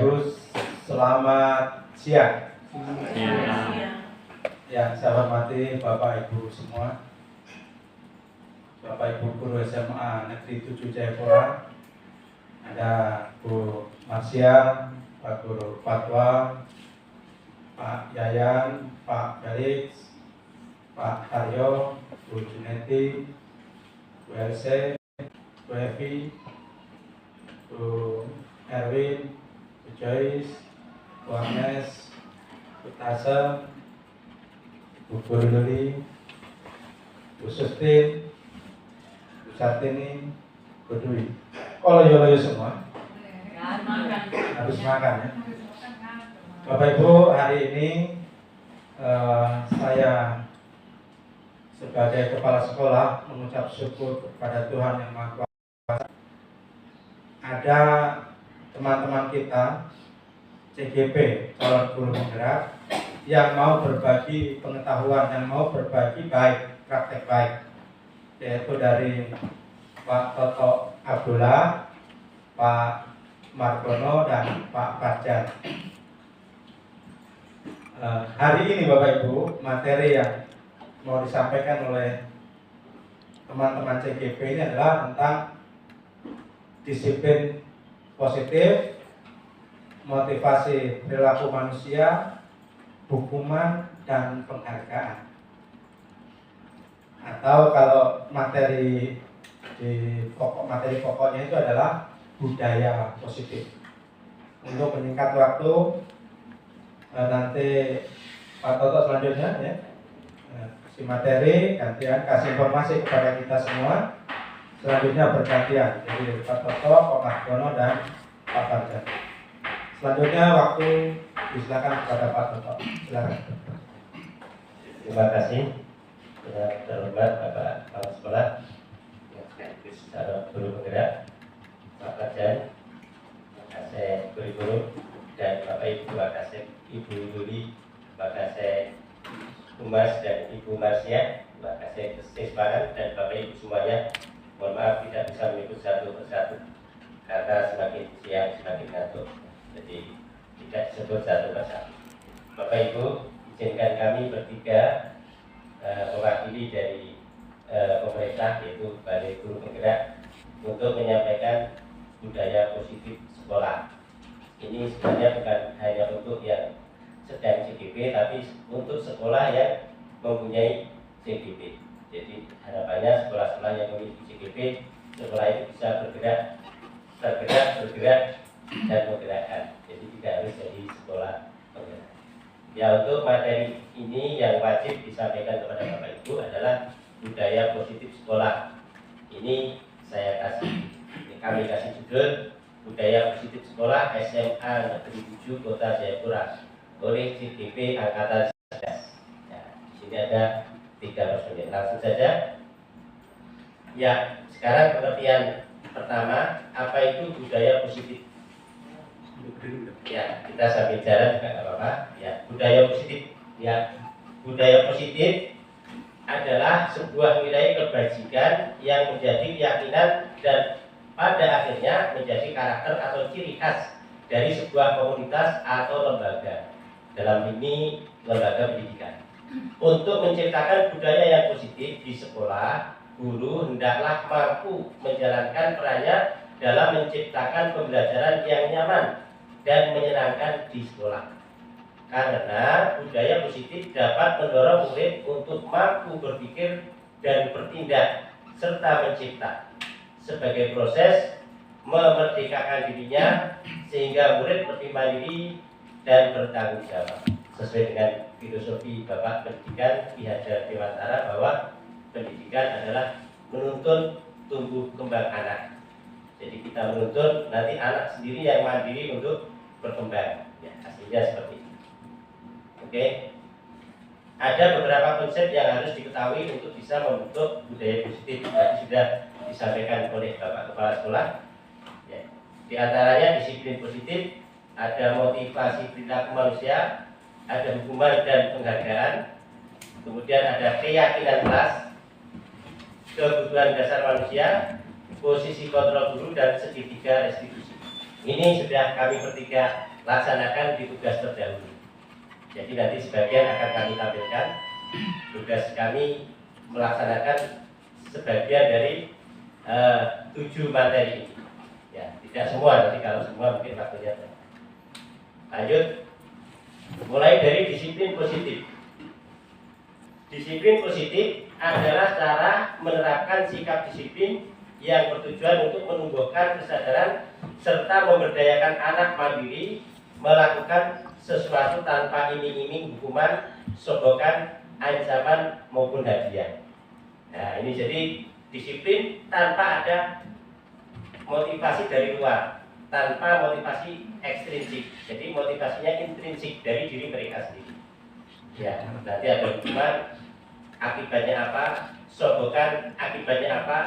Ibu, selamat siang. Yang saya hormati Bapak Ibu semua, Bapak Ibu guru SMA Negeri 7 Jayapura, ada Bu Marsya, Pak Guru Fatwa, Pak Yayan, Pak Felix, Pak Taryo, Bu Juneti, Bu Else, Bu Evi, Bu Erwin, Bu Joyce, Bu Agnes, Bu Tasem, Bu Luli, Bu Sustin, Bu Sartini, Bu Dwi. Oh, loyo semua. Habis makan ya. Bapak Ibu, hari ini saya sebagai kepala sekolah mengucap syukur kepada Tuhan Yang Maha Kuasa. Ada teman-teman kita CGP, calon guru penggerak, yang mau berbagi pengetahuan, yang mau berbagi baik, praktek baik, yaitu dari Pak Toto Abdullah, Pak Margono, dan Pak Fajar. Hari ini Bapak Ibu, materi yang mau disampaikan oleh teman-teman CGP ini adalah tentang disiplin positif, motivasi perilaku manusia, hukuman, dan penghargaan. Atau kalau materi materi pokoknya itu adalah budaya positif. Untuk menyingkat waktu, nanti Pak Toto selanjutnya ya, kasih materi, gantian kasih informasi kepada kita semua. Selanjutnya bergantian, jadi Pak Toto, Pak Margono, dan Pak Fajar. Selanjutnya waktu disilakan kepada Pak Toto. Silakan. Terima kasih. Yang terhormat Bapak Kepala Sekolah, yang sekaligus calon guru penggerak, Pak Fajar, Wakasek Guru, dan Bapak Ibu Wakasek Ibu Luli, Wakasek Humas dan Ibu Marsya, Wakasek Siswaran, dan Bapak Ibu semuanya. Mohon maaf tidak bisa mengikut satu persatu karena semakin siang semakin ngantuk, jadi tidak disebut satu persatu. Bapak Ibu, izinkan kami bertiga mewakili dari pemerintah, yaitu Balai Guru Penggerak, untuk menyampaikan budaya positif sekolah. Ini sebenarnya bukan hanya untuk yang sedang CGP, tapi untuk sekolah yang mempunyai CGP. Jadi harapannya sekolah-sekolah yang memiliki CGP, sekolah itu bisa bergerak, dan menggerakkan. Jadi tidak harus jadi sekolah penggerak. Ya, untuk materi ini yang wajib disampaikan kepada Bapak Ibu adalah budaya positif sekolah. Ini kami kasih judul budaya positif sekolah SMA Negeri 7 Kota Jayapura oleh CGP Angkatan 11. Ya, di sini ada 3 personil. Langsung saja. Ya, sekarang pengertian pertama, apa itu budaya positif? Ya, kita sambil jalan juga nggak apa-apa. Ya, budaya positif. Ya, budaya positif adalah sebuah nilai kebajikan yang menjadi keyakinan dan pada akhirnya menjadi karakter atau ciri khas dari sebuah komunitas atau lembaga. Dalam ini lembaga pendidikan. Untuk menciptakan budaya yang positif di sekolah, guru hendaklah mampu menjalankan perannya dalam menciptakan pembelajaran yang nyaman dan menyenangkan di sekolah. Karena budaya positif dapat mendorong murid untuk mampu berpikir dan bertindak serta mencipta sebagai proses memerdekakan dirinya sehingga murid lebih mandiri dan bertanggung jawab sesuai dengan filosofi Bapak Pendidikan Ki Hajar Dewantara bahwa pendidikan adalah menuntun tumbuh kembang anak. Jadi kita menuntun nanti anak sendiri yang mandiri untuk berkembang. Ya, hasilnya seperti ini. Oke. Ada beberapa konsep yang harus diketahui untuk bisa membentuk budaya positif. Tadi sudah disampaikan oleh Bapak Kepala Sekolah. Ya. Di antaranya disiplin positif, ada motivasi perilaku manusia, ada hukuman dan penghargaan, kemudian ada keyakinan kelas, kebutuhan dasar manusia, posisi kontrol guru, dan segitiga restitusi. Ini sudah kami bertiga laksanakan di tugas terdahulu. Jadi nanti sebagian akan kami tampilkan. Tugas kami melaksanakan sebagian dari 7 materi ini. Ya, tidak semua, nanti kalau semua mungkin waktunya. Lanjut, mulai dari disiplin positif. Disiplin positif adalah cara menerapkan sikap disiplin yang bertujuan untuk menumbuhkan kesadaran serta memberdayakan anak mandiri melakukan sesuatu tanpa iming-iming hukuman, sogokan, ancaman maupun hadiah. Nah, ini jadi disiplin tanpa ada motivasi dari luar, tanpa motivasi ekstrinsik. Jadi motivasinya intrinsik dari diri mereka sendiri. Ya, nanti ada hukuman, akibatnya apa, sogokan, akibatnya apa.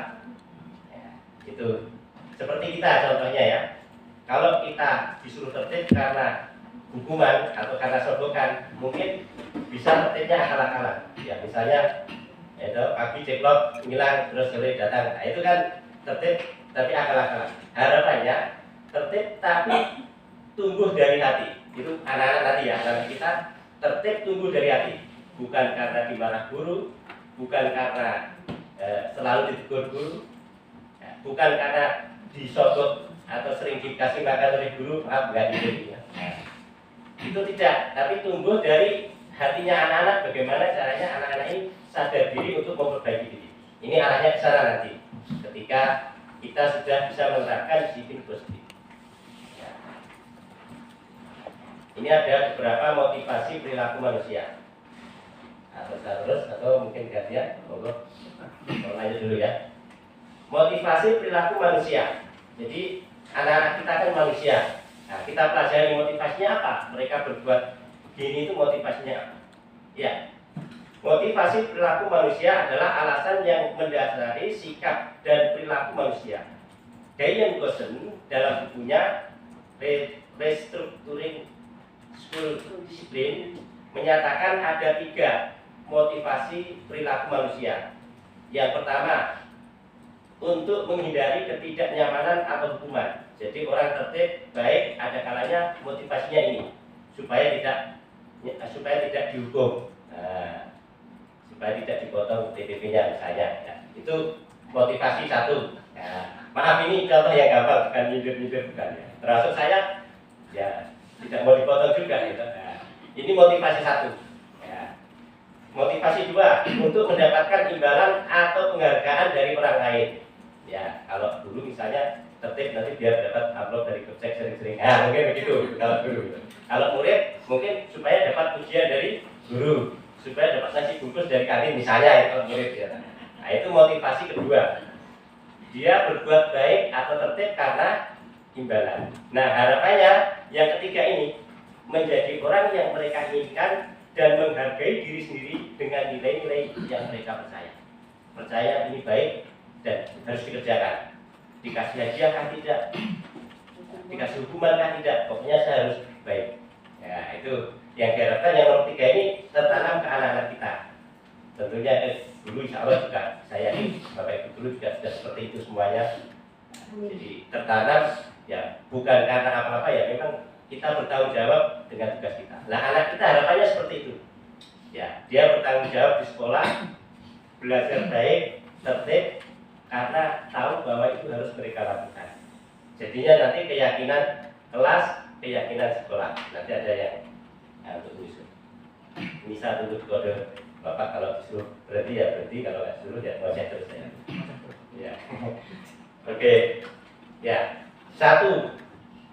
Ya, itu seperti kita contohnya ya. Kalau kita disuruh tertib karena hukuman atau karena sogokan, mungkin bisa tertibnya akal-akalan. Ya, misalnya itu pagi ceklok ngilang terus sore datang. Nah, itu kan tertib tapi akal-akalan. Harapannya tertib tapi tumbuh dari hati. Itu anak-anak tadi ya, anak kita tertib tumbuh dari hati, bukan karena dimarah guru, bukan karena selalu ditegur guru, ya, bukan karena disogok atau sering dikasih makan oleh guru, maaf nggak gitu ya. Itu tidak, tapi tumbuh dari hatinya anak-anak. Bagaimana caranya anak-anak ini sadar diri untuk memperbaiki diri. Ini arahnya ke sana nanti, ketika kita sudah bisa menerapkan disiplin positif. Ya. Ini ada beberapa motivasi perilaku manusia. Atau mungkin gantian, monggo. Mau lanjut dulu ya. Motivasi perilaku manusia. Jadi anak-anak kita kan manusia. Nah, kita pelajari motivasinya apa? Mereka berbuat begini itu motivasinya apa? Ya. Motivasi perilaku manusia adalah alasan yang mendasari sikap dan perilaku manusia. Diane Gossen dalam bukunya Restructuring School Discipline menyatakan ada 3 motivasi perilaku manusia. Yang pertama, untuk menghindari ketidaknyamanan atau hukuman. Jadi orang tertib baik ada kalanya motivasinya ini supaya tidak dihukum, supaya tidak dipotong TPP-nya misalnya. Ya, itu motivasi 1. Ya, maaf ini contoh yang gampang, bukan nyindir-nyindir bukan ya. Termasuk saya ya tidak mau dipotong juga gitu. Nah, ini motivasi 1. Ya. Motivasi 2, untuk mendapatkan imbalan atau penghargaan dari orang lain. Ya, kalau dulu misalnya tertib nanti biar dapat amplop dari Gojek sering-sering. Nah, mungkin begitu kalau dulu. Kalau murid mungkin supaya dapat pujian dari guru, supaya dapat nasi bungkus dari kantin misalnya ya, kalau murid ya. Nah, itu motivasi kedua. Dia berbuat baik atau tertib karena imbalan. Nah, harapannya yang ketiga ini menjadi orang yang mereka inginkan dan menghargai diri sendiri dengan nilai-nilai yang mereka percaya. Percaya ini baik dan harus dikerjakan. Dikasih hadiah kan tidak, dikasih hukuman kan tidak, pokoknya saya harus baik. Ya, itu yang diharapkan yang nomor 3 ini tertanam ke anak-anak kita. Tentunya dulu insya Allah juga saya ini Bapak Ibu dulu juga sudah seperti itu semuanya. Jadi tertanam ya bukan karena apa-apa ya, memang kita bertanggung jawab dengan tugas kita. Nah, anak kita harapannya seperti itu. Ya, dia bertanggung jawab di sekolah, belajar baik, tertib, karena tahu bahwa itu harus mereka lakukan. Jadinya nanti keyakinan kelas, keyakinan sekolah. Nanti ada yang untuk disuruh. Misal dulu kode Bapak kalau disuruh berhenti ya berhenti, kalau nggak disuruh ya mau terus ya. Ya. Oke. Ya. 1.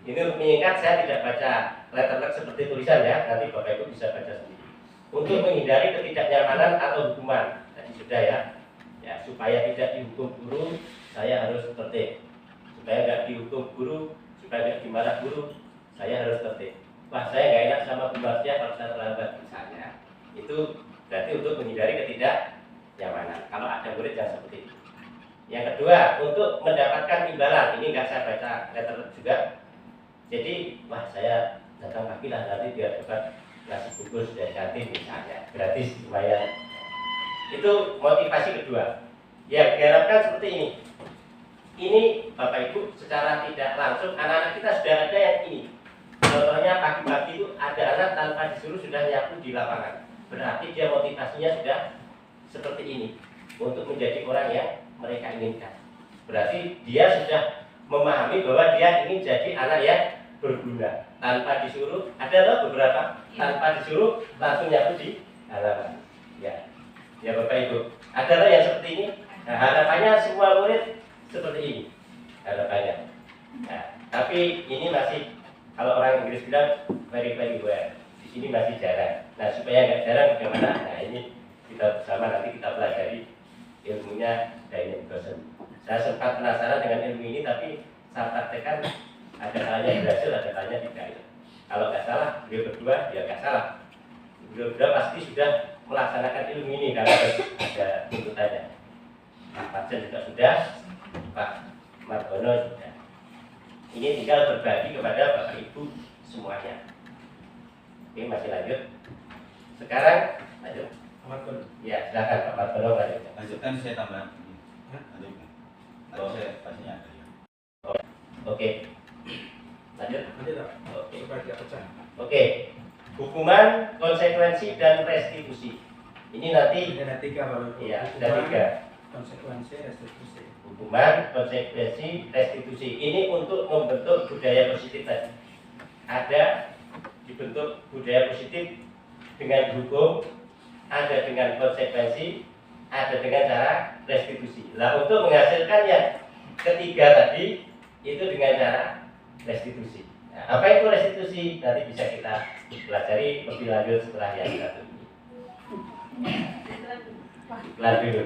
Ini untuk mengingat saya tidak baca letterlet seperti tulisan ya. Nanti Bapak Ibu bisa baca sendiri. Untuk menghindari ketidaknyamanan atau hukuman. Tadi sudah ya. Ya, supaya tidak dihukum guru, saya harus tertib. Supaya nggak dihukum guru, supaya nggak dimarah guru, saya harus tertib. Wah, saya nggak enak sama Bu Martia kalau saya terlambat misalnya. Itu berarti untuk menghindari ketidaknyamanan. Kalau ada murid yang seperti itu. Yang kedua, untuk mendapatkan imbalan. Ini nggak saya baca letter juga. Jadi, wah saya datang pagi lah nanti biar dapat nasi bungkus dari kantin misalnya, gratis lumayan. Itu motivasi kedua. Ya, diharapkan seperti ini. ini Bapak Ibu secara tidak langsung anak-anak kita sudah ada yang ini. Contohnya pagi-pagi itu ada anak tanpa disuruh sudah nyapu di lapangan. Berarti dia motivasinya sudah seperti ini untuk menjadi orang yang mereka inginkan. Berarti dia sudah memahami bahwa dia ingin jadi anak yang berguna. Tanpa disuruh, ada loh beberapa tanpa disuruh langsung nyapu di halaman. Ya, ya Bapak Ibu. Ada loh yang seperti ini. Nah, harapannya semua murid seperti ini. Harapannya. Nah, tapi ini masih kalau orang Inggris bilang very well. Di sini masih jarang. Nah, supaya nggak jarang bagaimana? Nah, ini kita bersama nanti kita pelajari ilmunya dynamic Gaussian. Saya sempat penasaran dengan ilmu ini, tapi saya praktekkan ada kalanya berhasil, ada kalanya tidak. Kalau nggak salah, beliau berdua ya nggak salah. Beliau berdua pasti sudah melaksanakan ilmu ini karena ada tuntutannya. Pak Jen juga sudah, Pak Margono sudah. Ini tinggal berbagi kepada Bapak Ibu semuanya. Oke, masih lanjut. Sekarang lanjut. Ya, silakan Pak Margono lanjut. Lanjutkan, saya tambah. Lanjutkan. Tadi saya pastinya ada. Oke. Lanjut. Oke. Supaya tidak pecah. Oke. Hukuman, konsekuensi, dan restitusi. Ini nanti. Ini ada 3 Bapak Ibu. Iya, ada 3. Konsekuensi, restitusi. Hukuman, konsekuensi, restitusi. Ini untuk membentuk budaya positif tadi. Ada dibentuk budaya positif dengan hukum, ada dengan konsekuensi, ada dengan cara restitusi. Nah, untuk menghasilkan yang ketiga tadi itu dengan cara restitusi. Nah, apa itu restitusi? Nanti bisa kita pelajari lebih lanjut setelah yang satu ini. Iklan dulu.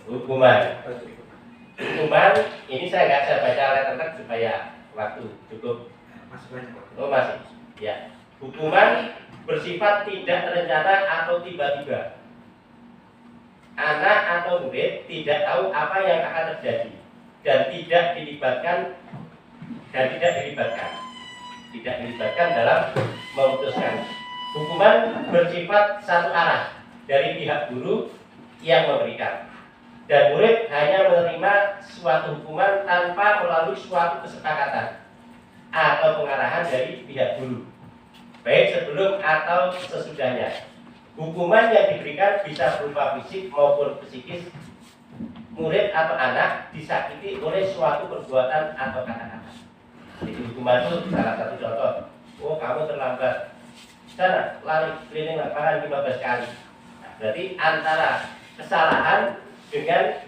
Hukuman. Hukuman ini saya baca letter supaya waktu cukup. Masih banyak. Oh masih. Ya. Hukuman bersifat tidak terencana atau tiba-tiba. Anak atau murid tidak tahu apa yang akan terjadi dan tidak dilibatkan dalam memutuskan. Hukuman bersifat satu arah dari pihak guru yang memberikan, dan murid hanya menerima suatu hukuman tanpa melalui suatu kesepakatan atau pengarahan dari pihak guru, baik sebelum atau sesudahnya. Hukuman yang diberikan bisa berupa fisik maupun psikis. Murid atau anak disakiti oleh suatu perbuatan atau kata-kata. Jadi hukuman itu salah satu contoh. Oh, kamu terlambat. Sana lari keliling lapangan 15 kali. Nah, berarti antara kesalahan dengan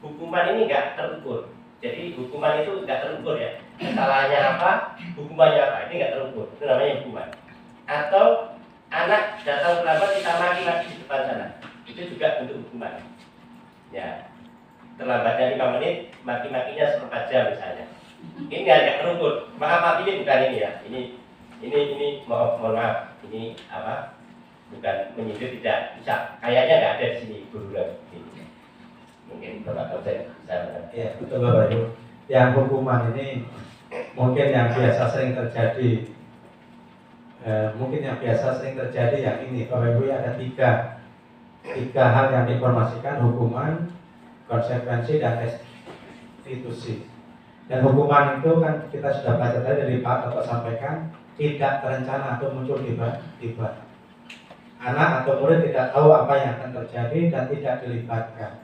hukuman ini nggak terukur. Jadi hukuman itu nggak terukur ya. Kesalahannya apa, hukumannya apa, ini nggak terukur. Itu namanya hukuman. Atau anak datang terlambat kita maki-maki di depan sana, itu juga bentuk hukuman. Ya, terlambatnya 5 menit, maki-makinya seperempat jam misalnya. Ini nggak terukur. Maaf ini bukan ini ya. Ini mohon maaf. Ini apa? Bukan menyindir, tidak bisa. Kayaknya nggak ada di sini buruan. Mungkin Bapak Kapten bisa. Ya, betul Bapak Ibu. Yang hukuman ini mungkin yang biasa sering terjadi. Yang ini Bapak Ibu ada tiga hal yang diinformasikan: hukuman, konsekuensi, dan restitusi. Dan hukuman itu kan kita sudah baca tadi dari Pak Toto sampaikan tidak terencana atau muncul tiba-tiba. Anak atau murid tidak tahu apa yang akan terjadi dan tidak dilibatkan,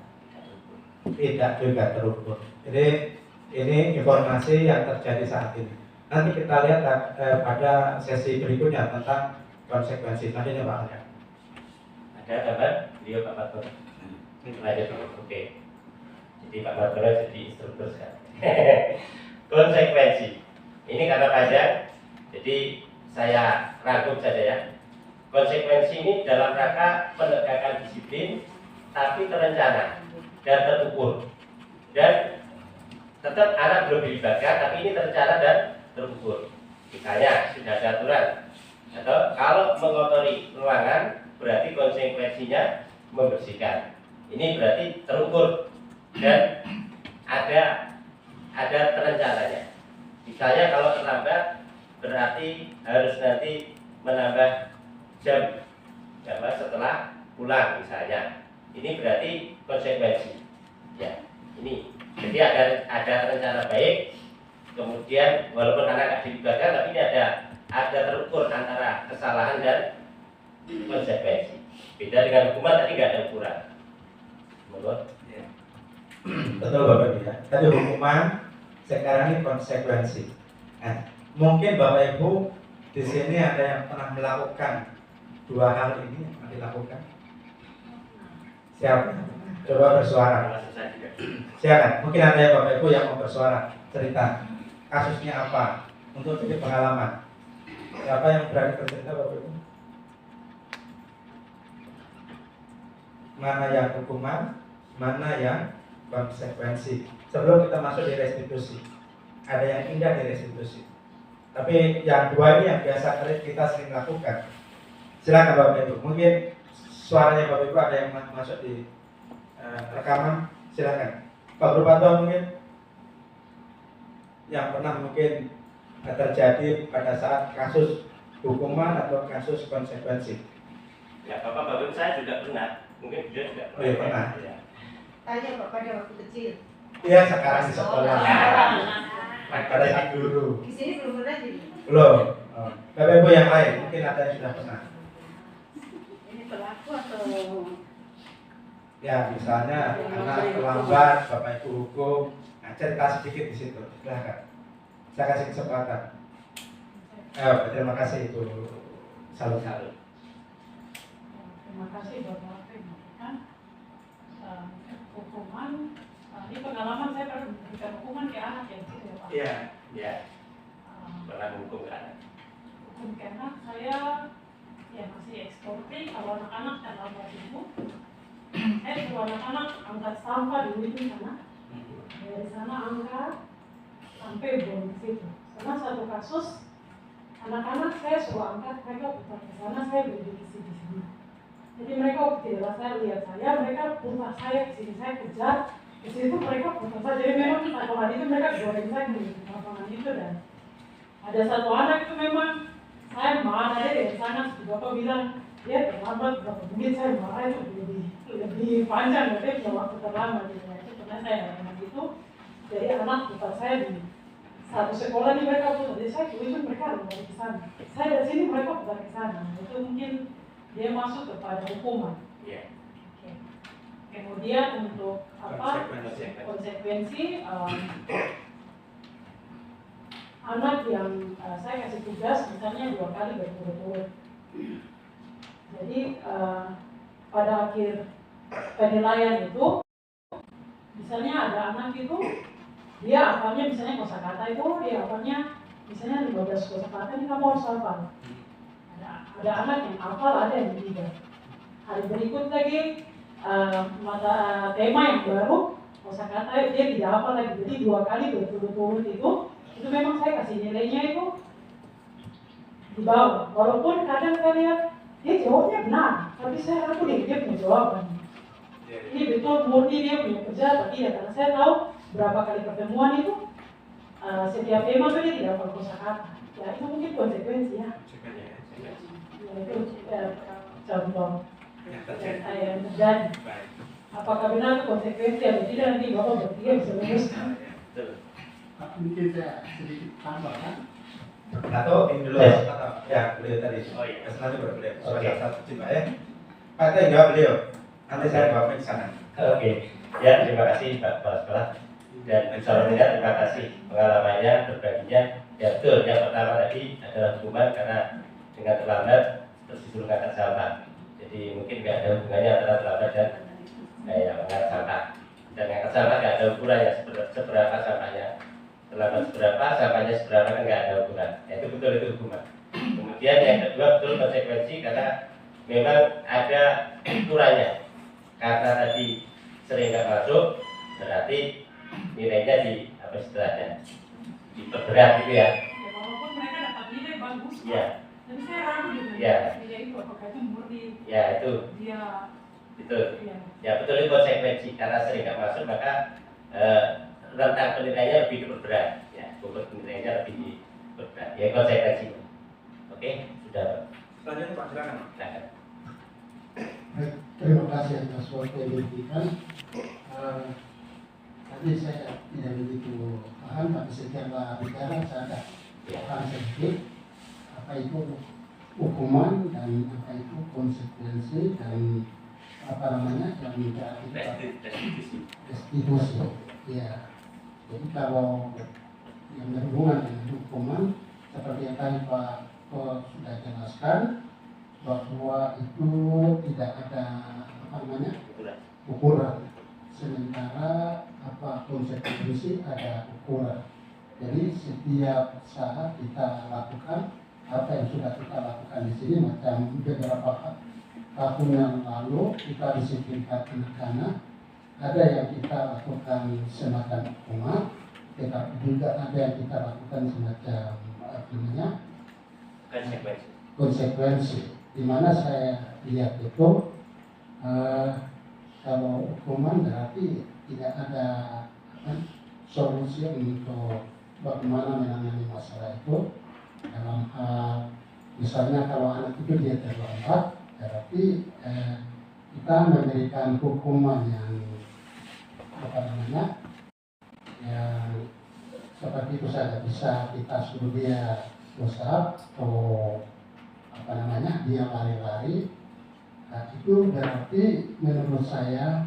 tidak juga terukur. Jadi ini informasi yang terjadi saat ini. Nanti kita lihat pada sesi berikutnya tentang konsekuensi. Tadinya Pak Alya. Ada kabar? Dia Pak Margono. Lanjut. Oke. Jadi Pak Margono jadi instruktur sekarang. Konsekuensi. Ini karena panjang, jadi saya rangkum saja ya. Konsekuensi ini dalam rangka penegakan disiplin, tapi terencana dan terukur. Dan tetap anak belum dilibatkan, tapi ini terencana dan terukur. Misalnya sudah ada aturan, atau kalau mengotori ruangan berarti konsekuensinya membersihkan. Ini berarti terukur dan ada terencananya. Misalnya kalau terlambat berarti harus nanti menambah jam setelah pulang misalnya. Ini berarti konsekuensi. Ya, ini. Jadi ada rencana baik, kemudian walaupun anak nggak dilibatkan, tapi ini ada terukur antara kesalahan dan konsekuensi. Beda dengan hukuman tadi nggak ada ukuran. Menurut? Betul Bapak Ibu ya. Tadi hukuman, sekarang ini konsekuensi. Nah, mungkin Bapak Ibu di sini ada yang pernah melakukan dua hal ini yang pernah dilakukan. Siapa? Coba bersuara. Silakan. Mungkin ada yang Bapak Ibu yang mau bersuara, cerita kasusnya apa untuk jadi pengalaman. Siapa yang berani bercerita Bapak Ibu? Mana yang hukuman, mana yang konsekuensi. Sebelum kita masuk di restitusi, ada yang indah di restitusi. Tapi yang dua ini yang biasa kita sering lakukan. Silakan Bapak Ibu. Mungkin suaranya Bapak Ibu ada yang masuk di rekaman. Silakan. Pak Guru mungkin yang pernah mungkin terjadi pada saat kasus hukuman atau kasus konsekuensi. Ya, Bapak saya juga pernah. Mungkin dia juga Oh iya pernah. Ya. Tanya Pak pada waktu kecil. Iya sekarang di sekolah. Pada saat guru. Di sini belum pernah jadi. Belum. Oh. Bapak Ibu yang lain mungkin ada yang sudah pernah. Ini pelaku atau Ya misalnya anak terlambat, Bapak Ibu hukum. Nah, cerita sedikit di situ. Silakan. Saya kasih kesempatan. Terima kasih Ibu. Salut. Terima kasih Bapak memberikan hukuman. Ini pengalaman saya pernah memberikan hukuman ke anak yang kecil ya Pak. Iya, iya. Pernah menghukum ke anak. Hukum ke anak saya ya masih eksportir. Kalau anak-anak terlambat itu, saya suruh anak-anak angkat sampah di ujung sana. Dari sana angkat sampai buang di situ. Karena satu kasus anak-anak saya suruh angkat, mereka putar ke sana, saya berdiri di sini. Jadi mereka tidak saya lihat saya, mereka putar saya ke sini, saya kejar di situ mereka putar saya. Jadi memang lapangan itu mereka goreng saya di lapangan itu. Dan ada satu anak itu memang saya marah dia dari sana. Bapak bilang dia terlambat berapa menit, saya marah itu lebih panjang, tapi punya waktu terlambat. Itu pernah saya ngomong gitu. Jadi anak putar saya di satu sekolah ini mereka putar, jadi saya tulis mereka lari ke sana. Saya dari sini mereka putar ke sana. Itu mungkin dia masuk kepada hukuman. Iya. Oke. Kemudian untuk apa konsekuensi anak yang saya kasih tugas misalnya 2 kali berturut-turut. Jadi pada akhir penilaian itu misalnya ada anak itu dia hafalnya misalnya kosakata itu dia hafalnya misalnya 15 kosakata ini kamu harus hafal. Ada anak yang hafal, ada yang tidak. Hari berikut lagi mata tema yang baru kosakata dia tidak hafal lagi. Jadi 2 kali berturut-turut itu memang saya kasih nilainya itu di bawah. Walaupun kadang saya lihat dia jawabnya benar, tapi saya ragu dia punya jawaban. Ini betul murni dia punya kerja atau tidak? Karena saya tahu berapa kali pertemuan itu setiap tema itu dia tidak hafal kosakata. Ya itu mungkin konsekuensi ya. Itu contoh yang terjadi. Apakah benar itu konsekuensi atau tidak nanti Bapak bertiga bisa memutuskan. Mungkin saya sedikit tambahkan. Atau ini dulu atau ya beliau tadi. Oh iya. Nanti baru beliau. Oke. Satu coba ya. Pak itu yang jawab beliau. Nanti saya bawa ke sana. Oke. Ya, terima kasih Pak Kepala Sekolah. Dan Insyaallah terima kasih pengalamannya, berbaginya. Ya betul, yang pertama tadi adalah hukuman karena dengan terlambat terus disuruh ngangkat sampah. Jadi mungkin nggak ada hubungannya antara terlambat dan mengangkat sampah. Dan ngangkat sampah nggak ada ukurannya seberapa sampahnya. Terlambat seberapa, sampahnya seberapa kan nggak ada ukuran. Ya, itu betul itu hukuman. Kemudian yang kedua betul konsekuensi karena memang ada ukurannya. Karena tadi sering nggak masuk, berarti nilainya di apa istilahnya diperberat gitu ya. Ya walaupun mereka dapat nilai bagus, Ya. tapi saya ragu juga Ya. nilai itu apakah itu murni Ya itu dia betul. ya. Ya betul itu konsekuensi karena sering nggak masuk maka rentang penilaiannya lebih diperberat. Ya, bobot penilaiannya lebih diperberat. Ya konsekuensi. Oke, sudah. Selanjutnya Pak silakan. Silakan. Terima kasih atas waktu yang diberikan. Jadi saya tidak begitu paham, tapi setelah bicara saya ada paham sedikit apa itu hukuman dan apa itu konsekuensi dan apa namanya yang berarti restitusi. Ya. Jadi kalau yang berhubungan dengan hukuman seperti yang tadi Pak sudah jelaskan bahwa itu tidak ada apa namanya ukuran, sementara apa konsekuensi ada ukuran. Jadi setiap saat kita lakukan apa yang sudah kita lakukan di sini, macam beberapa tahun yang lalu kita disiplinkan anak-anak, ada yang kita lakukan semacam hukuman, tetapi juga ada yang kita lakukan semacam apa namanya konsekuensi. Di mana saya lihat itu kalau hukuman berarti tidak ada solusi untuk bagaimana menangani masalah itu. Dalam hal misalnya kalau anak itu dia terlambat, berarti kita memberikan hukuman yang apa namanya yang seperti itu saja, bisa kita suruh dia push-up atau apa namanya dia lari-lari. Nah, itu berarti menurut saya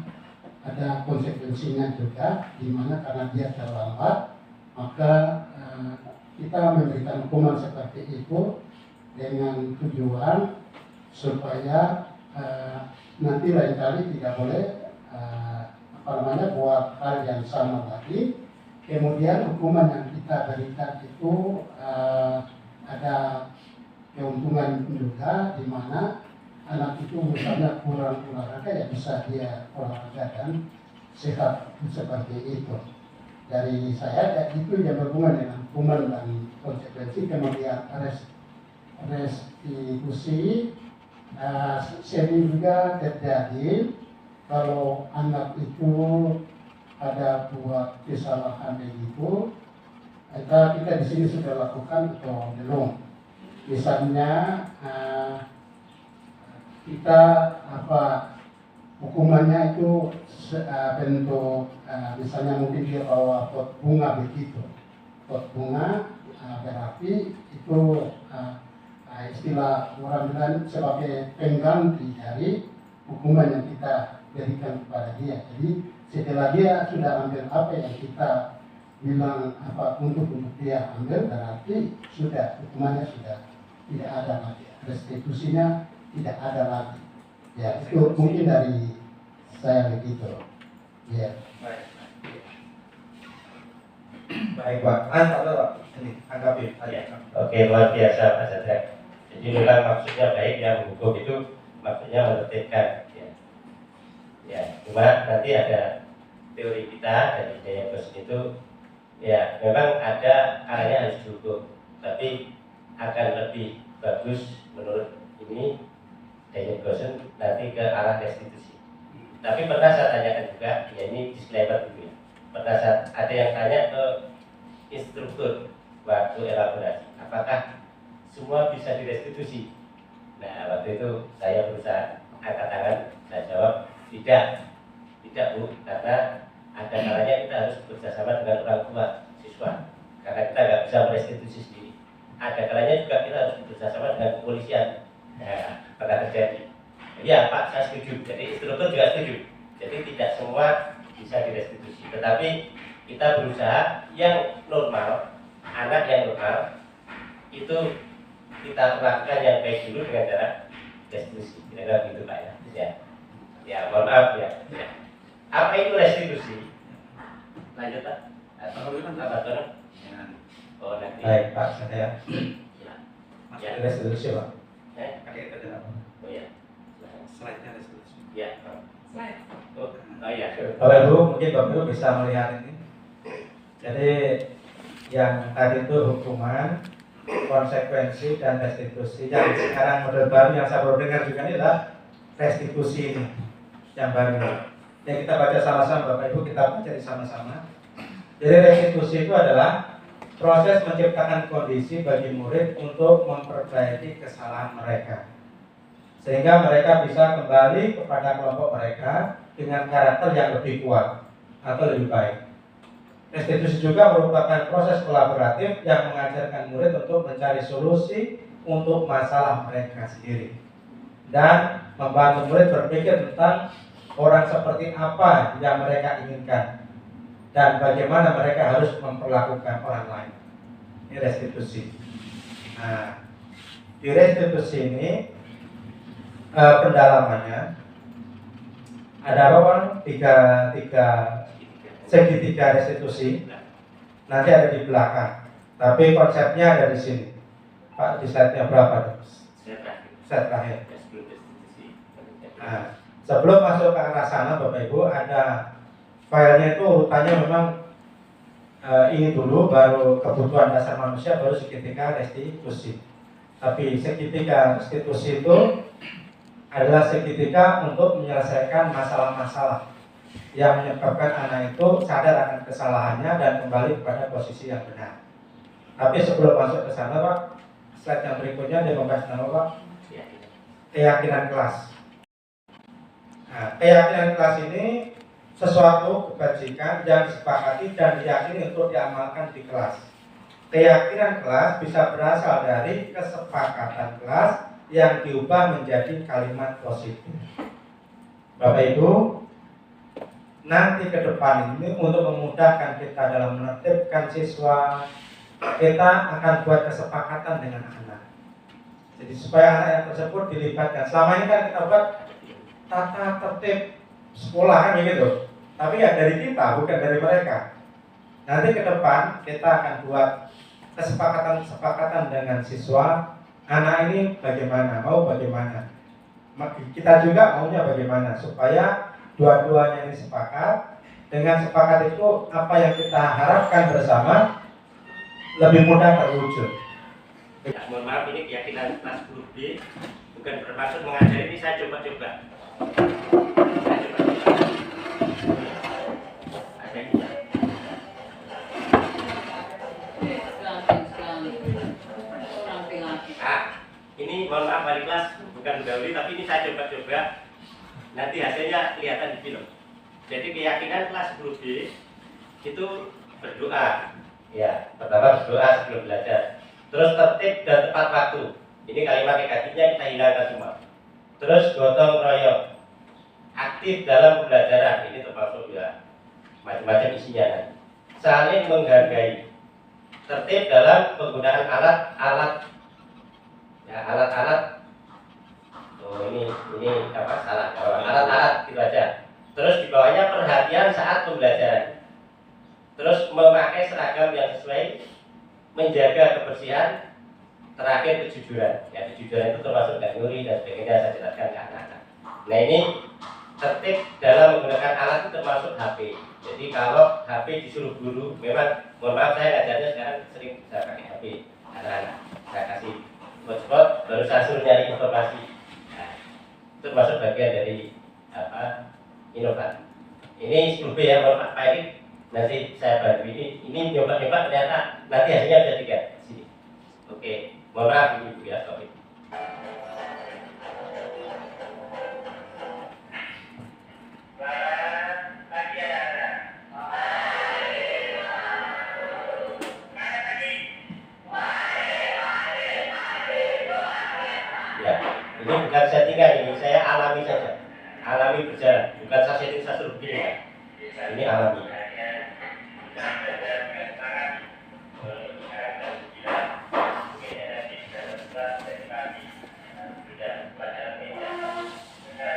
ada konsekuensinya juga, di mana karena dia terlambat maka kita memberikan hukuman seperti itu dengan tujuan supaya nanti lain kali tidak boleh apa namanya buat hal yang sama lagi. Kemudian hukuman yang kita berikan itu ada keuntungan juga, di mana anak itu misalnya kurang olahraga ya bisa dia olahraga dan sehat seperti itu. Dari saya itu yang berhubungan dengan hukuman dan konsekuensi. Kemudian restitusi sering juga terjadi kalau anak itu ada buat kesalahan begitu. Kita di sini sudah lakukan atau belum? Misalnya kita apa hukumannya itu bentuk misalnya mungkin dia bawa pot bunga begitu. Pot bunga berarti itu istilah orang bilang sebagai pengganti dari hukuman yang kita berikan kepada dia. Jadi setelah dia sudah ambil apa yang kita bilang apa untuk dia ambil, berarti sudah hukumannya sudah tidak ada lagi, restitusinya tidak ada lagi. Ya itu mungkin dari saya begitu. Ya. Baik Pak. Pak, ini anggapi. Oke, luar biasa Pak Sadrak. Jadi memang maksudnya baik, yang hukum itu maksudnya menertibkan. Ya, cuma nanti ada teori kita dari Jaya Gosen itu, ya memang ada arahnya harus dihukum, tapi akan lebih bagus menurut ini Jaya Gosen nanti ke arah restitusi. Tapi pernah saya tanyakan juga, ya ini disclaimer dulu ya. Pernah ada yang tanya ke instruktur waktu elaborasi, apakah semua bisa direstitusi? Nah waktu itu saya berusaha angkat tangan, saya jawab tidak Bu, karena ada kalanya kita harus bekerjasama dengan orang tua siswa, karena kita nggak bisa merestitusi sendiri. Ada kalanya juga kita harus bekerjasama dengan kepolisian. Nah, pernah terjadi. Ya Pak, saya setuju. Jadi instruktur juga setuju. Jadi tidak semua bisa direstitusi, tetapi kita berusaha yang normal, anak yang normal itu kita lakukan yang baik dulu dengan cara restitusi. Kira-kira begitu Pak ya. Ya, mohon maaf ya. Apa itu restitusi? Lanjut Pak. Oh nanti. Baik Pak, saya Ya. restitusi Pak. Pakai itu adalah Oh ya. slide-nya restitusi. Ya. Slide. Oh ya. Bapak Ibu, mungkin Bapak Ibu bisa melihat ini. Jadi yang tadi itu hukuman, konsekuensi dan restitusi. Yang sekarang model baru yang saya baru dengar juga ini adalah restitusi ini yang baru. Ya kita baca sama-sama Bapak Ibu, kita baca sama-sama. Jadi restitusi itu adalah proses menciptakan kondisi bagi murid untuk memperbaiki kesalahan mereka, sehingga mereka bisa kembali kepada kelompok mereka dengan karakter yang lebih kuat atau lebih baik. Restitusi juga merupakan proses kolaboratif yang mengajarkan murid untuk mencari solusi untuk masalah mereka sendiri dan membantu murid berpikir tentang orang seperti apa yang mereka inginkan dan bagaimana mereka harus memperlakukan orang lain. Ini restitusi. Nah, di restitusi ini pendalamannya ada apa? Tiga segitiga restitusi. Nanti ada di belakang. Tapi konsepnya ada di sini. Pak, di slide-nya berapa? Slide terakhir. Nah, sebelum masuk ke arah sana, Bapak Ibu, ada filenya itu urutannya memang ini dulu, baru kebutuhan dasar manusia, baru segitiga restitusi. Tapi segitiga restitusi itu adalah segitiga untuk menyelesaikan masalah-masalah yang menyebabkan anak itu sadar akan kesalahannya dan kembali kepada posisi yang benar. Tapi sebelum masuk ke sana, Pak, slide yang berikutnya dia membahas nama, Pak, keyakinan kelas. Nah, keyakinan kelas ini sesuatu kebajikan yang disepakati dan diyakini untuk diamalkan di kelas. Keyakinan kelas bisa berasal dari kesepakatan kelas yang diubah menjadi kalimat positif. Bapak Ibu, nanti ke depan ini untuk memudahkan kita dalam menertibkan siswa, kita akan buat kesepakatan dengan anak. Jadi supaya anak yang tersebut dilibatkan. Selama ini kan kita buat tata tertib sekolah kan begitu. Tapi ya dari kita, bukan dari mereka. Nanti ke depan kita akan buat kesepakatan dengan siswa. Anak ini bagaimana, mau bagaimana. Kita juga maunya bagaimana supaya dua-duanya ini sepakat. Dengan sepakat itu apa yang kita harapkan bersama lebih mudah terwujud. Ya, mohon maaf, ini keyakinan kelas grup B, bukan bermaksud mengajari, ini saya coba-coba. Ada kita. Ini mohon maaf wali kelas, bukan mendahului, tapi ini saya coba-coba. Nanti hasilnya kelihatan di film. Jadi keyakinan kelas grup B itu berdoa. Ya, pertama berdoa sebelum belajar. Terus tertib dan tepat waktu. Ini kalimat negatifnya kita hilangkan semua. Terus gotong royong. Aktif dalam pembelajaran. Ini termasuk ya macam-macam isinya nanti. Saling menghargai. Tertib dalam penggunaan alat-alat. Ya, alat-alat. Oh, ini apa salah? Alat-alat gitu aja. Terus di bawahnya perhatian saat pembelajaran. Terus memakai seragam yang sesuai, menjaga kebersihan, terakhir kejujuran. Ya, kejujuran itu termasuk nggak nyuri dan sebagainya, saya jelaskan ke anak-anak. Nah, ini tertib dalam menggunakan alat itu termasuk HP. Jadi kalau HP disuruh guru, memang mohon maaf saya ngajarnya sekarang sering saya pakai HP anak-anak. Saya kasih hotspot, baru saya suruh nyari informasi. Nah, itu termasuk bagian dari apa inovasi. Ini 10B ya, mohon maaf Pak Erik. Nanti saya bantu ini nyoba-nyoba ternyata nanti hasilnya bisa 3 di sini. Oke, mohon maaf Ibu ya, sorry. Ya, ini bukan settingan, ini saya alami saja, alami berjalan, bukan saya setting saya suruh begini ya. Ini alami.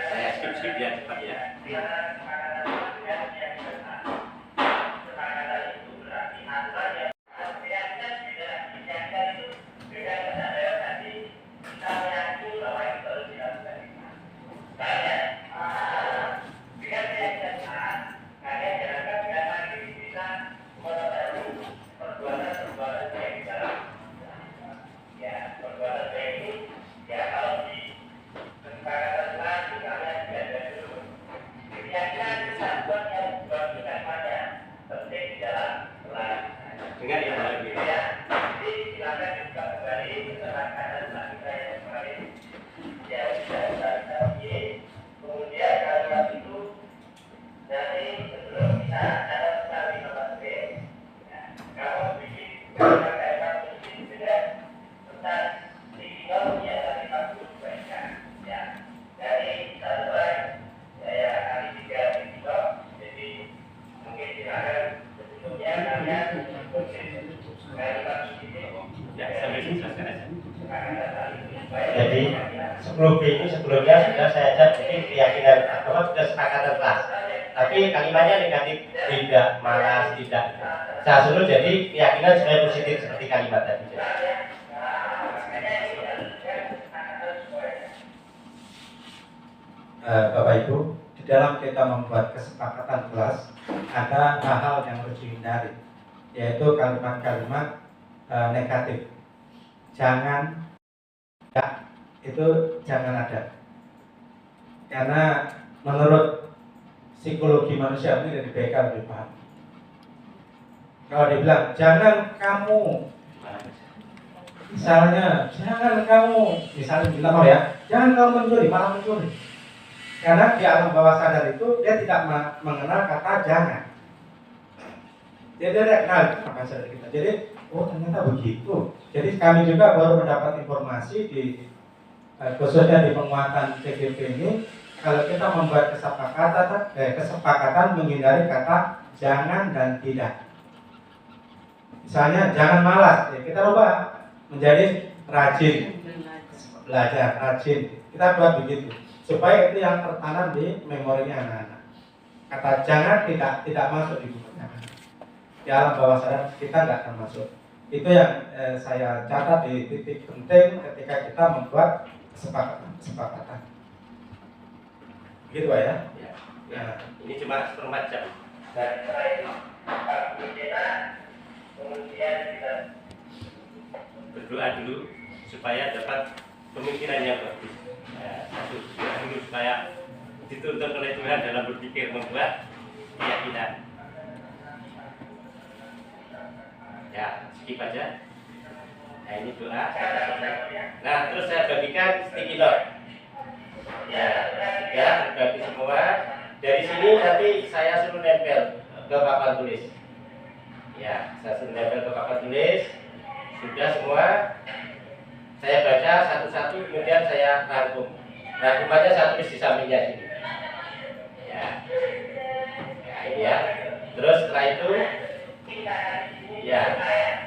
Saya skip ya cepat ya. Dengar ya lagi. 10B ini sebelumnya sudah saya ajak bikin keyakinan atau kesepakatan kelas. Tapi kalimatnya negatif, tidak, malas, tidak. Saya suruh jadi keyakinan supaya positif seperti kalimat tadi. Bapak Ibu, di dalam kita membuat kesepakatan kelas ada hal-hal yang harus dihindari, yaitu kalimat-kalimat negatif. Jangan, ya, itu jangan ada. Karena menurut psikologi manusia ini dari BK lebih paham. Kalau dibilang jangan kamu, misalnya jangan kamu, misalnya bilang ya, jangan kamu mencuri, malah mencuri. Karena di alam bawah sadar itu dia tidak mengenal kata jangan. Dia tidak kenal kata sadar kita. Jadi oh ternyata begitu. Jadi kami juga baru mendapat informasi di khususnya di penguatan CGP ini, kalau kita membuat kesepakatan menghindari kata jangan dan tidak. Misalnya jangan malas, ya kita rubah menjadi rajin, belajar, rajin. Kita buat begitu supaya itu yang tertanam di memorinya anak-anak. Kata jangan tidak masuk di bukunya. Di alam bawah sadar kita nggak akan masuk. Itu yang saya catat di titik penting ketika kita membuat kesepakatan. Gitu Pak ya? Ya. Ini cuma seperempat jam. Kemudian kita berdoa dulu supaya dapat pemikiran yang bagus. Berdoa dulu supaya dituntun oleh Tuhan dalam berpikir membuat keyakinan. Ya, skip aja. Nah ini doa. Nah terus saya bagikan sticky note. Ya, bagi semua. Dari sini nanti saya suruh nempel ke papan tulis. Ya, saya suruh nempel ke papan tulis. Sudah semua. Saya baca satu-satu, kemudian saya rangkum. Rangkumannya saya tulis di sampingnya sini. Ya, ini ya. Terus setelah itu, ya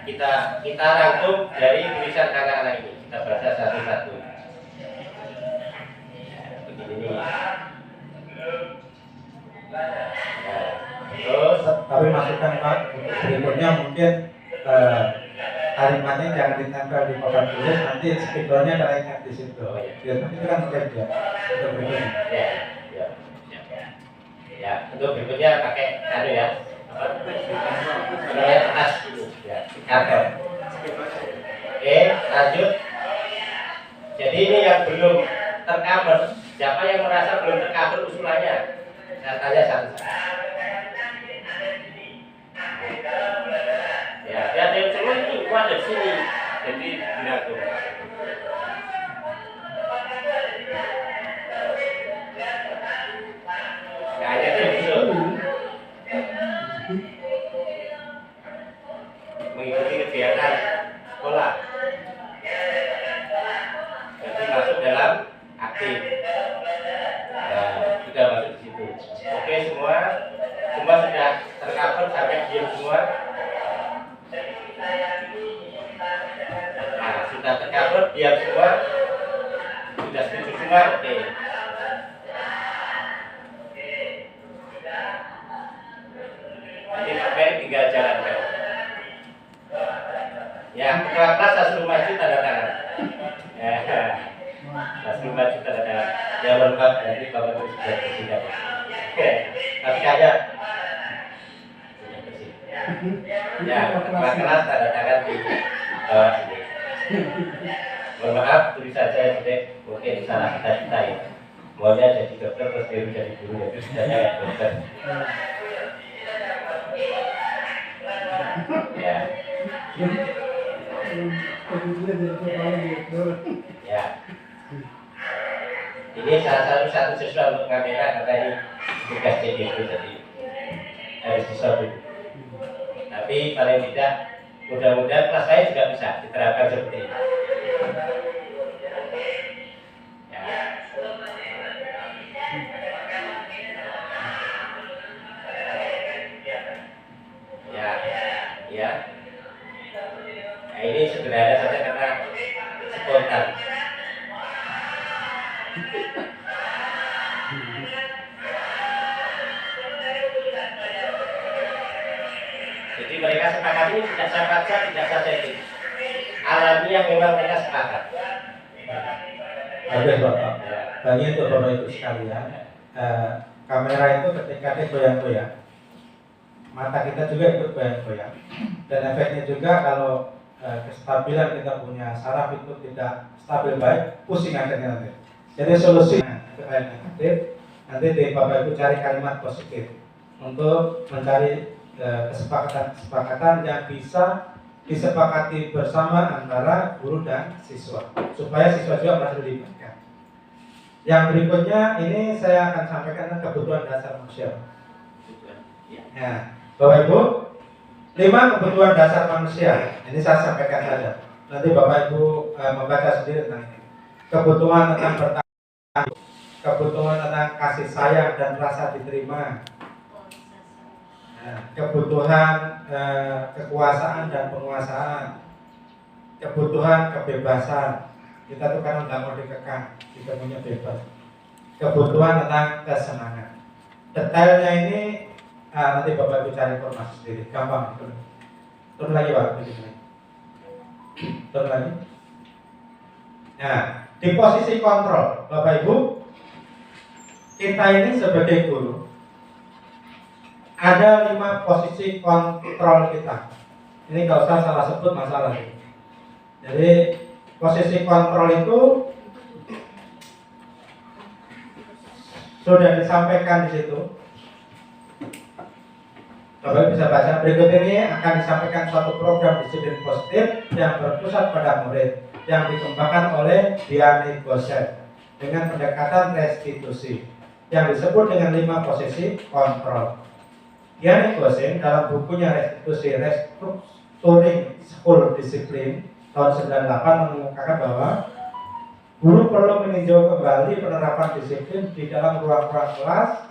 kita rangkum dari tulisan anak-anak ini. Kita baca satu-satu. Begini. Terus Tapi masukkan Pak, berikutnya mungkin kalimatnya jangan ditempel di papan tulis, nanti speakernya ada ingat di situ. Itu kan mudah ya. Untuk berikutnya. Ya, untuk berikutnya pakai anu ya. Pakai kertas ini ya, karton. Oke, lanjut. Jadi ini yang belum tercover, siapa yang merasa belum tercover usulannya? Saya tanya satu-satu. Ya, ada yang semua ini ada di sini. Jadi dirangkum. Nah, ini ada usul. Mengikuti kegiatan sekolah. Jadi masuk dalam aktif. Nah, sudah masuk di situ. Oke semua sudah tercover sampai diam semua. Nah, sudah tercover diam semua. Sudah setuju semua, oke. Nanti sampai tinggal jalankan. Ya, ketua kelas saya suruh maju tanda tangan. Ya, saya suruh maju tanda tangan. Ya, lengkap nanti Bapak Ibu sudah bersidang. Tapi kayaknya sudah bersih. Ya, ketua kelas tanda tangan di bawah sini. Mohon maaf, tulisan saya sudah mungkin salah cita-cita ya. Maunya jadi dokter terus baru jadi guru, itu sudahnya ya dokter. Ya. Ya. Ini salah satu siswa untuk kamera karena ini tugas CGP jadi harus disortir. Tapi paling tidak mudah-mudahan kelas saya juga bisa diterapkan seperti ini. Ya. Nah, ini sederhana saja karena spontan. mereka sepakat ini tidak saya baca, tidak saya setting. Alami yang memang mereka sepakat. Bagus Bapak. Bagi itu Bapak Ibu sekalian, kamera itu ketika dia goyang-goyang, mata kita juga ikut goyang-goyang. Dan efeknya juga kalau kestabilan kita punya saraf itu tidak stabil baik, pusing akhirnya nanti. Jadi solusinya itu hal yang negatif. Nanti di Bapak Ibu cari kalimat positif untuk mencari kesepakatan yang bisa disepakati bersama antara guru dan siswa, supaya siswa juga merasa dilibatkan. Yang berikutnya ini saya akan sampaikan tentang kebutuhan dasar manusia. Ya, Bapak Ibu, 5 kebutuhan dasar manusia. Ini saya sampaikan saja. Nanti Bapak Ibu membaca sendiri tentang ini. Kebutuhan tentang bertahan, kebutuhan tentang kasih sayang dan rasa diterima, kebutuhan kekuasaan dan penguasaan, kebutuhan kebebasan. Kita tuh kan nggak mau dikekang, kita punya bebas. Kebutuhan tentang kesenangan. Detailnya ini nanti Bapak Ibu cari informasi sendiri, gampang. Turun lagi Pak, turun lagi. Nah, di posisi kontrol, Bapak Ibu, kita ini sebagai guru ada 5 posisi kontrol kita. Ini kalau saya salah sebut masalah. Jadi posisi kontrol itu sudah disampaikan di situ. Bapak bisa baca. Berikut ini akan disampaikan suatu program disiplin positif yang berpusat pada murid yang dikembangkan oleh Diane Gosset dengan pendekatan restitusi yang disebut dengan 5 posisi kontrol. Diane Gosset dalam bukunya Restitusi Restructuring School Discipline tahun 98 mengemukakan bahwa guru perlu meninjau kembali penerapan disiplin di dalam ruang-ruang kelas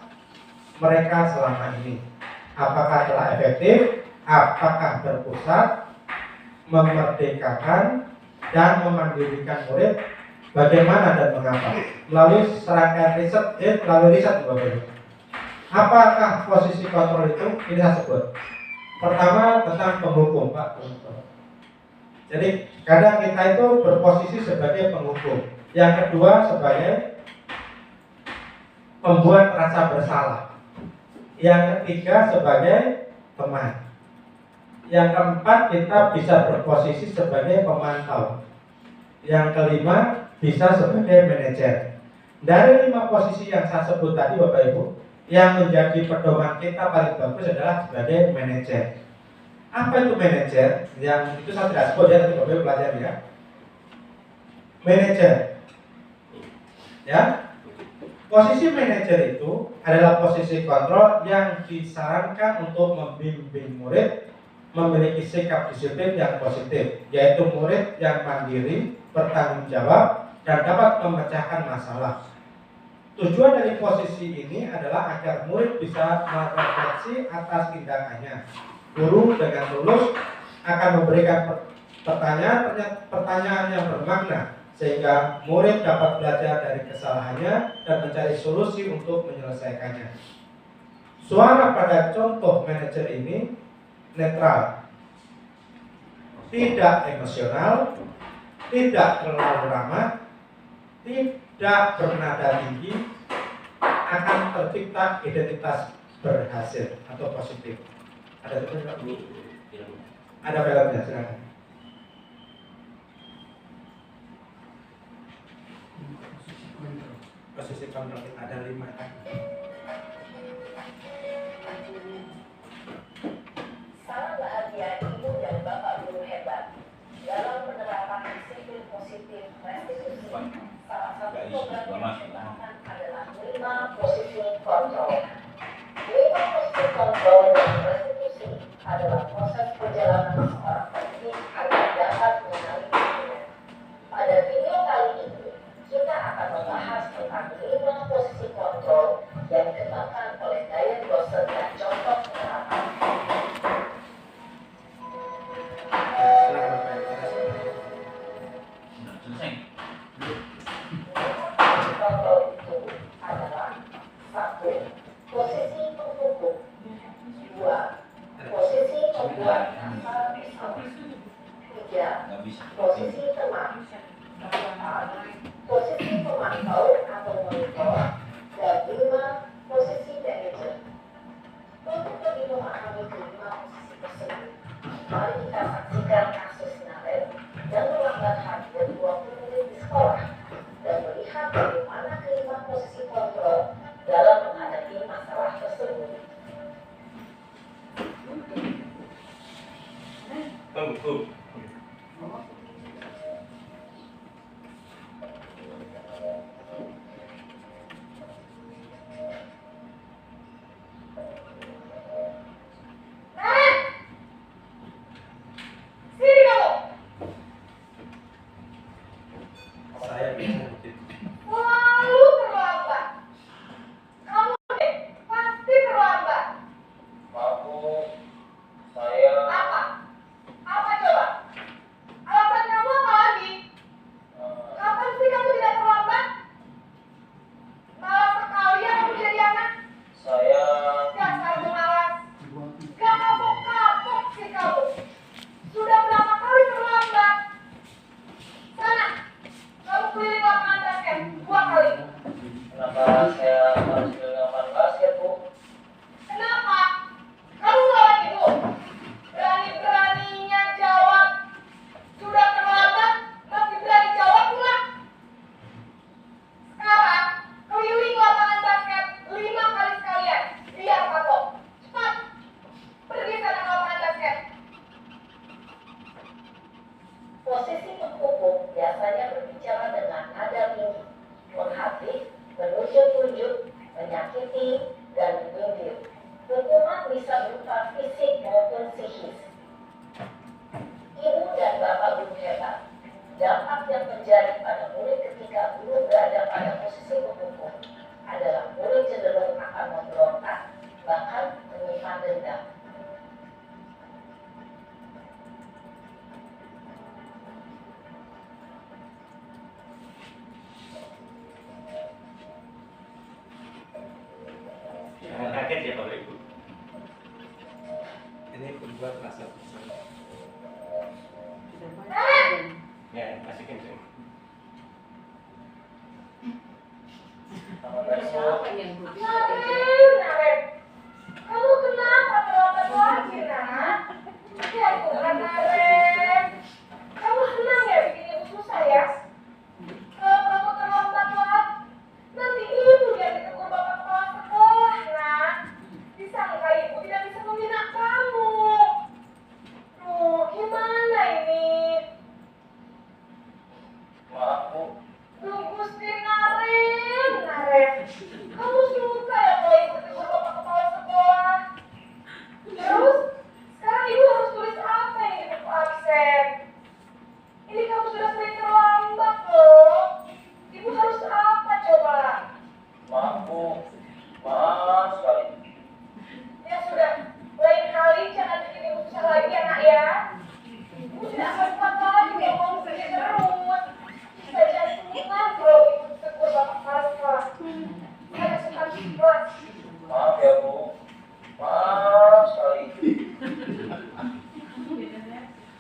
mereka selama ini. Apakah telah efektif, apakah berpusat, memerdekakan, dan memandirikan murid, bagaimana dan mengapa. Melalui serangkaian riset, melalui riset Bapak Ibu. Apakah posisi kontrol itu? Ini saya sebut. Pertama tentang penghukum, Pak. Jadi kadang kita itu berposisi sebagai penghukum. Yang kedua sebagai pembuat rasa bersalah. Yang ketiga sebagai teman. Yang keempat kita bisa berposisi sebagai pemantau. Yang kelima bisa sebagai manajer. Dari 5 posisi yang saya sebut tadi Bapak Ibu, yang menjadi pedoman kita paling bagus adalah sebagai manajer. Apa itu manajer? Yang itu saya tidak sebut ya, nanti Bapak Ibu pelajari ya. Manajer, ya. Posisi manajer itu adalah posisi kontrol yang disarankan untuk membimbing murid memiliki sikap disiplin yang positif, yaitu murid yang mandiri, bertanggung jawab, dan dapat memecahkan masalah. Tujuan dari posisi ini adalah agar murid bisa merefleksi atas tindakannya. Guru dengan tulus akan memberikan pertanyaan yang bermakna, sehingga murid dapat belajar dari kesalahannya dan mencari solusi untuk menyelesaikannya. Suara pada contoh manajer ini netral, tidak emosional, tidak terlalu ramah, tidak bernada tinggi, akan tercipta identitas berhasil atau positif. Ada tulisan Pak? Ada filmnya, silakan. Posisi kontrol ada 5 kan? Salam bahagia Ibu dan Bapak Guru hebat. Dalam penerapan disiplin positif restitusi, salah satu program yang digunakan adalah 5 posisi kontrol. 5 posisi kontrol dan restitusi adalah proses perjalanan seorang pendidik agar dapat mengenali dirinya. Pada video kali ini, kita akan membahas tentang 5 posisi kontrol yang dikembangkan oleh Diane Gosset dan contoh penerapan. Kontrol itu adalah 1. Posisi penghukum. 2. Posisi pembuat Bu. Saya bisa nitip. Selalu terlambat. Kamu deh, pasti terlambat. Maaf, saya Apa? Apa coba? Alasan kamu apa lagi? Kapan sih kamu tidak terlambat? Malas sekali ya kamu jadi anak. saya Dasar pemalas. Gak kapok-kapok sih kamu. Sudah berapa kali terlambat? Sana, kamu keliling lapangan basket 2 kali. kenapa saya harus ke lapangan basket, Bu? Kenapa? Kamu salah itu. Berani-beraninya jawab. Sudah terlambat, masih berani jawab pula. Sekarang, keliling lapangan basket 5 kali sekalian. Biar kapok. Cepat. Pergi sana ke lapangan basket. Posisi penghukum biasanya berbicara dengan nada tinggi, menghati, menunjuk-nunjuk, menyakiti, dan menyindir. Hukuman bisa berupa fisik maupun psikis. Ibu dan bapak guru hebat. Dampak yang terjadi pada murid ketika guru berada pada posisi penghukum adalah murid cenderung akan memberontak, bahkan menyimpan dendam. Jangan kaget ya Bapak Ibu. Ini membuat rasa bersalah. Ya, masih kenceng. Naren. Kamu kenapa terlambat lagi, nak? Ya Tuhan, Naren. Kamu senang ya bikin ibu susah ya? Kalau kamu terlambat lagi, nanti ibu yang ditegur bapak kepala sekolah, nak. Disangka ibu tidak bisa membina kamu. Duh, gimana ini? Maaf, Bu. Duh, Gusti Naren, Naren. Kamu suka ya kalau ibu tegur bapak kepala sekolah? Terus, sekarang ibu harus tulis apa ini di buku absen? Ini kamu sudah sering terlambat loh. Ibu harus apa coba? Maaf, Bu. Maaf sekali. Ya sudah, lain kali jangan bikin ibu susah lagi ya nak ya. Ibu tidak akan kuat lagi kalau kamu begini terus. Saya senang kalau ibu tegur bapak kepala sekolah. Saya suka kelas. Maaf ya, Bu. Maaf sekali.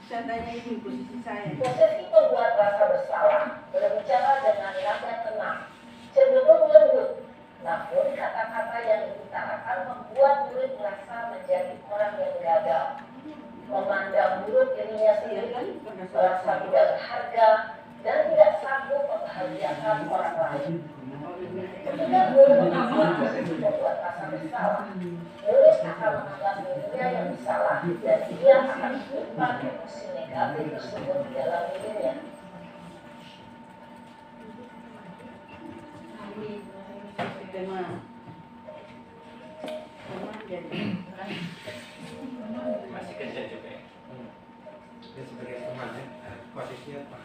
Seandainya ibu posisi saya. Posisi pembuat rasa bersalah berbicara dengan nada tenang, cenderung lembut. Namun kata-kata yang diutarakan membuat murid merasa menjadi orang yang gagal, memandang buruk dirinya sendiri, merasa tidak berharga, dan tidak sanggup membahagiakan orang lain. Ketika murid membuat rasa bersalah, murid akan menganggap dirinya yang bersalah dan dia akan menyimpan emosi negatif tersebut di dalam dirinya. Masih kenceng juga ya. Dia sebagai teman ya, posisinya Pak.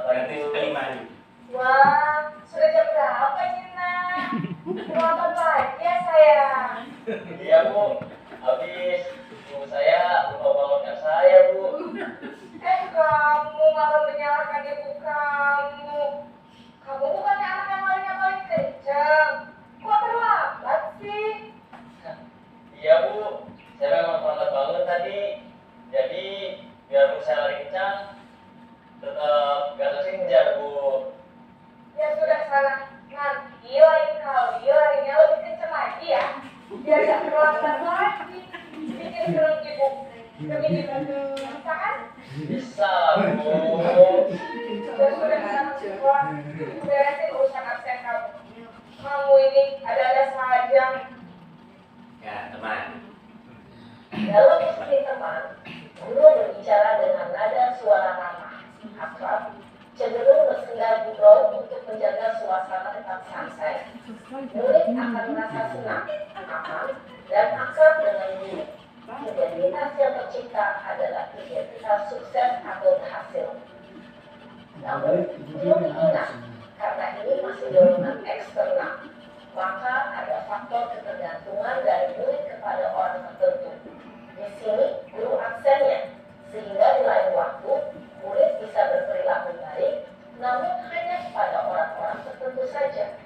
Berarti kelima ini. Wah, sudah jam berapa ini nak? Selamat pagi ya sayang. Iya, Bu. Habis ibu saya lupa bangunkan saya, Bu. Kamu malah menyalahkan ibu kamu. Kamu bukannya anak yang larinya paling kencang. Kok terlambat sih? Iya, Bu. Saya memang terlambat bangun tadi. Jadi, biarpun saya lari kencang, tetap gak tersinjar, Bu. Ya sudah sana. Nanti lain kali larinya lebih kencang lagi ya. Biar gak terlambat lagi. Bikin serem ibu. Demi dibantu. Bisa kan? Bisa, Bu. Ya sudah sana. Beresin urusan absen kamu. Kamu control untuk menjaga suasana tetap santai. Murid akan merasa senang, aman, dan akrab dengan guru. Identitas yang tercipta adalah identitas sukses atau berhasil. Namun, perlu diingat, karena ini masih dorongan eksternal, maka ada faktor ketergantungan dari murid kepada orang tertentu. Di sini, guru absennya, sehingga di lain waktu, murid bisa berperilaku baik, namun hanya kepada orang-orang tertentu saja.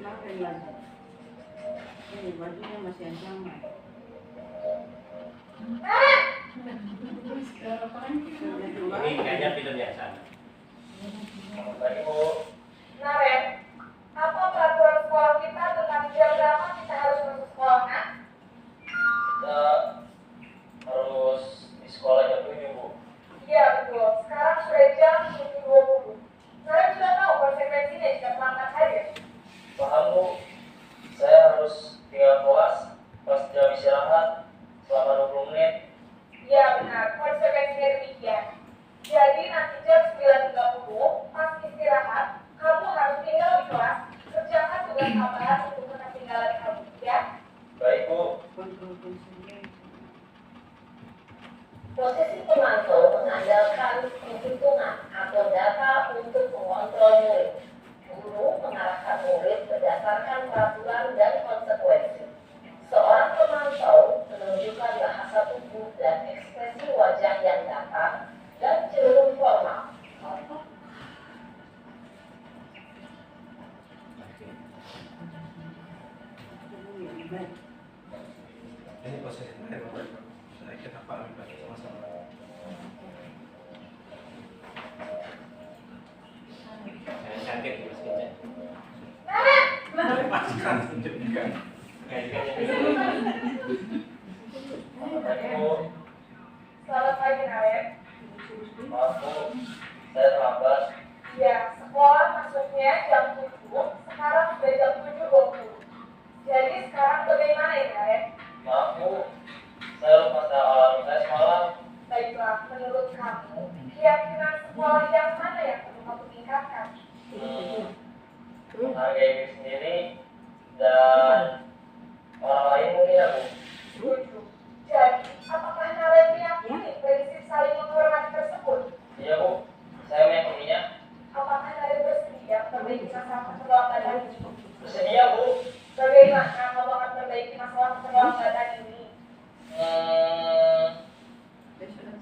Makan lagi. Ini bajunya masih yang sama. Ini kayaknya film yang sama. Baik Bu. Naren, apa peraturan sekolah kita tentang jam berapa kita harus masuk sekolah, kan? Kita harus di sekolah jam 7 Bu. Iya betul, sekarang sudah jam 7.20. Naren sudah tahu konsekuensinya jika melanggar hadir. Paham Bu. Saya harus tinggal kelas pas jam istirahat selama 20 menit. Iya benar, konsekuensinya demikian. Jadi nanti jam 9.30 pas istirahat, kamu harus tinggal di kelas, kerjakan tugas tambahan untuk ketinggalan kamu, ya? Baik Bu. Posisi pemantau mengandalkan penghitungan atau data untuk mengontrol murid. Guru mengarahkan murid berdasarkan peraturan dan konsekuensi. Seorang pemantau menunjukkan bahasa tubuh dan ekspresi wajah yang datar dan cenderung formal. Ini proses terakhir Bapak Ibu. Saya kira Pak Amin Bagi sama-sama. Saya kaget Mas Kinca. Masukkan tunjuk juga. Baik Bu. Selamat pagi, Naren. Maaf Bu. Saya terlambat. Ya, sekolah masuknya jam 7, sekarang sudah jam 7.20. Jadi sekarang bagaimana ya, Naren? Maaf Bu. Saya lupa alarm saya semalam. Baiklah, menurut kamu, keyakinan sekolah yang mana yang perlu kamu tingkatkan? Menghargai diri sendiri dan orang lain mungkin ya Bu. Setuju. Jadi, apakah Naren meyakini prinsip saling menghormati tersebut? Iya Bu. Saya meyakininya. Apakah Naren bersedia memperbaiki masalah keperluan badan ini? Bersedia Bu. Bagaimana kamu akan memperbaiki masalah keperluan badan ini?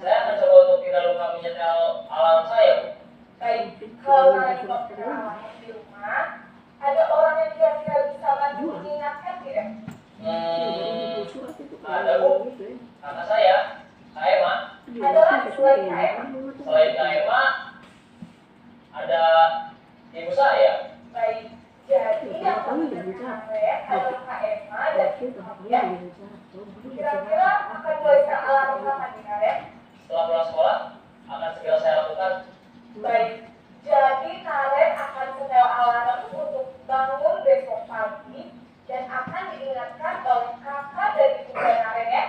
Saya akan coba untuk tidak lupa menyetel alarm saya Bu. Baik, kalau Naren mempunyai alarm di rumah, ada orang yang kira-kira bisa bantu mengingatkan tidak? Ada Bu. Kakak saya, Kak Emma. Ada lagi selain Naren? Selain Kak Emma, ada ibu saya. Baik, jadi yang membutuhkan Naren adalah Kak Emma dan ibu ya. Kira-kira akan mulai alarm kapan nih Naren? Setelah pulang sekolah, akan segera saya lakukan. Baik, jadi Naren akan setel alarm untuk bangun besok pagi dan akan diingatkan oleh kakak dan ibu Naren ya.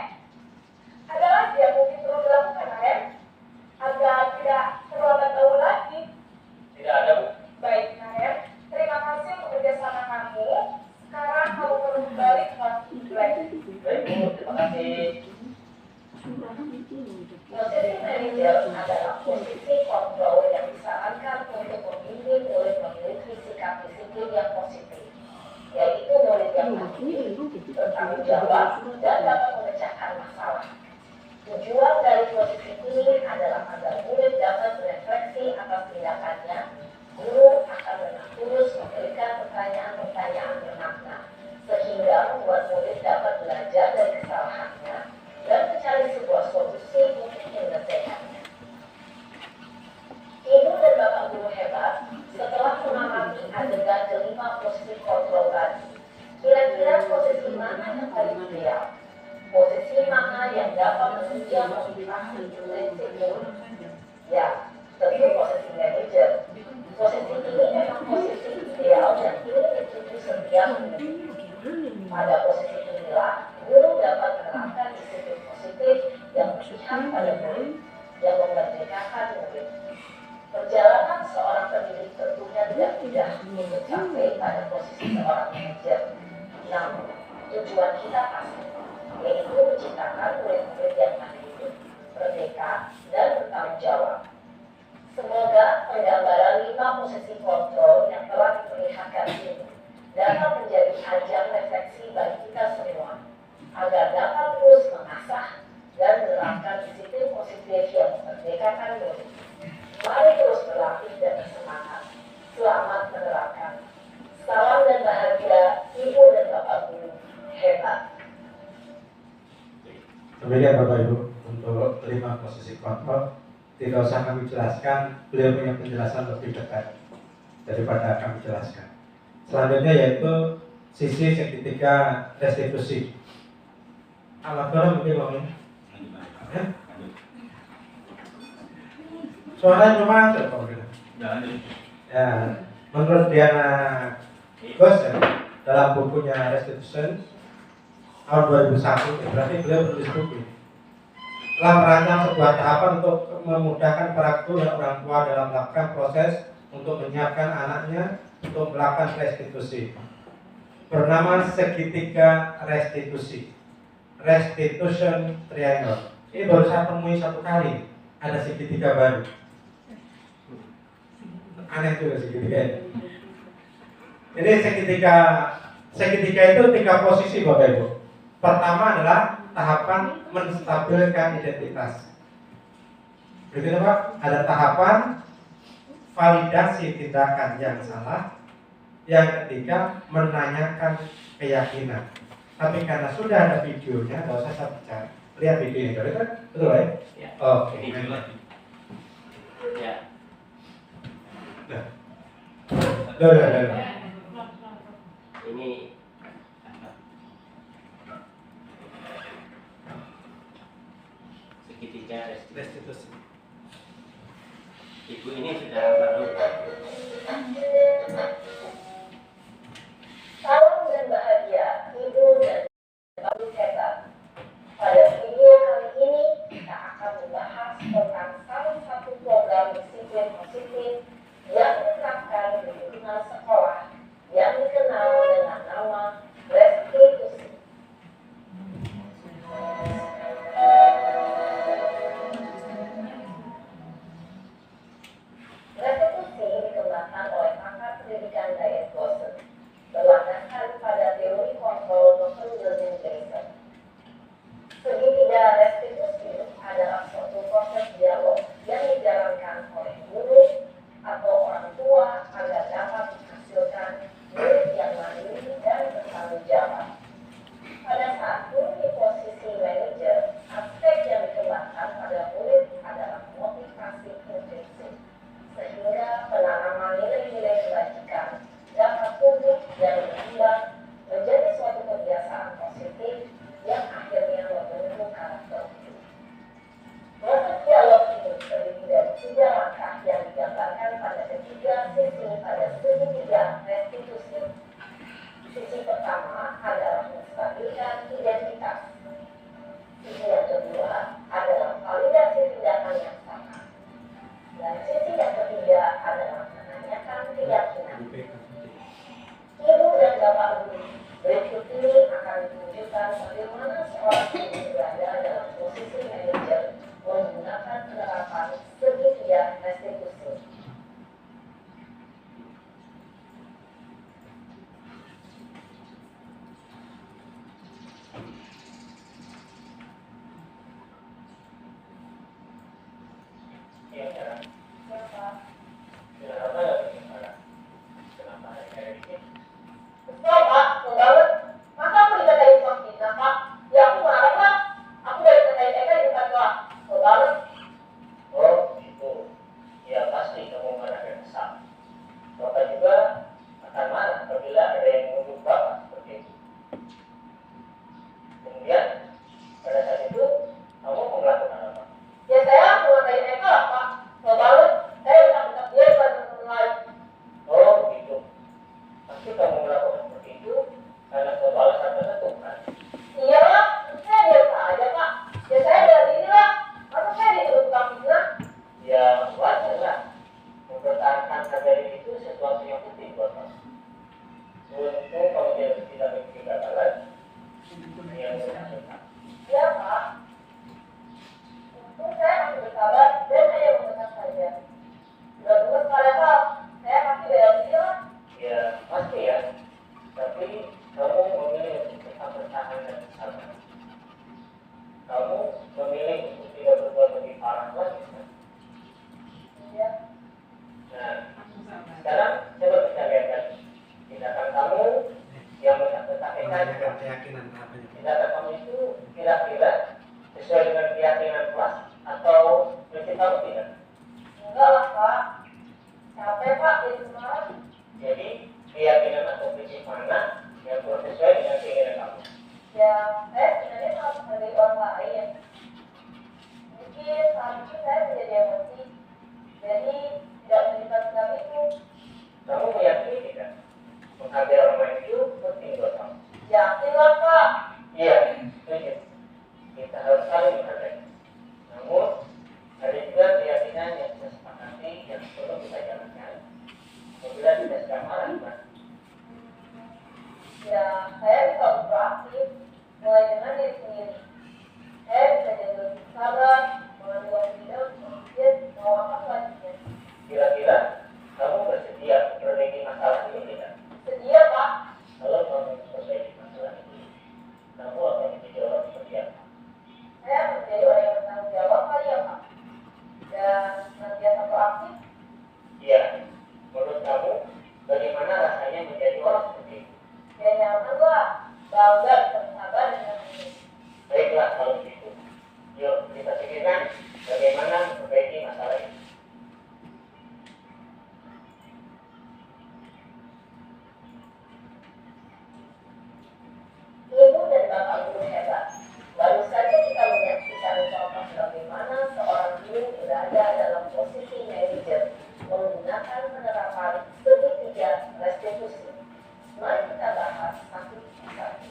Ada lagi yang mungkin perlu dilakukan Naren? Agar tidak terlambat jauh lagi. Tidak ada Bu. Baik Naren, terima kasih untuk kerjasama kamu. Sekarang kamu perlu kembali ke kelas lagi. Baik Bu, terima kasih. Posisi manajer adalah posisi kontrol yang disarankan untuk membimbing murid memiliki sikap disiplin yang positif, yaitu murid yang aktif, bertanggung jawab, dan dapat memecahkan masalah. Tujuan dari posisi ini adalah agar murid dapat berefleksi atas tindakannya. Guru akan dengan tulus memberikan pertanyaan-pertanyaan bermakna, sehingga membuat murid dapat belajar dari kesalahannya dan mencari sebuah solusi untuk menyelesaikannya. Ibu dan Bapak guru hebat, setelah mengamati adegan kelima posisi kontrol tadi, kira-kira posisi mana yang paling ideal? Posisi mana yang dapat menunjang motivasi intrinsik murid? Ya, tentu posisi manajer. Posisi ini memang posisi ideal dan ini dituju setiap murid. Pada posisi inilah, guru dapat menerapkan disiplin positif yang berpihak pada murid, yang memerdekakan murid. Perjalanan seorang pendidik tentunya tidak mudah untuk sampai pada posisi seorang manajer. Namun, tujuan kita pasti, yaitu menciptakan murid-murid yang mandiri, merdeka, dan bertanggung jawab. Semoga penggambaran 5 posisi kontrol yang telah diperlihatkan ini dapat menjadi ajang refleksi bagi kita semua, agar dapat terus mengasah dan menerapkan disiplin positif yang memerdekakan murid. Mari terus berlatih dan bersemangat. Selamat menerapkan. Salam dan bahagia Ibu dan Bapak Guru hebat. Demikian Bapak Ibu untuk 5 posisi kontrol. Tidak usah kami jelaskan, beliau punya penjelasan lebih dekat daripada kami jelaskan. Selanjutnya yaitu sisi segitiga restitusi. Alat barang mungkin Bang. Suaranya cuma masuk Bang. Ya, menurut Diana Gos ya, dalam bukunya Restitution tahun 2001, berarti beliau menulis buku telah merancang sebuah tahapan untuk memudahkan para guru dan orang tua dalam melakukan proses untuk menyiapkan anaknya untuk melakukan restitusi. Bernama segitiga restitusi, restitution triangle. Ini baru saya temui 1 kali, ada segitiga baru. Aneh juga segitiga. Jadi segitiga itu 3 posisi Bapak Ibu. Pertama adalah tahapan menstabilkan identitas. Berikutnya Pak, ada tahapan validasi tindakan yang salah. Yang ketiga, menanyakan keyakinan. Tapi karena sudah ada videonya, nggak usah saya bicara. Lihat videonya, betul ya? Ya. Oke. Ya. Udah. Ini segitiga restitusi. Ibu ini sudah baru. Salam dan bahagia Ibu dan Bapak Guru hebat. Pada video kali ini kita akan membahas tentang salah satu program disiplin positif yang diterapkan di lingkungan sekolah yang dikenal dengan nama restitusi. Restitusi dikembangkan oleh pakar pendidikan Diane Gosset, berlandaskan pada teori kontrol Dr. William Jason. Segitiga restitusi adalah suatu proses dialog yang dijalankan oleh guru atau orang tua agar dapat menghasilkan murid yang mandiri dan bertanggung jawab. Pada saat guru di posisi manajer, aspek yang dikembangkan pada murid adalah motivasi intrinsik, sehingga penanaman nilai-nilai kebajikan dapat tumbuh dan berkembang menjadi suatu kebiasaan positif yang akhirnya membentuk karakter hidup. Proses dialog ini terdiri dari 3 langkah yang digambarkan pada ketiga sisi pada segitiga restitusi. Sisi pertama adalah menstabilkan identitas. Sisi yang kedua adalah validasi tindakan yang salah. Dan sisi yang ketiga adalah menanyakan keyakinan. Ibu dan Bapak Guru, berikut ini akan menunjukkan bagaimana seorang guru berada dalam posisi manajer menggunakan penerapan segitiga restitusi. Pak, membangun. Masa aku dikatain uang kita, Pak? Ya aku marah, Pak. Aku dari dikatain Eka di depan Pak. Membangun. Oh, gitu. Ya pasti kamu marah dan kesal. Bapak juga akan marah apabila ada yang menuduh Bapak seperti itu. Kemudian pada saat itu kamu melakukan apa? Ya saya mengatain Eka lah, Pak. Membangun. Saya minta dia bukan teman lain. Oh, begitu. Pasti kamu melakukan seperti itu karena Bapak alasan tertentu kan? Iya, saya biasa aja Pak. Ya saya dari ini lah. Masa saya dituduh tukang fitnah? Ya wajar lah. Mempertahankan harga diri itu sesuatu yang penting buat kamu. Untung kamu tidak memiliki kegagalan yang bersangkutan. Iya Pak. Untung saya masih bersabar dan hanya mendekat saja. Sudah tugas padahal saya pasti bela diri lah. Ya pasti ya. Tapi kamu memilih untuk tetap bertahan dan bersabar. Kamu memilih untuk tidak berbuat lebih parah lagi kan? Iya. Nah, sekarang coba kita lihat lagi tindakan kamu yang menyampaikan keyakinan apa tindakan kamu itu kira-kira sesuai dengan keyakinan kelas atau prinsip kamu tidak? Enggak lah Pak, capek Pak jadi kemarin. Jadi keyakinan atau prinsip mana yang kurang sesuai dengan keinginan kamu? Ya, saya sebenarnya malah sebagai orang lain. Mungkin saat itu saya menjadi emosi, jadi tidak menyimpan sikap itu. Kamu meyakini tidak? Menghargai orang lain itu penting buat kamu. Yakin lah Pak. Iya, setuju. Kita harus saling menghargai. Namun ada juga keyakinan yang kita sepakati yang perlu kita jalankan. Apabila tidak sedang marah, Pak. Ya, saya bisa proaktif mulai dengan diri sendiri. Saya bisa jadi lebih sabar, mengambil waktu dan mau apa selanjutnya. Kira-kira kamu bersedia memperbaiki masalah ini tidak? Sedia Pak. Kalau kamu memperbaiki masalah ini, kamu akan menjadi orang seperti apa? Saya menjadi orang yang bertanggung jawab kali ya Pak. Dan senantiasa proaktif. Iya. Menurut kamu, bagaimana rasanya menjadi orang seperti itu? Ya nyaman lah. Bangga bisa bersabar dengan ini. Baiklah kalau begitu. Yuk kita pikirkan bagaimana memperbaiki masalah ini. Ibu dan Bapak guru hebat. Baru saja kita menyaksikan contoh bagaimana seorang guru berada dalam posisi manajer menggunakan penerapan segitiga restitusi. Mari kita bahas satu persatu.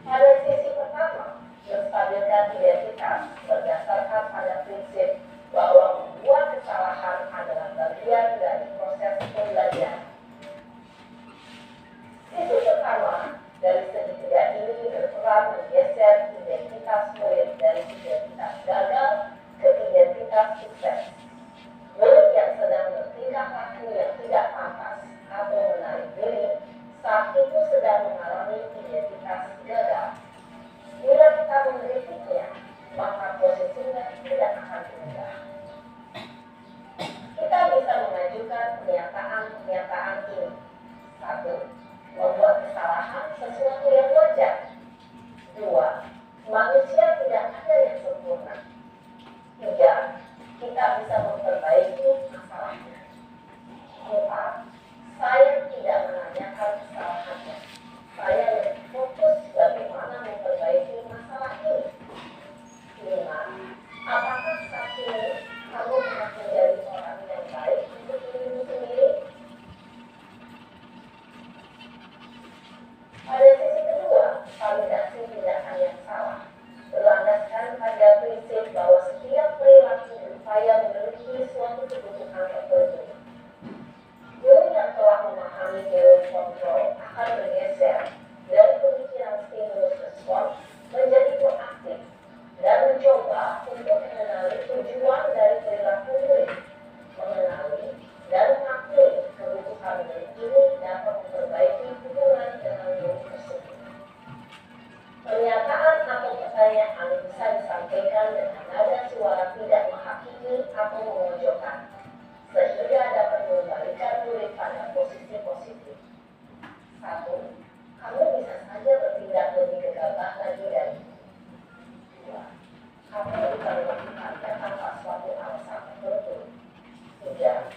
Pada sisi pertama, menstabilkan identitas berdasarkan pada prinsip bahwa membuat kesalahan adalah bagian dari proses pembelajaran. Sisi pertama dari segitiga ini berperan menggeser identitas murid dari identitas gagal ke identitas sukses. Murid yang sedang bertingkah laku yang tidak pantas atau menarik diri saat itu sedang mengalami identitas gagal. Bila kita mengkritiknya, maka posisinya tidak akan berubah. Kita bisa mengajukan pernyataan ini. 1. Membuat kesalahan sesuatu yang wajar. 2. Manusia tidak ada yang sempurna. 3. Kita bisa memperbaiki masalahnya. 4. Saya tidak menanyakan kesalahannya. Saya lebih fokus bagaimana memperbaiki masalah ini. 5. Apakah saat ini kamu pernah menjadi orang yang baik untuk dirimu sendiri? Pada sisi kedua, validasi tindakan yang salah berlandaskan pada prinsip bahwa setiap perilaku berupaya memiliki suatu kebutuhan tertentu. Guru yang telah memahami teori kontrol akan bergeser dari pemikiran stimulus respons menjadi proaktif dan mencoba untuk mengenali tujuan dari perilaku murid, mengenali dan mengakui kebutuhan murid ini dapat memperbaiki hubungan dengan murid tersebut. Pernyataan atau pertanyaan bisa disampaikan dengan nada suara tidak menghakimi atau memojokkan, sehingga dapat mengembalikan murid pada posisi positif. 1. Kamu bisa saja bertindak lebih gegabah lagi dari itu. 2. Kamu bisa melakukannya tanpa suatu alasan tertentu. 3.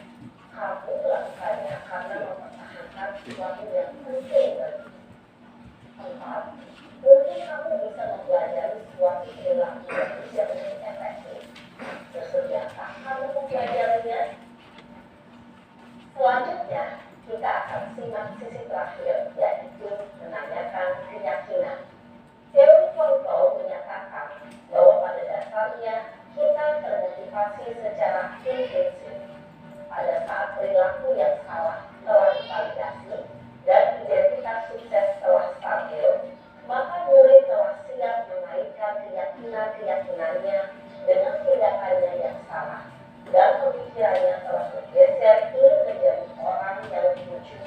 Kamu melakukannya karena mempertahankan sesuatu yang penting bagi. 4. Mungkin kamu bisa mempelajari suatu perilaku yang bisa lebih efektif. Bersediakah kamu mempelajarinya? Selanjutnya, Kita akan simak sisi terakhir, yaitu menanyakan keyakinan. Teori kontrol menyatakan bahwa pada dasarnya kita termotivasi secara intrinsik. Pada saat perilaku yang salah telah divalidasi dan identitas sukses telah stabil, maka murid telah siap mengaitkan keyakinan-keyakinannya dengan tindakannya yang salah, dan pemikirannya telah bergeser ingin menjadi orang yang lucu.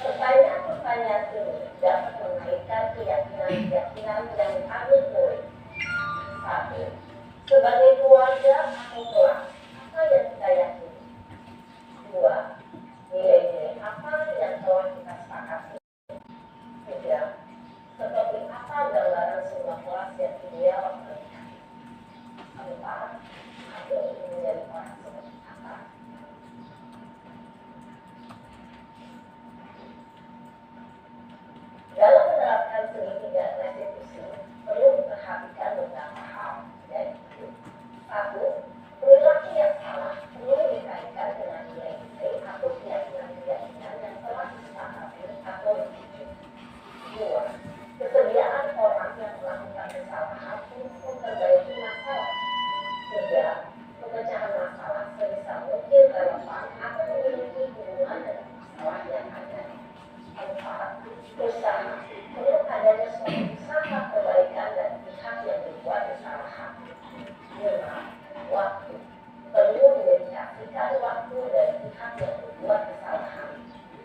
Pertanyaan-pertanyaan ini dapat mengaitkan keyakinan-keyakinan yang diambil murid. 1. Sebagai keluarga atau kelas, apa yang kita yakini? 2. Nilai-nilai apa yang telah kita sepakati? 3. Seperti apa gambaran sebuah kelas yang ideal mereka? 4. Aku ingin menjadi orang seperti apa? Dalam menerapkan segitiga restitusi, perlu diperhatikan beberapa hal, yaitu 1. Perilaku yang salah perlu dikaitkan dengan nilai-nilai atau keyakinan-keyakinan yang telah disepakati atau dituju. 2. Kesediaan orang yang melakukan kesalahan untuk memperbaiki masalah. 3. Pemecahan masalah sebisa mungkin relevan atau memiliki hubungan dengan masalah yang ada. 4. Usaha perlu adanya suatu usaha perbaikan dari pihak yang berbuat kesalahan. 5. Waktu perlu didedikasikan waktu dari pihak yang berbuat kesalahan.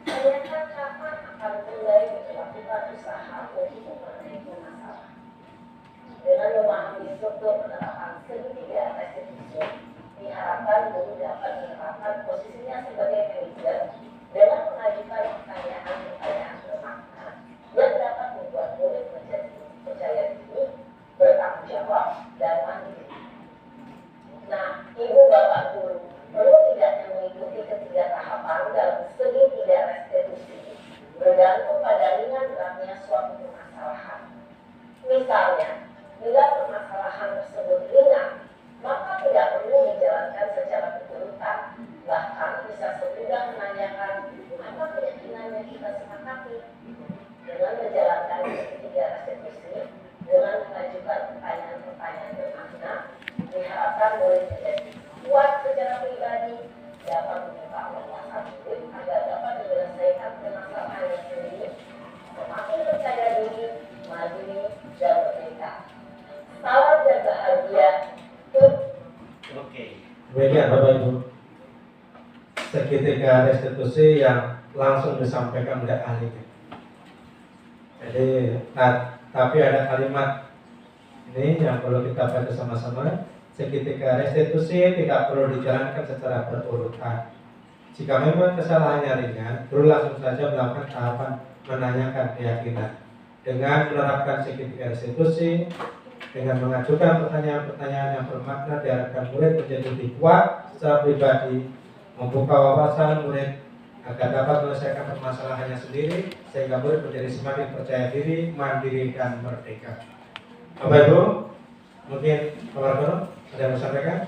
Tanyakan kapan akan mulai melakukan usaha untuk memperbaiki masalah. Dengan memahami struktur penerapan segitiga restitusi, diharapkan guru dapat menerapkan posisinya sebagai manajer dengan mengajukan pertanyaan-pertanyaan bermakna yang dapat membuat murid menjadi percaya diri, bertanggung jawab, dan mandiri. Nah, ibu bapak guru perlu tidaknya mengikuti ketiga tahapan dalam segitiga restitusi bergantung pada ringan beratnya suatu permasalahan. Misalnya, bila permasalahan tersebut ringan, maka tidak perlu dijalankan secara berurutan. Bahkan bisa semudah menanyakan apa keyakinan yang kita sepakati. Dengan menjalankan segitiga restitusi, dengan mengajukan pertanyaan-pertanyaan bermakna, diharapkan murid menjadi kuat secara pribadi, dapat membuka wawasan murid agar dapat menyelesaikan permasalahannya sendiri, semakin percaya diri, mandiri, dan merdeka. Salam dan bahagia. Oke. Demikian Bapak Ibu, segitiga restitusi yang langsung disampaikan oleh ahli. Jadi, tapi ada kalimat ini yang perlu kita baca sama-sama. Segitiga restitusi tidak perlu dijalankan secara berurutan. Jika memang kesalahannya ringan, guru langsung saja melakukan tahapan menanyakan keyakinan. Dengan menerapkan segitiga restitusi, dengan mengajukan pertanyaan-pertanyaan yang bermakna, diharapkan murid menjadi lebih kuat secara pribadi, membuka wawasan murid agar dapat menyelesaikan permasalahannya sendiri, sehingga murid menjadi semakin percaya diri, mandiri, dan merdeka. Bapak Ibu, mungkin Bapak Guru ada yang mau sampaikan?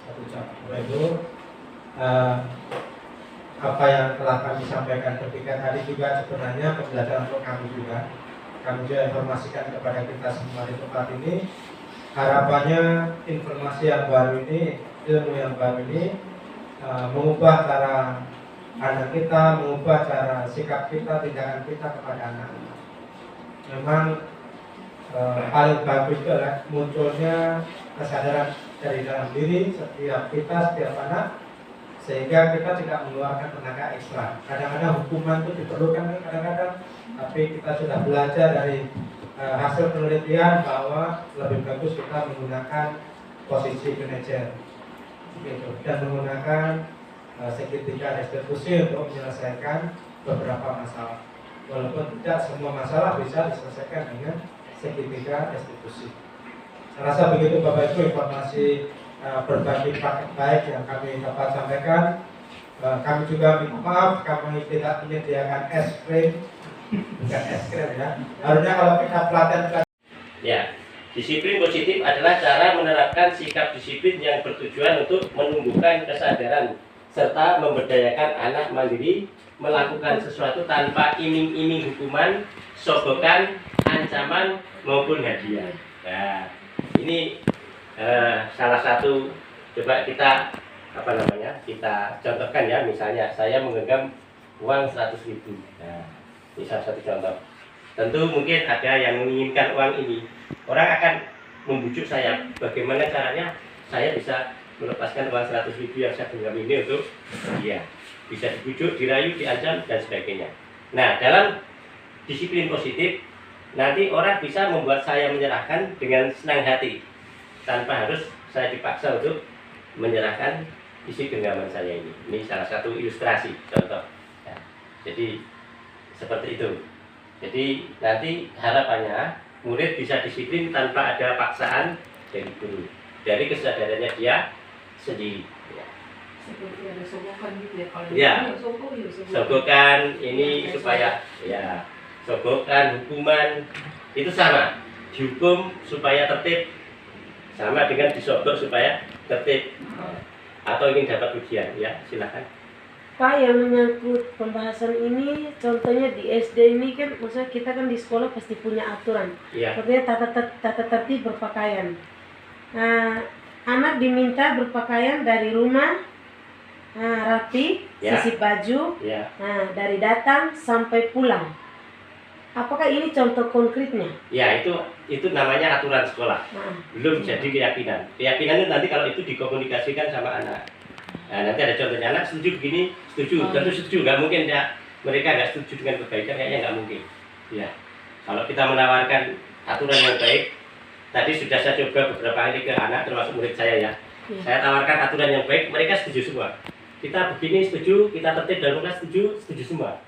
Satu ucap. Bapak Ibu, apa yang telah kami sampaikan ketika tadi juga sebenarnya pembelajaran untuk kami juga informasikan kepada kita semua di tempat ini. Harapannya informasi yang baru ini, ilmu yang baru ini mengubah cara pandang kita, mengubah cara sikap kita, tindakan kita kepada anak. Memang paling bagus adalah munculnya kesadaran dari dalam diri setiap kita, setiap anak, sehingga kita tidak mengeluarkan tenaga ekstra. Kadang-kadang hukuman itu diperlukan, kadang-kadang, tapi kita sudah belajar dari hasil penelitian bahwa lebih bagus kita menggunakan posisi manajer, gitu, dan menggunakan segitiga restitusi untuk menyelesaikan beberapa masalah. Walaupun tidak semua masalah bisa diselesaikan dengan segitiga restitusi. Saya rasa begitu Bapak Ibu informasi berbagi paket baik yang kami dapat sampaikan. Kami juga minta maaf kami tidak menyediakan es krim, bukan es krim ya. Harusnya kalau kita pelatihan. Ya, disiplin positif adalah cara menerapkan sikap disiplin yang bertujuan untuk menumbuhkan kesadaran serta memberdayakan anak mandiri melakukan sesuatu tanpa iming-iming hukuman, sogokan, ancaman maupun hadiah. Nah, ini salah satu, coba kita kita contohkan ya, misalnya saya menggenggam uang 100.000. Nah, ini salah satu contoh. Tentu mungkin ada yang menginginkan uang ini. Orang akan membujuk saya, bagaimana caranya saya bisa melepaskan uang 100.000 yang saya genggam ini untuk dia. Bisa dibujuk, dirayu, diancam, dan sebagainya. Nah, dalam disiplin positif, nanti orang bisa membuat saya menyerahkan dengan senang hati, tanpa harus saya dipaksa untuk menyerahkan isi genggaman saya ini. Ini salah satu ilustrasi, contoh. Ya, jadi, seperti itu. Jadi, nanti harapannya, murid bisa disiplin tanpa ada paksaan dari guru. Dari kesadarannya dia sendiri. Ya. Seperti ada sogokan gitu ya, kalau Ya. sogok ya sogokan. Sogokan ini supaya ya sogokan, hukuman itu sama, dihukum supaya tertib, sama dengan disogok supaya tertib, atau ingin dapat ujian. Ya, silakan. Pak, yang menyangkut pembahasan ini, contohnya di SD ini kan, maksudnya kita kan di sekolah pasti punya aturan. Ya. Sepertinya tata tertib berpakaian. Nah, anak diminta berpakaian dari rumah, rapi, Ya. sisip baju, Ya. dari datang sampai pulang. Apakah ini contoh konkretnya? Ya, itu namanya aturan sekolah. Nah, Belum jadi keyakinan. Keyakinan itu nanti kalau itu dikomunikasikan sama anak. Nah, nanti ada contohnya, anak setuju begini, setuju, tentu setuju, nggak mungkin ya. Mereka nggak setuju dengan kebaikan, kayaknya nggak mungkin. Ya, kalau kita menawarkan aturan yang baik, tadi sudah saya coba beberapa kali ke anak, termasuk murid saya ya. Saya tawarkan aturan yang baik, mereka setuju semua. Kita begini setuju, kita tertib dan mereka setuju semua.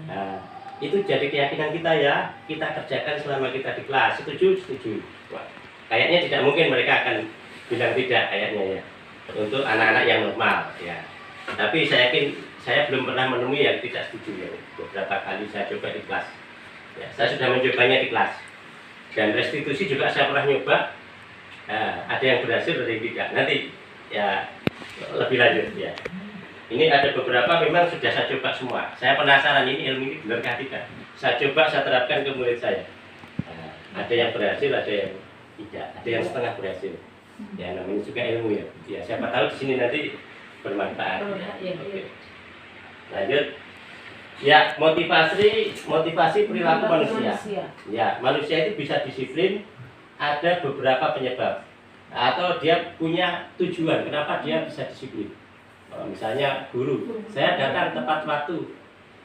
Nah, itu jadi keyakinan kita ya, kita kerjakan selama kita di kelas, setuju. Wah, kayaknya tidak mungkin mereka akan bilang tidak kayaknya ya. Untuk anak-anak yang normal ya. Tapi saya yakin saya belum pernah menemui yang tidak setuju ya. Beberapa kali saya coba di kelas. Ya, saya sudah mencobanya di kelas. Dan restitusi juga saya pernah nyoba. Ada yang berhasil, ada yang tidak. Nanti ya lebih lanjut ya. Ini ada beberapa memang sudah saya coba semua. Saya penasaran ini ilmu ini benarkah tidak. Saya coba, saya terapkan ke murid saya. Ada yang berhasil, ada yang tidak. Ada yang setengah berhasil. Ya, namanya juga ilmu ya. Ya, siapa tahu di sini nanti bermanfaat. Ya. Oke. Lanjut. Ya, motivasi perilaku manusia. Ya, manusia itu bisa disiplin. Ada beberapa penyebab. Atau dia punya tujuan. Kenapa dia bisa disiplin? Misalnya guru, saya datang tepat waktu.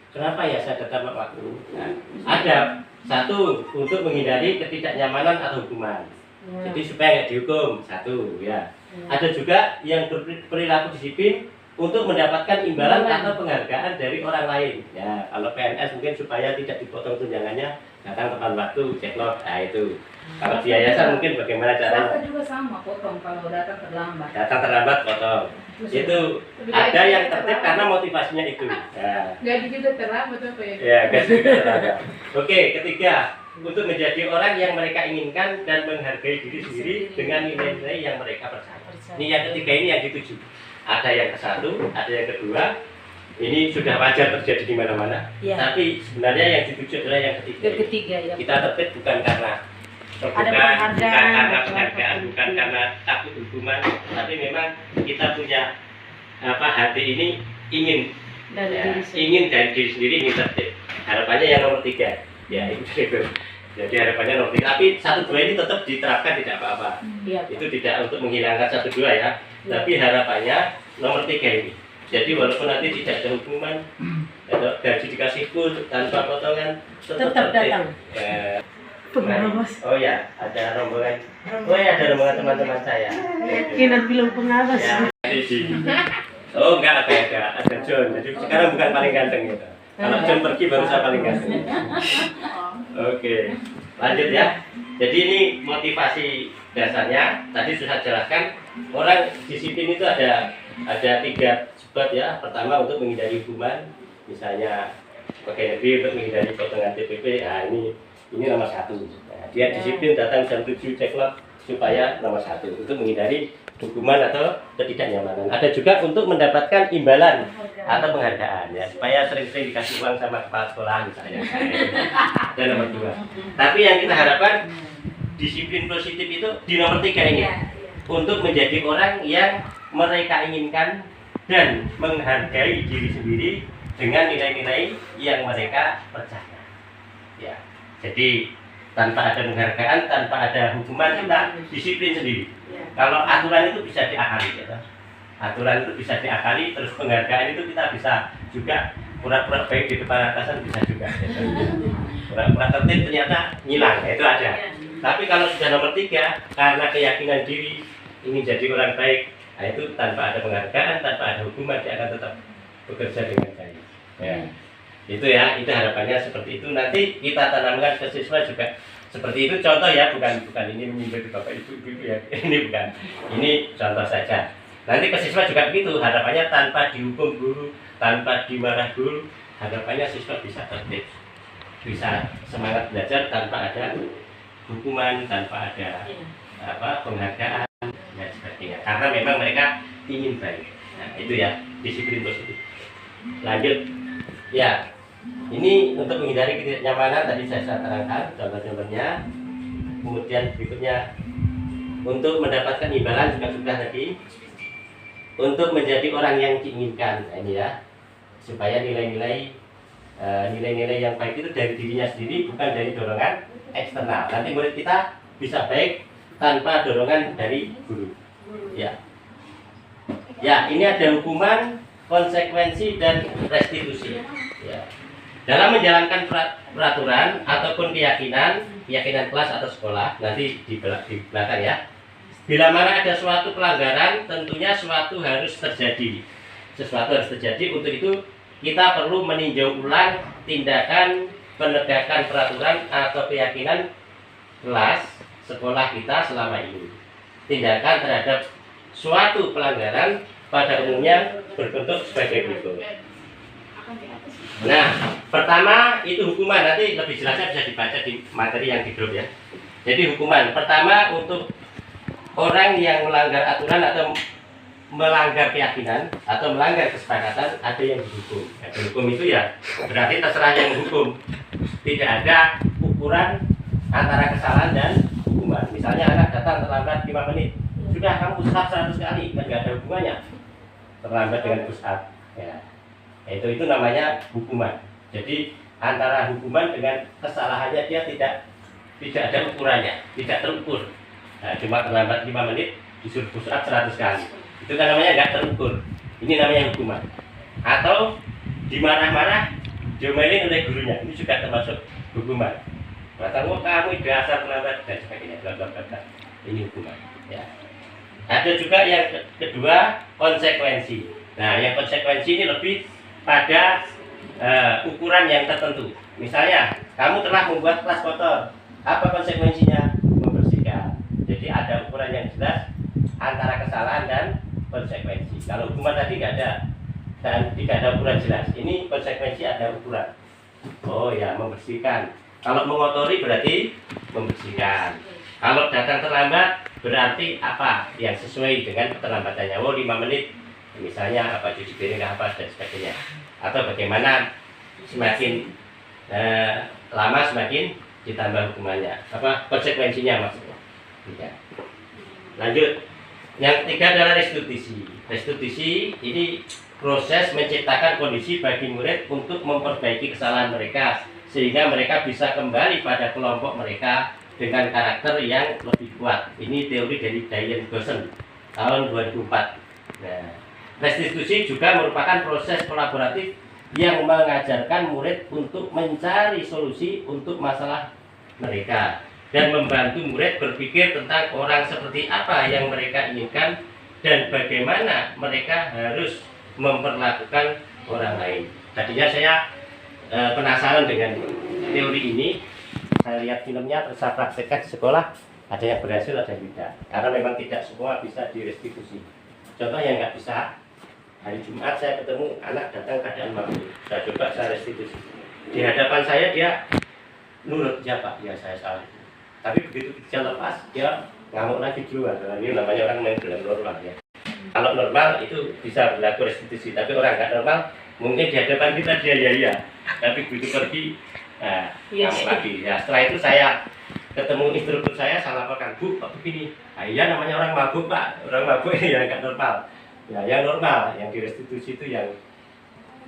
Kenapa ya saya datang tepat waktu? Nah, ada satu untuk menghindari ketidaknyamanan atau hukuman. Jadi supaya nggak dihukum, satu ya. Ada juga yang berperilaku disiplin untuk mendapatkan imbalan atau penghargaan dari orang lain. Ya, kalau PNS mungkin supaya tidak dipotong tunjangannya, datang tepat waktu, ceklok. Nah itu. Kalau di yayasan mungkin bagaimana caranya? Swasta juga sama, potong kalau datang terlambat. Datang terlambat potong. Itu ada yang tertib karena motivasinya itu. Ya. Gaji juga terlambat apa ya? Ya, gaji juga terlambat. Oke, ketiga, untuk menjadi orang yang mereka inginkan dan menghargai diri sendiri dengan nilai-nilai yang mereka percaya. Ini yang ketiga, ini yang dituju. Ada yang ke satu, ada yang kedua. Ini sudah wajar terjadi di mana-mana. Ya. Tapi sebenarnya yang dituju adalah yang ketiga. Ketiga ya. Kita tertib bukan karena penghargaan, bukan karena takut hukuman, tapi memang kita punya hati ini ingin ingin dari diri sendiri, ingin tertib. Harapannya yang nomor 3 ya itu. Jadi harapannya nomor 3, tapi 1, 2 ini tetap diterapkan, tidak apa-apa. Itu tidak untuk menghilangkan 1, 2 ya, tapi harapannya nomor 3 ini. Jadi walaupun nanti tidak ada hukuman, gaji dikasih full tanpa potongan, tetap datang. Oh ya, ada rombongan. Oh ya, ada rombongan teman-teman saya. Kinan bilang pengawas. Ya, oh enggak, ada John. Jadi sekarang bukan paling ganteng gitu. Kalau John pergi baru saya paling ganteng. Oke, lanjut ya. Jadi ini motivasi dasarnya. Tadi sudah jelaskan. Orang disiplin itu ada 3 sebab ya. Pertama untuk menghindari hukuman, misalnya pakai lebih untuk menghindari potongan TPP. Nah ini nomor 1. Nah, dia disiplin datang jam 7 ceklok supaya nomor 1 untuk menghindari hukuman atau ketidaknyamanan. Ada juga untuk mendapatkan imbalan atau penghargaan ya, supaya sering-sering dikasih uang sama kepala sekolah misalnya. Dan nomor 2. Tapi yang kita harapkan disiplin positif itu di nomor 3 ini, untuk menjadi orang yang mereka inginkan dan menghargai diri sendiri dengan nilai-nilai yang mereka percaya. Ya, jadi tanpa ada penghargaan, tanpa ada hukuman, kita disiplin sendiri. Kalau aturan itu bisa diakali, ya. Aturan itu bisa diakali, terus penghargaan itu kita bisa juga pura-pura baik di depan atasan bisa juga. Ya. Pura-pura tertib ternyata ngilang, ya, itu ada. Tapi kalau sudah nomor 3, karena keyakinan diri ingin jadi orang baik, nah itu tanpa ada penghargaan, tanpa ada hukuman, dia akan tetap bekerja dengan baik. Ya. Itu ya, itu harapannya seperti itu. Nanti kita tanamkan ke siswa juga seperti itu. Contoh ya, bukan ini menyindir Bapak Ibu ya. Ini bukan. Ini contoh saja. Nanti ke siswa juga begitu. Harapannya tanpa dihukum guru, tanpa dimarah guru, harapannya siswa bisa tertib, bisa semangat belajar tanpa ada hukuman, tanpa ada penghargaan dan sebagainya. Karena memang mereka ingin baik. Nah, itu ya, disiplin positif. Lanjut. Ya, ini untuk menghindari ketidaknyamanan tadi saya terangkan contoh-contohnya. Kemudian berikutnya untuk mendapatkan imbalan juga sudah tadi. Untuk menjadi orang yang diinginkan, nah ini ya, supaya nilai-nilai yang baik itu dari dirinya sendiri, bukan dari dorongan eksternal. Nanti murid kita bisa baik tanpa dorongan dari guru. Ya, ya ini ada hukuman, konsekuensi dan restitusi. Ya. Dalam menjalankan peraturan ataupun keyakinan kelas atau sekolah, nanti di belakang ya. Bila mana ada suatu pelanggaran, tentunya sesuatu harus terjadi. Sesuatu harus terjadi. Untuk itu kita perlu meninjau ulang tindakan penegakan peraturan atau keyakinan kelas sekolah kita selama ini. Tindakan terhadap suatu pelanggaran pada umumnya berbentuk sebagai berikut. Nah, pertama itu hukuman, nanti lebih jelasnya bisa dibaca di materi yang di grup ya. Jadi hukuman pertama untuk orang yang melanggar aturan atau melanggar keyakinan atau melanggar kesepakatan, ada yang dihukum. Nah, dihukum itu ya berarti terserah yang menghukum. Tidak ada ukuran antara kesalahan dan hukuman. Misalnya anak datang terlambat 5 menit, sudah kamu push up 100 kali, kan nggak ada hubungannya terlambat dengan push up. Ya. Itu namanya hukuman. Jadi antara hukuman dengan kesalahannya dia tidak ada ukurannya, tidak terukur. Nah, cuma terlambat 5 menit disuruh push up 100 kali. Itu kan namanya nggak terukur. Ini namanya hukuman. Atau dimarah-marah, diomelin oleh gurunya, ini juga termasuk hukuman. Katakan kamu dasar terlambat dan sebagainya, bla bla bla. Ini hukuman. Ya. Ada juga yang kedua, konsekuensi. Nah, yang konsekuensi ini lebih pada ukuran yang tertentu. Misalnya, kamu telah membuat kelas kotor. Apa konsekuensinya? Membersihkan. Jadi ada ukuran yang jelas antara kesalahan dan konsekuensi. Kalau hukuman tadi nggak ada dan tidak ada ukuran jelas. Ini konsekuensi ada ukuran. Oh ya, membersihkan. Kalau mengotori berarti membersihkan. Kalau datang terlambat berarti apa? Yang sesuai dengan keterlambatannya. Oh 5 menit. Misalnya apa, cuci piring apa dan sebagainya. Atau bagaimana semakin lama semakin ditambah hukumannya, apa konsekuensinya maksudnya. Ya. Lanjut, yang ketiga adalah restitusi. Restitusi ini proses menciptakan kondisi bagi murid untuk memperbaiki kesalahan mereka sehingga mereka bisa kembali pada kelompok mereka dengan karakter yang lebih kuat. Ini teori dari Diane Goshen tahun 2004. Nah, restitusi juga merupakan proses kolaboratif yang mengajarkan murid untuk mencari solusi untuk masalah mereka dan membantu murid berpikir tentang orang seperti apa yang mereka inginkan dan bagaimana mereka harus memperlakukan orang lain. Tadinya saya penasaran dengan teori ini. Saya lihat filmnya, terus saya praktekkan di sekolah, ada yang berhasil, ada yang tidak. Karena memang tidak semua bisa direstitusi. Contoh yang nggak bisa, hari Jumat saya ketemu anak datang keadaan mabuk. Saya coba saya restitusi. Di hadapan saya dia nurut, ya Pak, ya saya salah. Tapi begitu dia lepas, dia ngamuk lagi duluan. Ini namanya orang main dalam normal ya. Kalau normal itu bisa berlaku restitusi, tapi orang nggak normal mungkin di hadapan kita dia ya, tapi begitu pergi, nah, ngamuk lagi. Ya setelah itu saya ketemu instruktur saya laporkan, Bu, kok begini? Nah, iya namanya orang mabuk Pak, orang mabuk ya nggak normal. Ya yang normal, yang direstitusi itu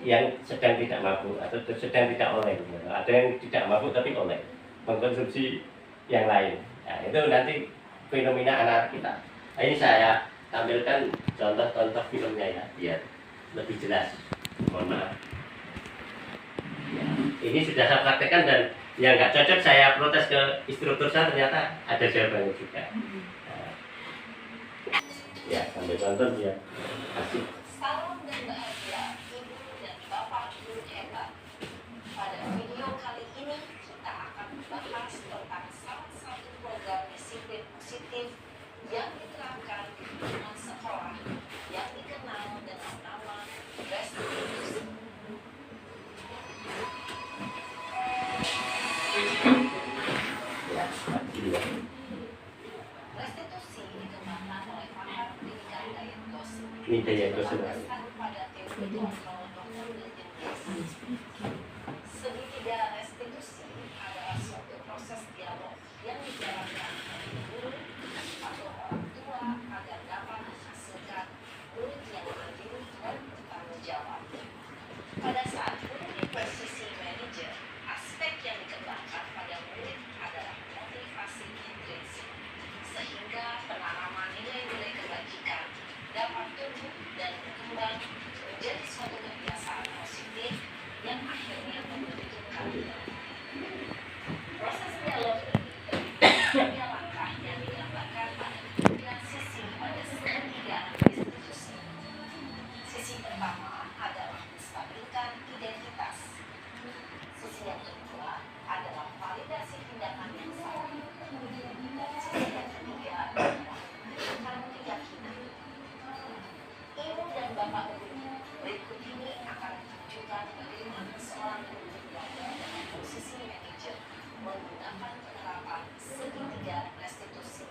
yang sedang tidak mabuk atau sedang tidak oleng. Ada yang tidak mabuk tapi oleng, mengkonsumsi yang lain. Nah, itu nanti fenomena anak kita. Nah, ini saya tampilkan contoh-contoh filmnya ya, biar lebih jelas. Mohon maaf. Ya, ini sudah saya praktekkan dan yang nggak cocok saya protes ke instruktur saya, ternyata ada jawabannya juga. Nah, ya sambil nonton dia asik. Salam dan bahagia Ibu dan Bapak Guru hebat. Pada video kali ini kita akan membahas tentang salah satu program disiplin positif yang diterapkan di lingkungan sekolah yang dikenal dengan nama restitusi. Ya, ini ya. Restitusi dikembangkan oleh pakar pendidikan Dayat Ini daya dosen. pada teori kontrol Dr. William Gates. Segitiga restitusi adalah suatu proses dialog yang dijalankan oleh guru atau orang tua agar dapat menghasilkan murid yang adil dan bertanggung jawab. Pada saat guru di posisi manajer, aspek yang dikembangkan pada murid adalah motivasi intrinsik, sehingga penanaman nilai-nilai kebajikan dapat tumbuh dan berkembang menjadi suatu kebiasaan positif yang akhirnya membentukkan. Proses dialog ini langkah yang digambarkan pada ketiga sisi pada segitiga institusi. Sisi pertama adalah menstabilkan identitas. Sisi yang kedua adalah validasi tindakan yang salah. Sisi yang ketiga adalah menentukan keyakinan. Ibu dan Bapak Guru, berikut ini akan menunjukkan bagaimana seorang guru berada dalam posisi manajer menggunakan penerapan segitiga restitusi.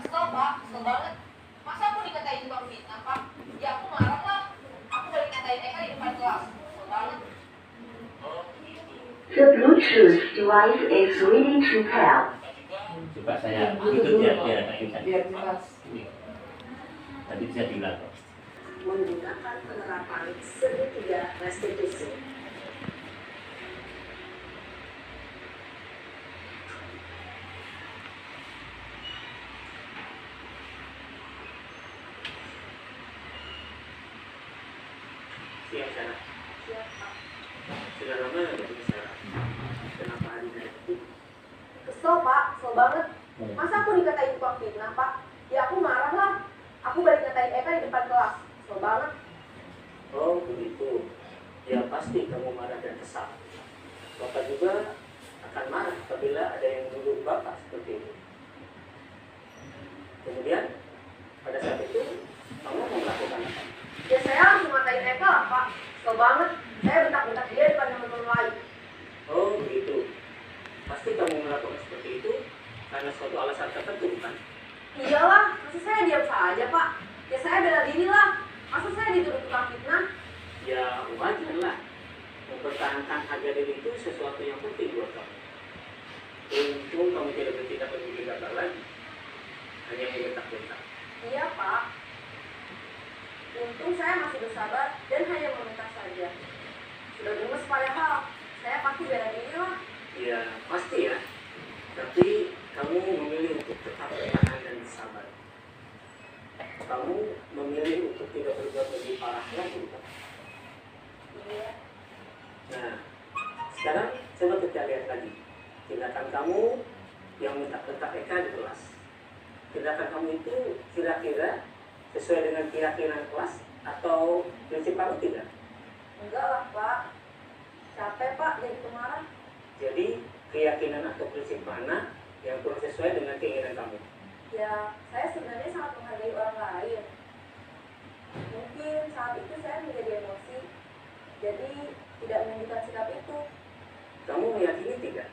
Kesel Pak, kesel banget. Masa aku dikatain tukang fitnah Pak? Ya aku marah lah. Aku balik katain Eka di depan kelas. Kesel banget. The Bluetooth device is ready to pair. Coba saya itu biar bisa. Biar jelas. Tadi bisa diulang. Menggunakan penerapan segitiga restitusi. Siap sana. Siap Pak. Sudah lama nggak ketemu Sarah? Kenapa hari ini? Kesel Pak, kesel banget. Masa aku dikatain tukang fitnah Pak? Ya aku marah lah. Aku balik katain Eka di depan kelas. Kesel banget. Oh begitu. Ya pasti kamu marah dan kesal. Bapak juga akan marah apabila ada yang menuduh Bapak seperti itu. Kemudian pada saat itu kamu mau melakukan apa? Ya saya langsung ngatain Eka lah Pak. Kesel banget. Saya bentak-bentak dia depan teman-teman lain. Oh begitu. Pasti kamu melakukan seperti itu karena suatu alasan tertentu kan? Iyalah, masa saya diam saja Pak? Ya saya bela diri lah. Masa saya dituduh tukang fitnah? Ya wajar lah. Mempertahankan harga diri itu sesuatu yang penting buat kamu. Untung kamu tidak bertindak lebih gagal lagi. Hanya membentak-bentak. Iya Pak. Untung saya masih bersabar dan hanya meminta saja. Sudah gemes padahal, saya pasti bela diri lah. Ya pasti ya. Tapi kamu memilih untuk tetap bertahan dan bersabar. Kamu memilih untuk tidak berbuat lebih parah lagi bukan? Iya. Nah, sekarang coba kita lihat lagi tindakan kamu yang bentak-bentak Eka di kelas. Tindakan kamu itu kira-kira sesuai dengan keyakinan kelas atau prinsip kamu tidak? Enggak lah Pak. Capek Pak jadi pemarah. Jadi keyakinan atau prinsip mana yang kurang sesuai dengan keinginan kamu? Ya, saya sebenarnya sangat menghargai orang lain. Mungkin saat itu saya menjadi emosi, jadi tidak menunjukkan sikap itu. Kamu meyakini tidak?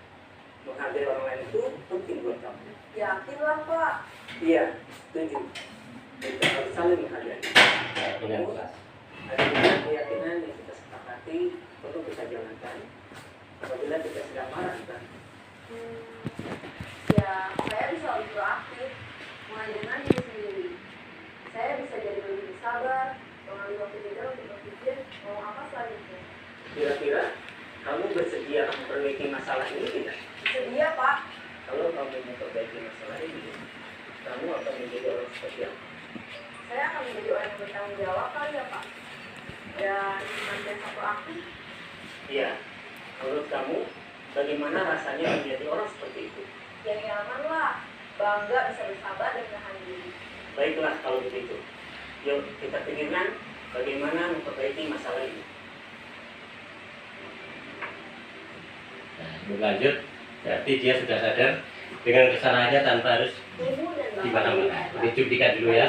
Menghargai orang lain itu penting buat kamu. Yakinlah Pak. Iya, setuju. Kita harus saling menghargai. Keyakinan kelas. Ada beberapa keyakinan yang kita sepakati perlu kita jalankan. Apabila kita sedang marah, kan? Ya, saya bisa lebih proaktif, mulai dengan diri sendiri. Saya bisa jadi lebih sabar, mengambil waktu jeda untuk berpikir mau apa selanjutnya. Kira-kira kamu bersedia memperbaiki masalah ini tidak? Sedia Pak. Kalau kamu memperbaiki masalah ini, kamu akan menjadi orang seperti apa? Saya akan menjadi orang yang bertanggung jawab kali ya Pak. Dan senantiasa proaktif. Iya. Menurut kamu, bagaimana rasanya menjadi orang seperti itu? Ya nyaman lah, bangga bisa bersabar dan menahan diri. Baiklah kalau begitu. Yuk kita pikirkan bagaimana memperbaiki masalah ini. Nah, lanjut, berarti dia sudah sadar dengan kesalahannya tanpa harus dimana-mana. Ini cuplikan dulu ya.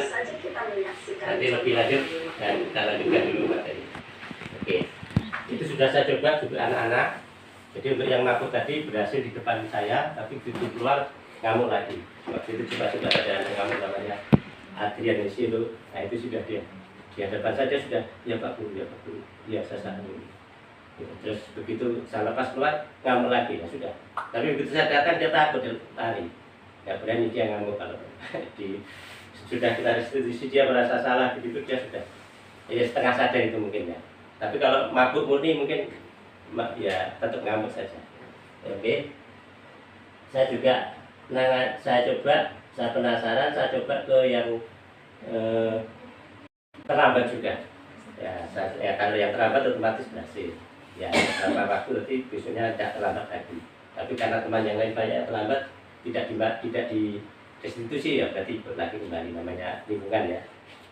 Nanti lebih lanjut dan kita lanjutkan dulu materi. Oke, itu sudah saya coba juga anak-anak. Jadi untuk yang mabuk tadi berhasil di depan saya, tapi begitu keluar ngamuk lagi. Waktu itu coba-coba ada yang ngamuk namanya Adrian itu. Nah itu sudah dia di hadapan saja sudah ya Pak Guru, ya Pak Guru, ya saya salah. Terus begitu saya lepas keluar ngamuk lagi, ya sudah. Tapi begitu saya datang dia takut, dia lari. Ya berani dia ngamuk kalau sudah kita restitusi dia merasa salah, begitu dia sudah ya setengah sadar itu mungkin ya. Tapi kalau mabuk murni mungkin ya tetap ngamuk saja. Oke. Saya juga saya penasaran, saya coba ke yang terlambat juga. Ya, kalau yang terlambat otomatis berhasil. Ya, beberapa waktu nanti besoknya tidak terlambat lagi. Tapi karena teman yang lain banyak terlambat, tidak di restitusi ya berarti lagi kembali namanya lingkungan ya.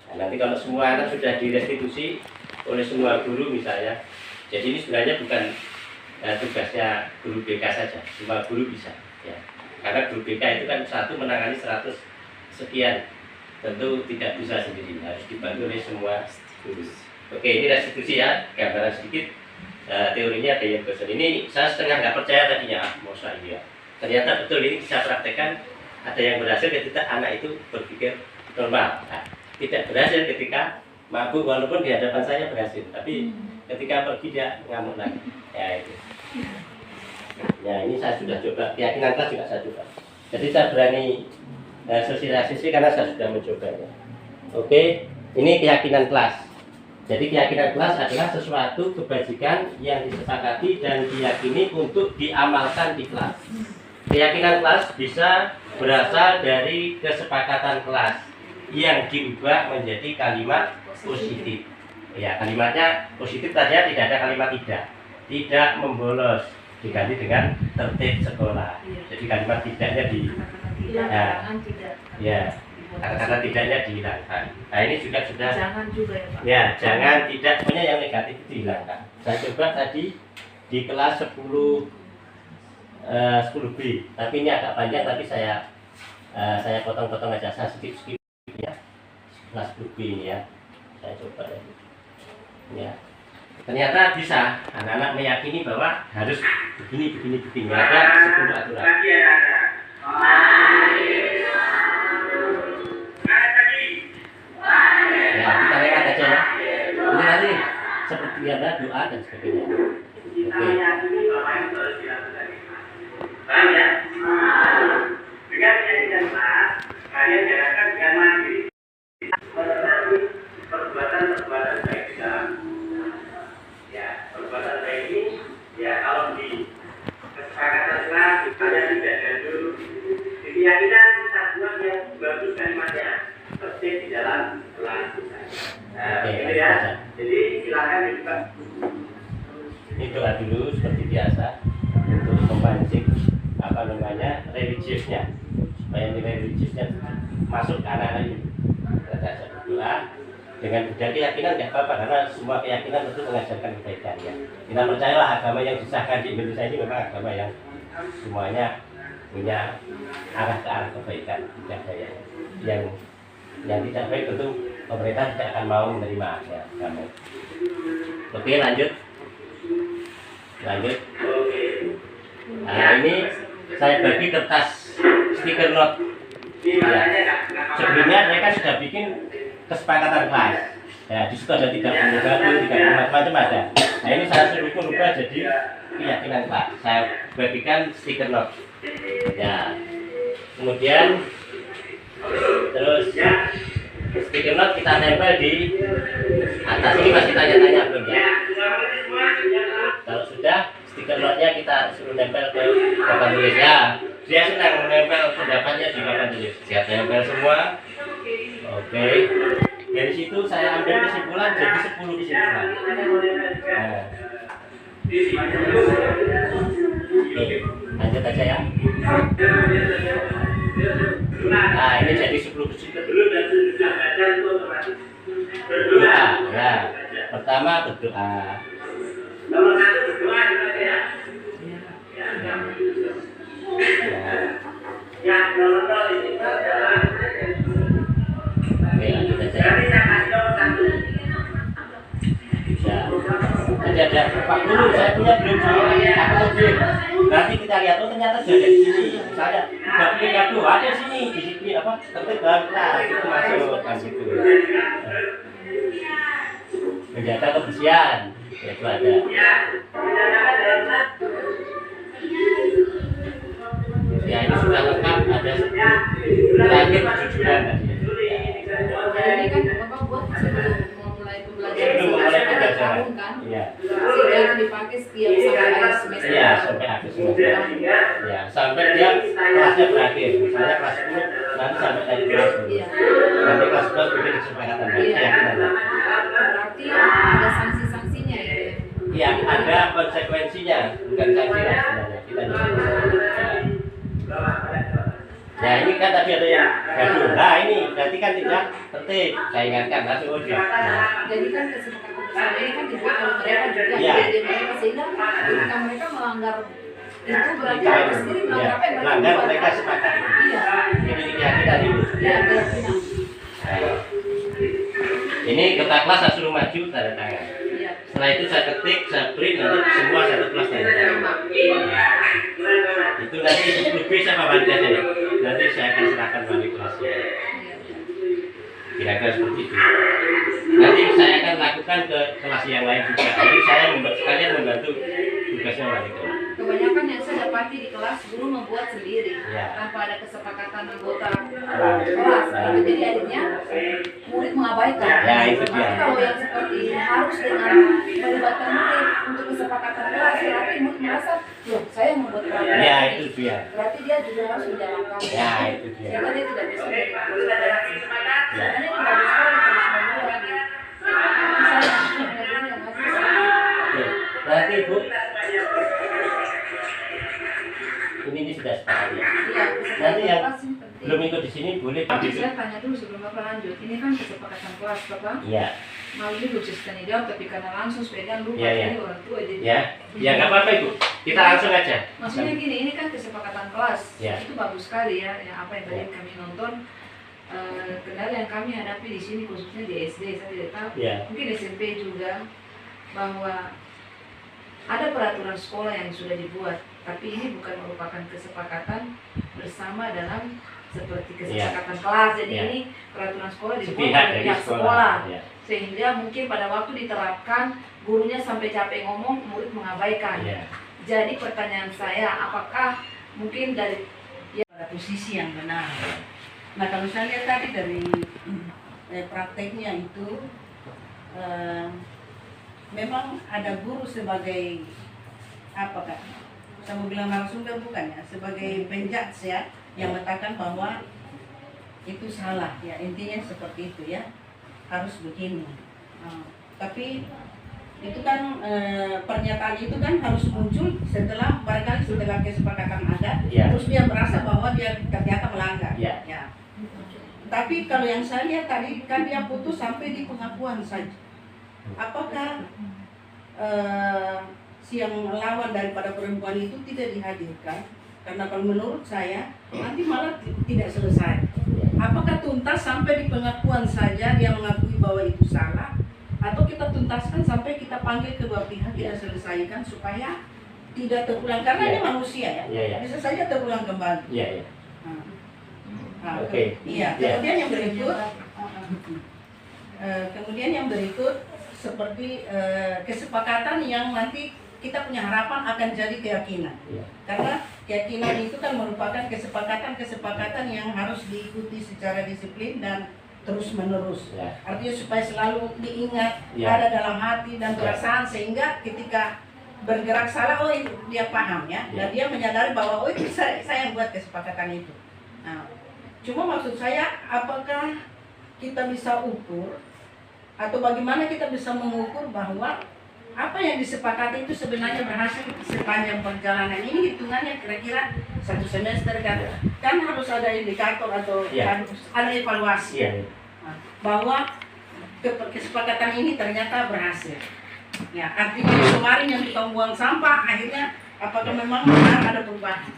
Nah, nanti kalau semua anak sudah direstitusi oleh semua guru misalnya, jadi ini sebenarnya bukan tugasnya guru BK saja, semua guru bisa ya. Karena guru BK itu kan satu menangani 100 sekian, tentu tidak bisa sendiri, harus dibantu oleh semua guru. Oke, ini restitusi ya, gambaran sedikit. Teorinya ada yang bosan. Ini saya setengah nggak percaya tadinya, masa iya. Ternyata betul ini bisa praktekkan. Ada yang berhasil ketika anak itu berpikir normal. Nah, tidak berhasil ketika mabuk, walaupun di hadapan saya berhasil, tapi ketika pergi dia ngamuk lagi. Ya itu. Ya ini saya sudah coba, keyakinan kelas juga saya coba. Jadi saya berani sosialisasi karena saya sudah mencobanya. Oke, ini keyakinan kelas. Jadi keyakinan kelas adalah sesuatu kebajikan yang disepakati dan diyakini untuk diamalkan di kelas. Keyakinan kelas bisa berasal dari kesepakatan kelas yang diubah menjadi kalimat positif. Ya, kalimatnya positif saja, tidak ada kalimat tidak membolos, diganti dengan tertib sekolah. Jadi kalimat tidaknya kata-kata tidaknya dihilangkan. Nah ini juga sudah. Jangan juga ya Pak. Ya, jangan tidak, pokoknya yang negatif dihilangkan. Saya coba tadi di kelas 10B, tapi ini agak panjang, tapi saya potong-potong aja, saya skip ya. Kelas 10B ini ya, saya coba ya. Ternyata bisa, anak-anak meyakini bahwa harus begini, ada 10 aturan. Ya, kita lewat aja ya. Ini nanti seperti ada doa dan sebagainya. Oke. Paham ya? Dengan keyakinan kelas, kalian diarahkan dengan mandiri mengenali perbuatan baik di dalam. Ya, perbuatan baik ini, ya kalau di kesepakatan kelas, kalian tidak ada dulu. Di keyakinan kita buat yang bagus kalimatnya, tertib di dalam kelas. Nah, gitu ya. Jadi silakan dibuka. Ini doa dulu seperti biasa untuk memancing religiusnya, supaya nilai religiusnya masuk ke anak-anak ini. Kita ajak berdoa dengan beda keyakinan tidak apa-apa, karena semua keyakinan tentu mengajarkan kebaikan ya. Kita percayalah agama yang disahkan di Indonesia ini memang agama yang semuanya punya arah ke arah kebaikan, tidak ada yang tidak baik tentu pemerintah tidak akan mau menerima ya kamu. Oke, lanjut. Nah, ini saya bagi kertas stiker note. Ya. Sebelumnya mereka sudah bikin kesepakatan kelas. Ya, di situ ada 30 macam-macam ada. Nah, ini saya suruh rubah jadi keyakinan kelas. Saya bagikan stiker note. Ya. Kemudian terus stiker note kita tempel di atas. Ini masih tanya-tanya belum ya? Kalau sudah, stiker note-nya kita suruh nempel ke papan tulis ya. Dia senang menempel pendapatnya di papan tulis. Saya tempel semua. Oke. Dari situ saya ambil kesimpulan jadi 10 kesimpulan. Nah. Oke, lanjut aja ya. Nah, ini jadi 10 kesimpulan. Berdoa, ya. Pertama berdoa. Nomor 1 berdoa juga ya. Ya, nomor 2 ini adalah. Oke, lanjut aja. Jadi saya kasih nomor 1. Ya. Ada Pak Guru, saya punya belum aku objek. Nanti kita lihat, oh ternyata sudah ada di sini. Misalnya 30 ada di sini, disiplin apa? Tertib kelas itu masuk kan gitu. Menjaga kebersihan, ya, itu ada. Ya ini sudah lengkap, ada terakhir kejujuran tadi. Jadi kan Bapak buat sebelum memulai pembelajaran Sebelum memulai ada pembelajaran. tahun kan? Iya. Sehingga itu dipakai setiap sampai akhir semester. Iya, sampai akhir semester. Ya, sampai dia kelasnya berakhir. Misalnya kelas 10 nanti sampai dari kelas 10. Iya. Nanti kelas 11 bikin kesepakatan lagi. Iya. Ya, Berarti ada sanksi-sanksinya ya? iya, ada konsekuensinya, bukan sanksi lah sebenarnya. Kita ya ini kan tadi ada yang gaduh. Nah ini berarti kan tidak tertib. Saya ingatkan langsung udah. Nah. Jadi kan kesepakatan bersama ini kan dibuat oleh mereka juga. Iya. Jadi mereka sehingga ketika mereka melanggar itu berarti Iya. mereka sendiri melanggar apa yang mereka Melanggar buat. mereka sepakat. Iya. Jadi keyakinan itu. Iya, keyakinan. Nah. Ini ketua kelas saya suruh maju tanda tangan. Iya. Setelah itu saya ketik, saya print, nanti semua satu kelas tanda tangan. Itu nanti 10 B sama wajah saya. Nanti saya akan serahkan wali kelasnya. Kira-kira seperti itu. Nanti saya akan lakukan ke kelas yang lain juga. Jadi saya sekalian membantu tugasnya wali kelas. Kebanyakan yang saya dapati di kelas guru membuat sendiri Iya. tanpa ada kesepakatan anggota Kelas. kelas. Gitu. Jadi akhirnya murid mengabaikan. Ya, itu dia. Tapi kalau yang seperti harus dengan melibatkan murid untuk kesepakatan kelas, berarti murid merasa, loh saya yang membuat peraturan. Ya, itu dia. Berarti dia juga harus menjalankan. Ya, itu dia. Sehingga dia tidak bisa Ya. Sebenarnya ini bagus sekali kalau semua lagi. Misalnya yang harus Oke. Berarti Bu, ini sudah sepakat ya. iya, Nanti yang kelas ini penting. belum ikut di sini boleh Tapi duduk. saya tanya dulu sebelum Bapak lanjut. Ini kan kesepakatan kelas, Bapak. Iya. Melalui khusus tanya jawab, tapi karena langsung sepeda lupa Iya, iya. jadi orang tua jadi. Ya, ya nggak apa-apa Ibu. Kita langsung aja. Maksudnya gini, ini kan kesepakatan kelas. Ya. Itu bagus sekali ya, yang apa yang tadi Ya. kami nonton. Kendala yang kami hadapi di sini khususnya di SD, saya tidak tahu. Ya. Mungkin SMP juga bahwa ada peraturan sekolah yang sudah dibuat, tapi ini bukan merupakan kesepakatan bersama dalam seperti kesepakatan kelas. Jadi Ya. ini peraturan sekolah dibuat Sepihak oleh dari pihak sekolah. sekolah. Ya. Sehingga mungkin pada waktu diterapkan gurunya sampai capek ngomong, murid mengabaikan. Ya. Jadi pertanyaan saya, apakah mungkin dari pada posisi yang benar? Nah kalau saya lihat tadi dari prakteknya itu memang ada guru sebagai apa kan? Saya mau bilang narasumber bukan ya, sebagai penjudge ya, yang mengatakan bahwa itu salah ya, intinya seperti itu ya, harus begini. Tapi itu kan pernyataan itu kan harus muncul setelah barangkali setelah kesepakatan ada, Ya. terus dia merasa bahwa dia ternyata melanggar. Ya. Ya. Tapi kalau yang saya lihat tadi kan dia putus sampai di pengakuan saja. Apakah si yang melawan daripada perempuan itu tidak dihadirkan, karena kalau menurut saya nanti malah tidak selesai. Apakah tuntas sampai di pengakuan saja dia mengakui bahwa itu salah, atau kita tuntaskan sampai kita panggil kedua pihak, kita selesaikan supaya tidak terulang, karena ini manusia ya, bisa saja terulang kembali. Oke. Kemudian yang berikut, seperti kesepakatan yang nanti kita punya harapan akan jadi keyakinan. Karena keyakinan itu kan merupakan kesepakatan yang harus diikuti secara disiplin dan terus menerus. Artinya supaya selalu diingat, ada dalam hati dan perasaan, sehingga ketika bergerak salah, oh itu dia paham ya, dan dia menyadari bahwa oh itu saya yang buat kesepakatan itu. Nah, cuma maksud saya, apakah kita bisa ukur atau bagaimana kita bisa mengukur bahwa apa yang disepakati itu sebenarnya berhasil sepanjang perjalanan ini? Hitungannya kira-kira 1 semester kan harus ada indikator atau harus ada evaluasi bahwa kesepakatan ini ternyata berhasil. Ya, artinya kemarin yang kita buang sampah akhirnya apakah memang benar ada perubahan?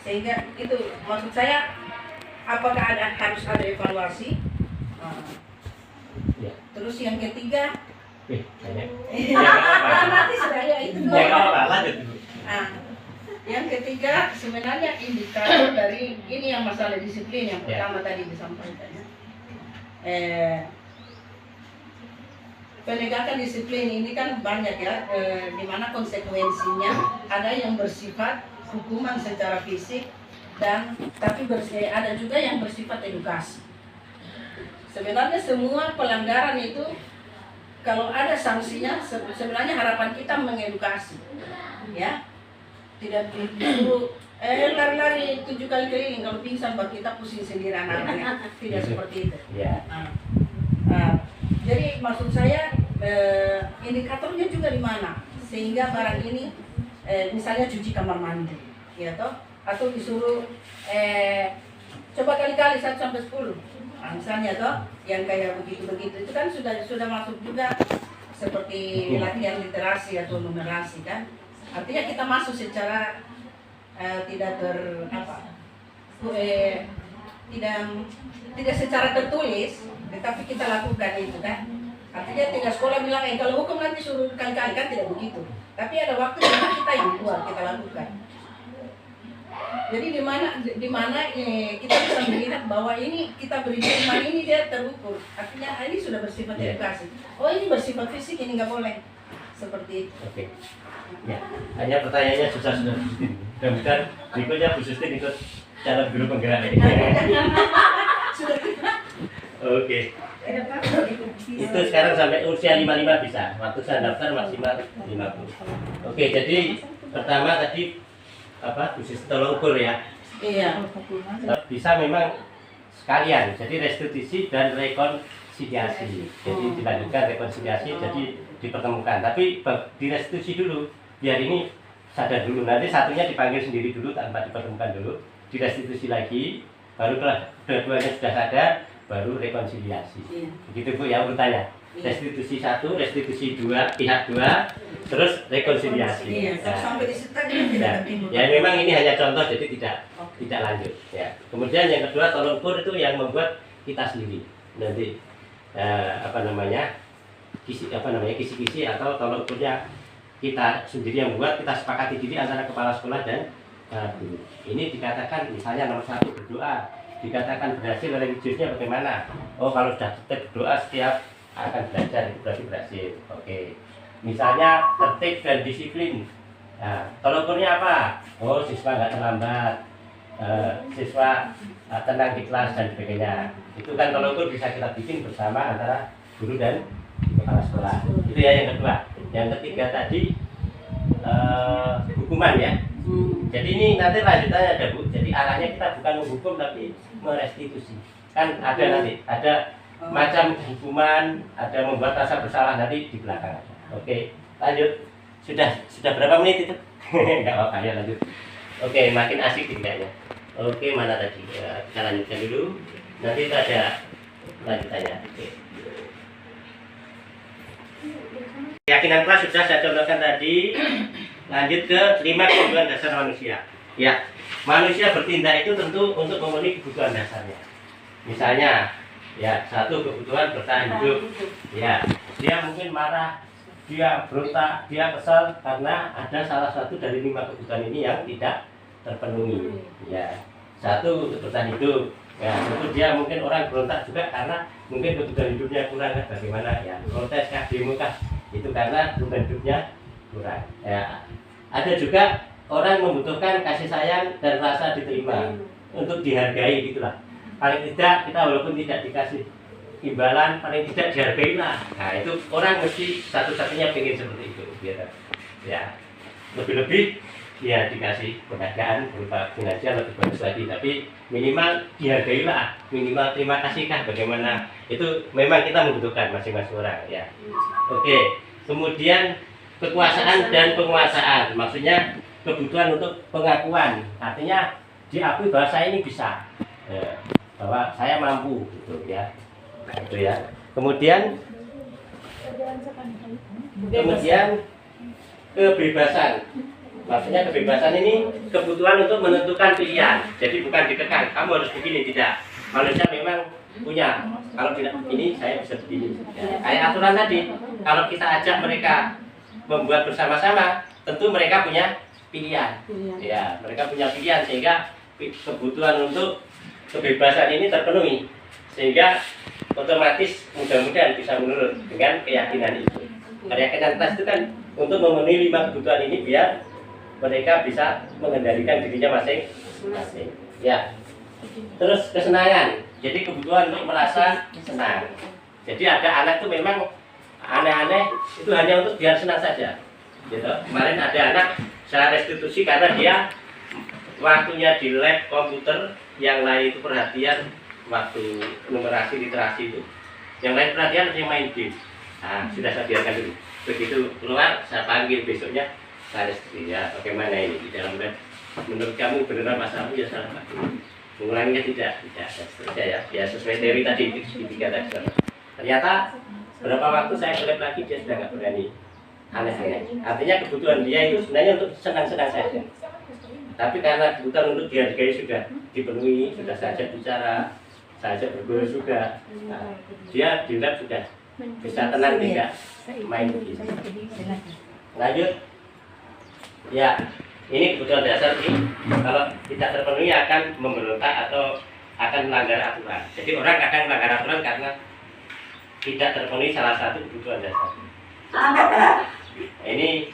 Sehingga itu maksud saya, apakah harus ada evaluasi? Terus yang ketiga, nanti saya itu yang ketiga sebenarnya indikator dari ini yang masalah disiplin yang pertama tadi disampaikan. Penegakan disiplin ini kan banyak ya, di mana konsekuensinya ada yang bersifat hukuman secara fisik dan ada juga yang bersifat edukasi. Sebenarnya semua pelanggaran itu kalau ada sanksinya, sebenarnya harapan kita mengedukasi, ya, tidak disuruh lari-lari 7 kali keliling, kalau pingsan buat kita pusing sendiri anak-anaknya, tidak seperti itu. Jadi maksud saya indikatornya juga di mana, sehingga barang ini misalnya cuci kamar mandi, ya toh, atau disuruh coba kali-kali 1 sampai 10. Misalnya toh yang kayak begitu-begitu itu kan sudah masuk juga seperti latihan literasi atau numerasi kan. Artinya kita masuk secara tidak secara tertulis, tetapi kita lakukan itu kan. Artinya tidak sekolah bilang kalau hukum nanti suruh kali-kali, kan tidak begitu. Tapi ada waktu yang kita yang keluar, kita lakukan. Jadi di mana kita bisa melihat bahwa ini kita beri hukuman ini dia terukur. Artinya ini sudah bersifat edukasi. Oh ini bersifat fisik, ini nggak boleh. Seperti itu. Oke. Ya, hanya pertanyaannya susah sudah. Mudah-mudahan berikutnya Bu Sustin ikut calon guru penggerak ini. Oke. Itu sekarang sampai usia 55 bisa. Waktu saya daftar maksimal 50. Oke, jadi pertama tadi Bu Sustin tolong ukur ya. Iya. Bisa memang sekalian. Jadi restitusi dan rekonsiliasi. Jadi dilanjutkan rekonsiliasi, jadi dipertemukan. Tapi di restitusi dulu, biar ini sadar dulu. Nanti satunya dipanggil sendiri dulu tanpa dipertemukan dulu. Direstitusi lagi, baru kalau dua-duanya sudah sadar, baru rekonsiliasi. Begitu Bu ya urutannya. Restitusi 1, restitusi 2, pihak 2, terus rekonsiliasi. Sampai di situ tidak timbul. Ya memang ini hanya contoh, jadi tidak lanjut. Ya. Kemudian yang kedua, tolong ukur itu yang membuat kita sendiri. Nanti kisi-kisi atau tolong ukurnya kita sendiri yang buat, kita sepakati diri antara kepala sekolah dan guru. Ini dikatakan misalnya nomor 1 berdoa, dikatakan berhasil religiusnya bagaimana? Oh kalau sudah berdoa setiap akan belajar itu berarti berhasil. Oke. Misalnya tertib dan disiplin. Nah, tolong ukurnya apa? Oh siswa nggak terlambat, siswa tenang di kelas dan sebagainya. Itu kan tolong ukur bisa kita bikin bersama antara guru dan kepala sekolah. Itu ya yang kedua. Yang ketiga tadi hukuman ya. Jadi ini nanti lanjutannya ada Bu. Jadi arahnya kita bukan menghukum tapi merestitusi. Kan ada nanti, ada macam hukuman, ada membuat rasa bersalah nanti di belakang. Oke, lanjut. Sudah berapa menit itu? Enggak apa-apa ya lanjut. Oke, makin asik kayaknya. Oke, mana tadi? Ya, kita lanjutkan dulu. Nanti kita ada lanjutannya. Oke. Yakin keyakinan kelas sudah saya contohkan tadi. Lanjut ke 5 kebutuhan dasar manusia. Ya, manusia bertindak itu tentu untuk memenuhi kebutuhan dasarnya. Misalnya, ya, satu kebutuhan bertahan hidup. Ya, dia mungkin marah, dia berontak, dia kesal karena ada salah satu dari 5 kebutuhan ini yang tidak terpenuhi. Ya, satu untuk bertahan hidup. Ya, tentu dia mungkin orang berontak juga karena mungkin kebutuhan hidupnya kurang, kan bagaimana ya, protes kah, demo kah, itu karena kebutuhan hidupnya kurang. Ya, ada juga orang membutuhkan kasih sayang dan rasa diterima untuk dihargai gitulah. Paling tidak kita walaupun tidak dikasih imbalan, paling tidak dihargai lah. Nah itu orang mesti satu-satunya pengen seperti itu, gitu. Ya, lebih-lebih ya dikasih penghargaan berupa finansial lebih bagus lagi, tapi minimal dihargai lah, minimal terima kasih kah, bagaimana itu memang kita membutuhkan masing-masing orang ya. Oke, kemudian kekuasaan dan penguasaan, maksudnya kebutuhan untuk pengakuan, artinya diakui bahwa saya ini bisa, bahwa saya mampu, gitu ya, gitu ya. Kemudian kebebasan, maksudnya kebebasan ini kebutuhan untuk menentukan pilihan, jadi bukan dikekang, kamu harus begini, tidak. Manusia memang punya, kalau tidak ini saya bisa begini. Ya, kayak aturan tadi, kalau kita ajak mereka membuat bersama-sama, tentu mereka punya pilihan. Ya, mereka punya pilihan sehingga kebutuhan untuk kebebasan ini terpenuhi, sehingga otomatis mudah-mudahan bisa menurut dengan keyakinan itu. Keyakinan kelas itu kan untuk memenuhi 5 kebutuhan ini biar mereka bisa mengendalikan dirinya masing-masing. Ya. Terus kesenangan, jadi kebutuhan untuk merasa senang. Jadi ada anak itu memang aneh-aneh itu hanya untuk biar senang saja. Gitu. Kemarin ada anak saya restitusi karena dia waktunya di lab komputer, yang lain itu perhatian waktu numerasi literasi itu, yang lain perhatian yang main game. Nah, sudah saya biarkan dulu. Begitu keluar saya panggil besoknya, saya restitusi ya bagaimana ini di dalam lab. Menurut kamu benar masalahmu ya salah Pak. Mengulanginya tidak seterusnya ya sesuai teori tadi di 3 tadi. Ternyata berapa waktu saya ke lab lagi dia sudah nggak berani aneh-aneh. Artinya kebutuhan dia itu sebenarnya untuk senang-senang saja. Tapi karena kebutuhan untuk dihargai sudah dipenuhi, sudah saja bicara, saja berguru juga. Nah, dia di lab sudah bisa tenang tidak main begitu. Lanjut. Ya, ini kebutuhan dasar ini kalau tidak terpenuhi akan memberontak atau akan melanggar aturan. Jadi orang kadang melanggar aturan karena tidak terpenuhi salah satu kebutuhan dasar. Ini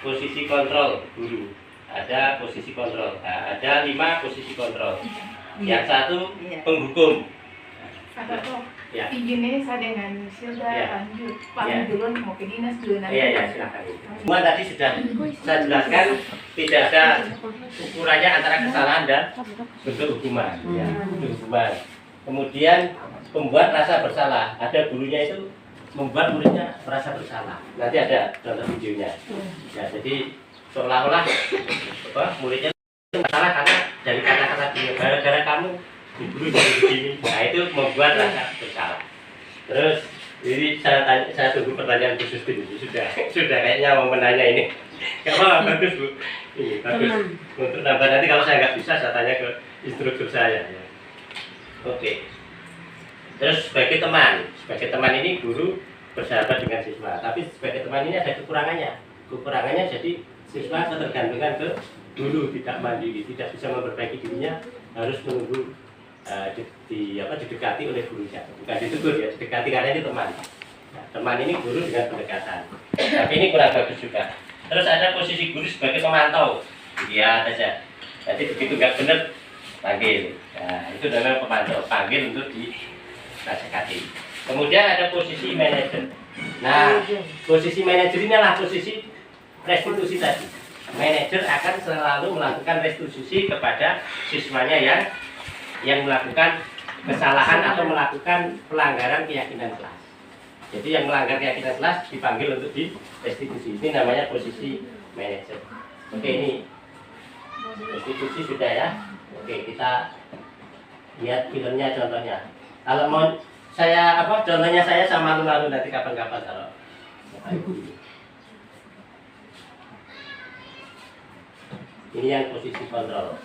posisi kontrol guru. Ada posisi kontrol. Nah, ada 5 posisi kontrol. Yang satu penghukum. Ya. Izinnya saya dengan Silda lanjut. Pak dulu mau ke dinas dulu nanti. Iya, silakan. Semua tadi sudah saya jelaskan, tidak ada ukurannya antara kesalahan dan bentuk hukuman. Ya, bentuk hukuman. Kemudian membuat rasa bersalah. Ada gurunya itu membuat muridnya merasa bersalah. Nanti ada contoh videonya. Ya, jadi seolah-olah muridnya bersalah karena dari kata-kata dia, gara-gara kamu guru jadi begini. Nah itu membuat rasa bersalah. Terus ini saya tunggu pertanyaan khusus dulu. Sudah kayaknya mau menanya ini. Kalau bagus Bu, ini bagus. Untuk nambah nanti kalau saya nggak bisa saya tanya ke instruktur saya. Ya. Oke. Terus sebagai teman ini guru bersahabat dengan siswa. Tapi sebagai teman ini ada kekurangannya. Kekurangannya jadi siswa ketergantungan ke guru, tidak mandiri, tidak bisa memperbaiki dirinya, harus menunggu didekati oleh gurunya. Bukan ditegur ya, didekati karena ini teman. Nah, teman ini guru dengan pendekatan. Tapi ini kurang bagus juga. Terus ada posisi guru sebagai pemantau. Lihat aja. Jadi begitu nggak benar, panggil. Nah, itu namanya pemantau. Panggil untuk dinasihati. Kemudian ada posisi manajer. Nah, posisi manajer ini adalah posisi restitusi tadi. Manajer akan selalu melakukan restitusi kepada siswanya yang melakukan kesalahan atau melakukan pelanggaran keyakinan kelas. Jadi yang melanggar keyakinan kelas dipanggil untuk direstitusi. Ini namanya posisi manajer. Oke, ini restitusi sudah ya. Oke, kita lihat filmnya contohnya. Kalau mau contohnya saya sama lalu nanti kapan-kapan kalau Ini yang posisi kontrol.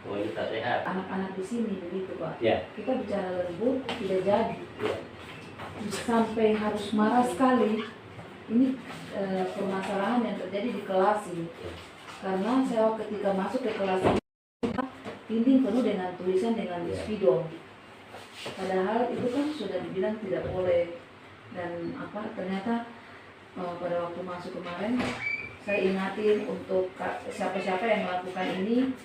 Oh, ini tak sehat. Anak-anak di sini begitu Pak. Ya. Kita bicara lembut tidak jadi. Ya. Sampai harus marah sekali. Ini permasalahan yang terjadi di kelas ini. Karena saya ketika masuk ke kelas ini, dinding penuh dengan tulisan dengan spidol. Padahal itu kan sudah dibilang tidak boleh. Dan ternyata pada waktu masuk kemarin saya ingatin untuk siapa-siapa yang melakukan ini,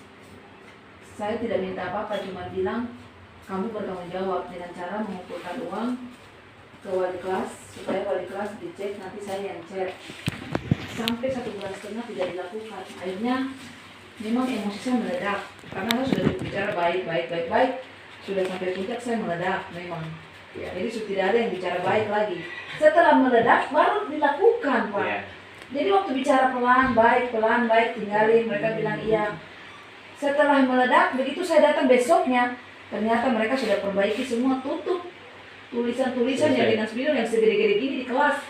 saya tidak minta apa-apa, cuma bilang kamu bertanggung jawab dengan cara mengumpulkan uang ke wali kelas supaya wali kelas dicek, nanti saya yang cek. Sampai 1,5 bulan tidak dilakukan. Akhirnya memang emosi saya meledak karena saya sudah bicara baik, sudah sampai puncak saya meledak memang. Jadi sudah tidak ada yang bicara baik lagi. Setelah meledak baru dilakukan Pak. Jadi waktu bicara pelan baik tinggalin, mereka bilang iya. Setelah meledak, begitu saya datang besoknya, ternyata mereka sudah perbaiki semua, tutup tulisan-tulisan yang dengan spidol yang segede-gede gini di kelas.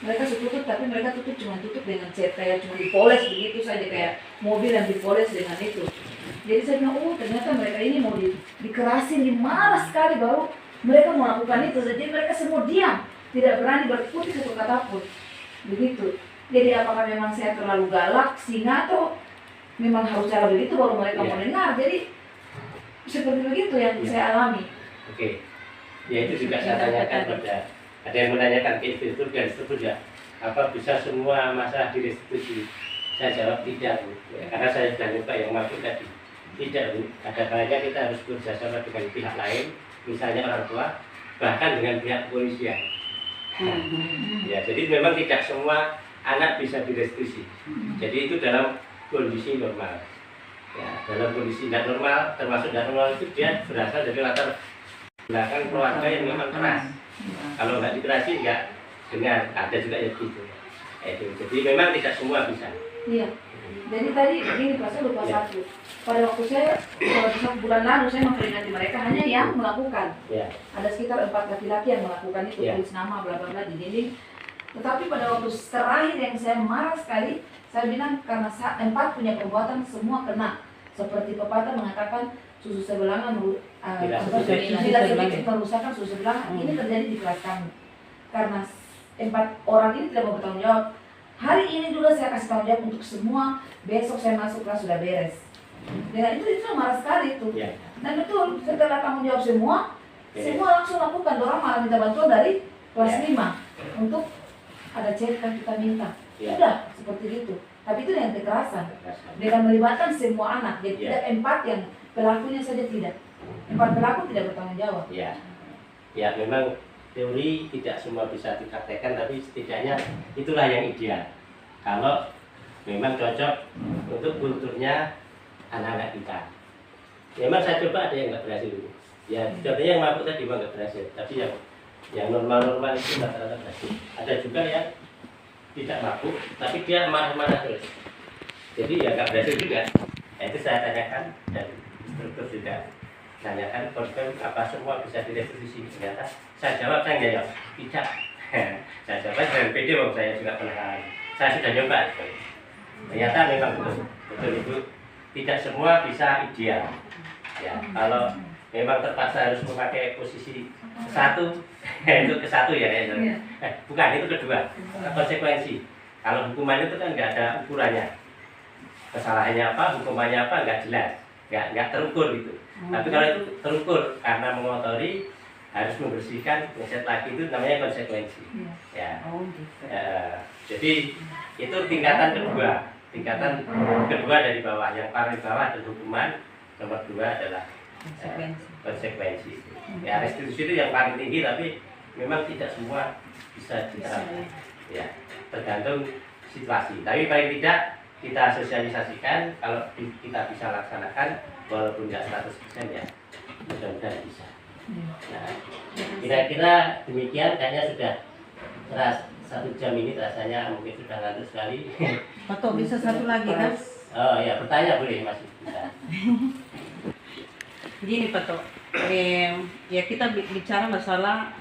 Mereka sudah tutup, tapi mereka cuma tutup dengan cat, kayak cuma dipoles begitu saja, kayak mobil yang dipoles dengan itu. Jadi saya bilang, oh ternyata mereka ini mau dikerasin, dimarah sekali baru mereka mau lakukan itu. Jadi mereka semua diam, tidak berani berkutik satu kata pun. Begitu. Jadi apakah memang saya terlalu galak, singa, atau memang harus cara begitu baru mereka mau dengar. Jadi seperti begitu yang saya alami. Oke. Ya itu juga saya tanyakan pada ada yang menanyakan ke instruktur dan instruktur ya, apa bisa semua masalah direstitusi? Saya jawab tidak Bu. Ya, karena saya sudah nyoba yang maksud tadi. Tidak Bu. Ada kalanya kita harus bekerjasama dengan pihak lain, misalnya orang tua, bahkan dengan pihak kepolisian. Ya, jadi memang tidak semua anak bisa direstitusi. Jadi itu dalam kondisi normal. Ya, dalam kondisi tidak normal, termasuk tidak normal itu dia berasal dari latar belakang keluarga yang memang keras. Kalau nggak dikerasi nggak dengar, ada juga yang gitu. Itu. Jadi memang tidak semua bisa. Iya. Jadi tadi begini Pak, saya lupa satu. Pada waktu saya, bulan lalu saya memperingati mereka hanya yang melakukan. Ada sekitar 4 laki-laki yang melakukan itu, tulis nama bla bla bla di dinding. Tetapi pada waktu terakhir yang saya marah sekali, saya bilang karena 4 punya perbuatan semua kena. Seperti pepatah mengatakan susu sebelangan tidak sedikit merusakan susu sebelangan. Ini terjadi di kelas kami. Karena 4 orang ini tidak mau bertanggung jawab. Hari ini juga saya kasih tanggung jawab untuk semua. Besok saya masuk kelas sudah beres. Dengan itu marah sekali itu. Dan betul setelah tanggung jawab semua langsung lakukan. Orang malah minta bantuan dari kelas 5 untuk ada chat kan kita minta. Sudah seperti itu. Tapi itu dengan kekerasan, dengan melibatkan semua anak. Jadi tidak 4 yang pelakunya saja tidak. 4 pelaku tidak bertanggung jawab. Ya memang teori tidak semua bisa dipraktekkan, tapi setidaknya itulah yang ideal. Kalau memang cocok untuk kulturnya anak-anak kita. Memang saya coba ada yang nggak berhasil. Ya contohnya yang mabuk tadi memang nggak berhasil, tapi yang normal-normal itu rata-rata berhasil. Ada juga yang tidak mabuk, tapi dia marah-marah terus. Jadi ya nggak berhasil juga. Nah, itu saya tanyakan dan instruktur juga tanyakan program apa semua bisa direstitusi. Ternyata saya jawab saya nggak jawab tidak. Saya jawab dengan PD, saya juga pernah. Saya sudah nyoba. Ternyata memang betul itu tidak semua bisa ideal. Ya kalau memang terpaksa harus memakai posisi satu itu ke satu ya, bukan itu kedua konsekuensi. Kalau hukuman itu kan nggak ada ukurannya, kesalahannya apa, hukumannya apa nggak jelas, nggak terukur gitu. Tapi kalau itu terukur karena mengotori harus membersihkan, ngeset lagi, itu namanya konsekuensi. Jadi itu tingkatan kedua dari bawah. Yang paling bawah adalah hukuman, nomor 2 adalah konsekuensi. Ya restitusi itu yang paling tinggi, tapi memang tidak semua bisa diterapkan. Ya tergantung situasi. Tapi paling tidak kita sosialisasikan, kalau kita bisa laksanakan walaupun nggak 100% ya mudah-mudahan bisa. Nah kira-kira demikian, kayaknya sudah 1 jam ini rasanya mungkin sudah ngantuk sekali. Atau bisa satu lagi kan? Oh ya, bertanya boleh masih bisa. Gini Pak Tok, ya kita bicara masalah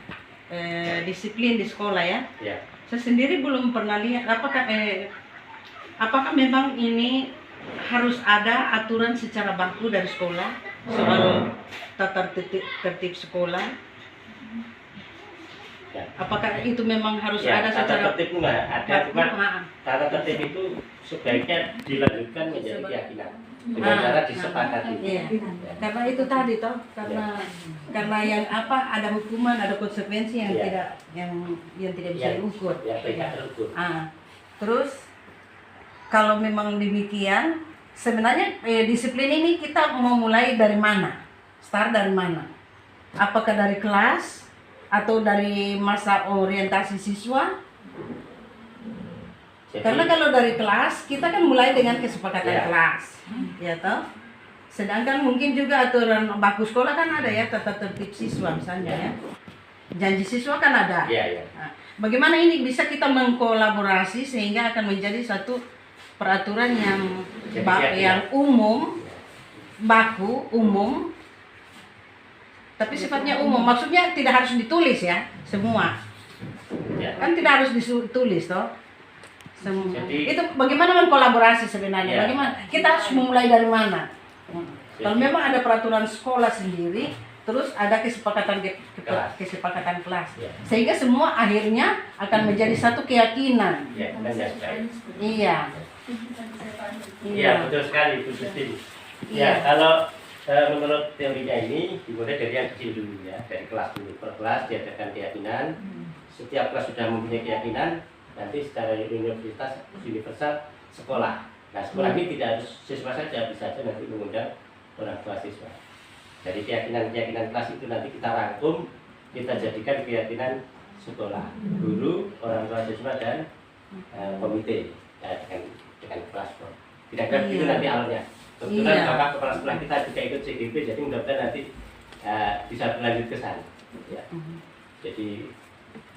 disiplin di sekolah ya. Saya sendiri belum pernah lihat apakah memang ini harus ada aturan secara baku dari sekolah soal tata tertib sekolah. Ya. Apakah itu memang harus Ya, ada tata secara tertib enggak ada, cuma tata tertib itu sebaiknya dilanjutkan menjadi keyakinan dengan cara disepakati. Iya. Karena itu tadi toh, karena yang apa ada hukuman, ada konsekuensi yang Ya. tidak tidak bisa diukur. Ya, tidak terukur. Terus kalau memang demikian, sebenarnya disiplin ini kita mau mulai dari mana? Start dari mana? Apakah dari kelas atau dari masa orientasi siswa? Jadi, Karena kalau dari kelas, kita kan mulai dengan kesepakatan Ya. kelas, ya toh. Sedangkan mungkin juga aturan baku sekolah kan ada ya, tata tertib siswa misalnya ya. Janji siswa kan ada. ya. Nah, bagaimana ini bisa kita mengkolaborasi sehingga akan menjadi satu peraturan yang yang umum, baku, umum, tapi sifatnya umum. Maksudnya tidak harus ditulis ya, semua. Ya. Kan tidak harus ditulis toh. Jadi- Itu bagaimana mengkolaborasi sebenarnya? Ya. Bagaimana? Kita harus memulai dari mana? Kalau memang ada peraturan sekolah sendiri, terus ada kesepakatan kesepakatan kelas, Ya. sehingga semua akhirnya akan menjadi satu keyakinan. Ya, kan ya, baik. Iya. Iya, betul sekali, Bu Susti. Iya. Ya, kalau menurut teorinya ini dimulai dari yang kecil dulu ya, dari kelas dulu. Per kelas diadakan keyakinan. Setiap kelas sudah mempunyai keyakinan, nanti secara universal sekolah. Nah, sekolah ini tidak harus siswa saja, bisa saja nanti mengundang orang tua siswa. Jadi keyakinan kelas itu nanti kita rangkum, kita jadikan keyakinan sekolah, guru, orang tua siswa dan komite dengan kelas. Kira-kira begitu nanti alurnya. Kebetulan Bapak kepala sekolah kita juga ikut CGP, jadi mudah-mudahan nanti bisa berlanjut ke sana. Ya. Jadi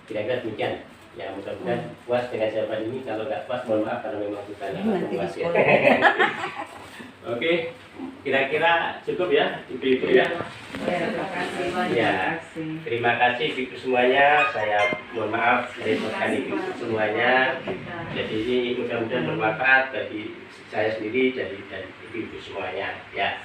kira-kira demikian. Ya, mudah-mudahan puas dengan jawaban ini. Kalau nggak puas, mohon maaf karena memang bukan puas ya. Oke, kira-kira cukup ya, Ibu-ibu ya. Ya, terima kasih Ibu semuanya. Saya mohon maaf merepotkan Ibu semuanya. Jadi ini mudah-mudahan bermanfaat bagi saya sendiri dan Ibu semuanya. Ya.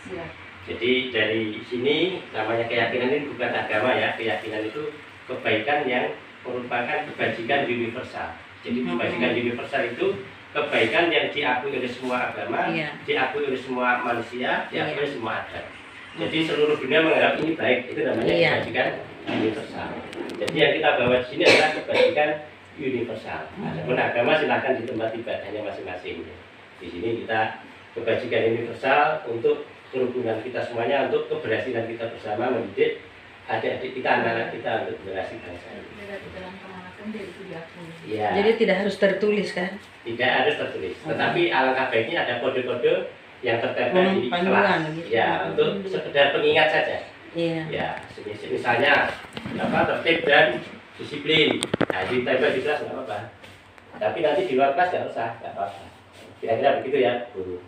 Jadi dari sini namanya keyakinan ini bukan agama ya. Keyakinan itu kebaikan yang merupakan kebajikan universal. Jadi kebajikan universal itu kebaikan yang diakui oleh semua agama, diakui oleh semua manusia, diakui oleh semua adat. Jadi seluruh dunia menganggap ini baik, itu namanya kebajikan universal. Jadi yang kita bawa di sini adalah kebajikan universal. Adapun agama silahkan di tempat ibadahnya masing-masing. Di sini kita kebajikan universal untuk kerukunan kita semuanya, untuk keberhasilan kita bersama mendidik adik-adik kita, anak-anak kita untuk generasi bangsa ini. Ya. Jadi tidak harus tertulis kan? Tidak harus tertulis, tetapi alangkah baiknya ada kode-kode yang tertempel di kelas. Gitu. Ya, untuk sekedar pengingat saja. Iya. Ya, misalnya tertib dan disiplin. Nah, ditempel di kelas nggak apa-apa. Tapi nanti di luar kelas nggak usah, nggak apa-apa. Kira-kira begitu ya, Bu.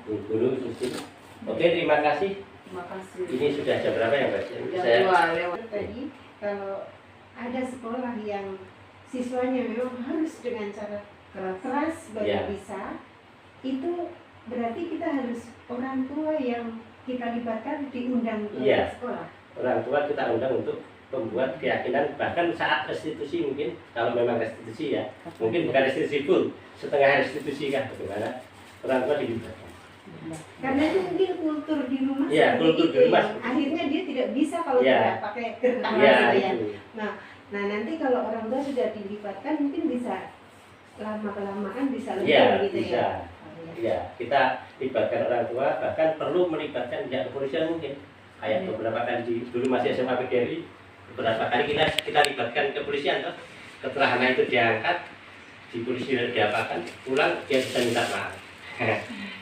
Guru, Susi. Oke, terima kasih. Terima kasih. Ini sudah jam berapa ya, Mbak? Jam 2 lewat. Tadi kalau ada sekolah yang siswanya memang harus dengan cara keras baru bisa, itu berarti kita harus orang tua yang kita libatkan diundang ke sekolah. Orang tua kita undang untuk membuat keyakinan, bahkan saat restitusi mungkin, kalau memang restitusi ya, mungkin bukan restitusi full, setengah restitusi kan, bagaimana orang tua dilibatkan. Karena itu mungkin kultur di rumah kultur di rumah. Akhirnya dia tidak bisa kalau tidak pakai kertas ya. Nah, nanti kalau orang tua sudah dilibatkan mungkin bisa lama-kelamaan bisa lebih gitu bisa. Ya, kita libatkan orang tua, bahkan perlu melibatkan pihak kepolisian mungkin. Kayak beberapa kali dulu masih SMA PGRI, beberapa kali kita libatkan kepolisian toh. Setelah anak itu diangkat, di polisi diapakan, pulang dia bisa minta maaf.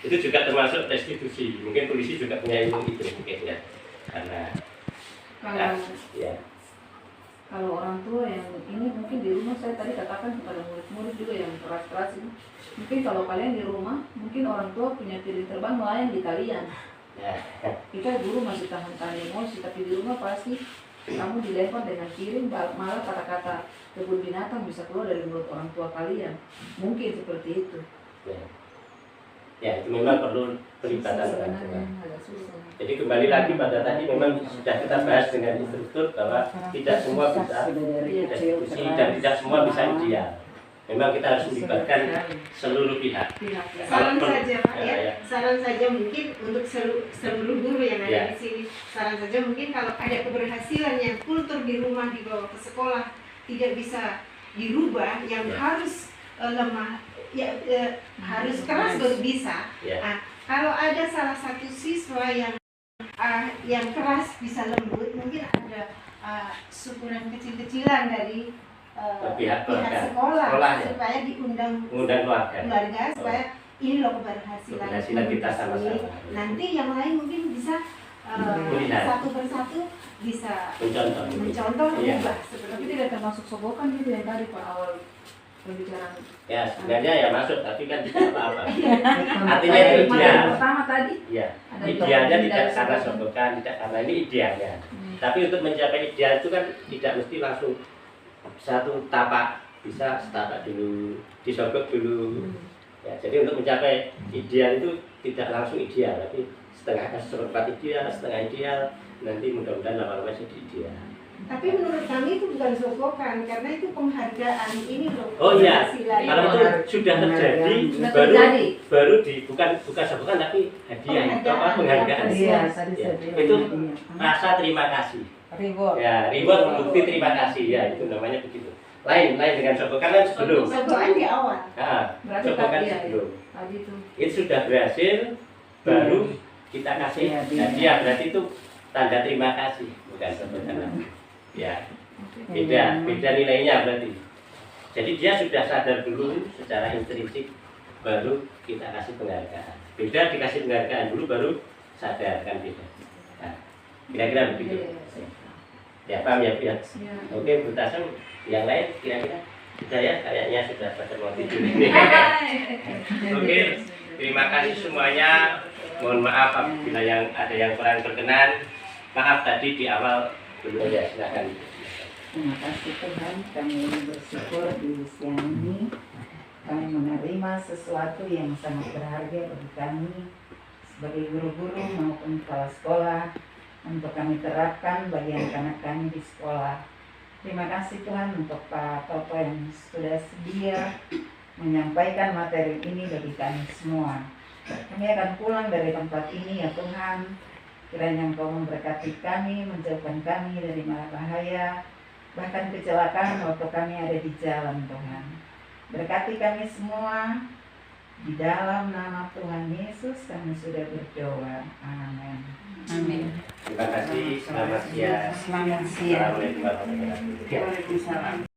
Itu juga termasuk restitusi. Mungkin polisi juga punya ilmu itu mungkin ya. Karena kalau orang tua yang ini mungkin di rumah, saya tadi katakan kepada murid-murid juga yang keras-keras ini, mungkin kalau kalian di rumah, mungkin orang tua punya piring terbang melayang di kalian. Kita guru masih tahan emosi, tapi di rumah pasti kamu dilempar dengan piring, malah kata-kata kebun binatang bisa keluar dari mulut orang tua kalian. Mungkin seperti itu. Ya, itu memang perlu pelibatan orang tua. Agak susah. Jadi kembali lagi pada tadi memang sudah kita bahas dengan instruktur bahwa tidak semua bisa diskusi dan tidak semua bisa ideal. Memang kita harus melibatkan seluruh pihak. Saran saja Pak ya, saran saja mungkin untuk seluruh guru yang ada di sini. Saran saja mungkin kalau ada keberhasilan yang kultur di rumah dibawa ke sekolah tidak bisa dirubah, yang harus lemah, harus keras baru bisa. Nah, kalau ada salah satu siswa yang keras bisa lembut, mungkin ada syukuran kecil-kecilan dari pihak sekolah supaya diundang keluarga supaya ini loh keberhasilan kita sama-sama. Nanti yang lain mungkin bisa satu persatu bisa mencontoh berubah. Tapi tidak termasuk sogokan gitu yang tadi Pak awal pembicaraan. Ya sebenarnya ya masuk, tapi kan tidak apa-apa. Artinya itu ideal. Pertama tadi. Ya, idealnya tidak karena sogokan, tidak karena ini idealnya. Tapi untuk mencapai ideal itu kan tidak mesti langsung satu tapak, bisa setapak dulu, disogok dulu. Ya, jadi untuk mencapai ideal itu tidak langsung ideal, tapi seperempat ideal, setengah ideal, nanti mudah-mudahan lama-lama jadi ideal. Tapi menurut kami itu bukan sogokan, karena itu penghargaan ini loh. Oh iya, kalau itu sudah terjadi, baru bukan sogokan tapi hadiah atau penghargaan. Itu rasa terima kasih. Ya, reward bukti terima kasih ya, itu namanya begitu. Lain dengan sogokan kan sebelum. Sogokan di awal. Sogokan sebelum. Itu sudah berhasil, baru kita kasih hadiah, berarti itu tanda terima kasih, bukan sogokan. Ya, beda nilainya berarti. Jadi dia sudah sadar dulu secara intrinsik, baru kita kasih penghargaan. Beda dikasih penghargaan dulu, baru sadar, kan beda. Nah, kira-kira begitu. Ya paham ya, ya. Oke, Bu Tasem, yang lain kira-kira sudah ya, kayaknya sudah pada mau tidur. Oke, terima kasih semuanya. Mohon maaf apabila ada yang kurang berkenan. Maaf tadi di awal belum ya, silakan. Terima kasih Tuhan, kami bersyukur di siang ini kami menerima sesuatu yang sangat berharga bagi kami sebagai guru-guru maupun kepala sekolah untuk kami terapkan bagi anak-anak kami di sekolah. Terima kasih Tuhan untuk Pak Toto yang sudah sedia menyampaikan materi ini bagi kami semua. Kami akan pulang dari tempat ini ya Tuhan. Kiranya Engkau memberkati kami, menjauhkan kami dari mara bahaya, bahkan kecelakaan waktu kami ada di jalan Tuhan. Berkati kami semua. Di dalam nama Tuhan Yesus kami sudah berdoa. Amin. Amin. Terima kasih. Selamat siang. Selamat siang. Assalamualaikum warahmatullahi wabarakatuh. Waalaikumsalam.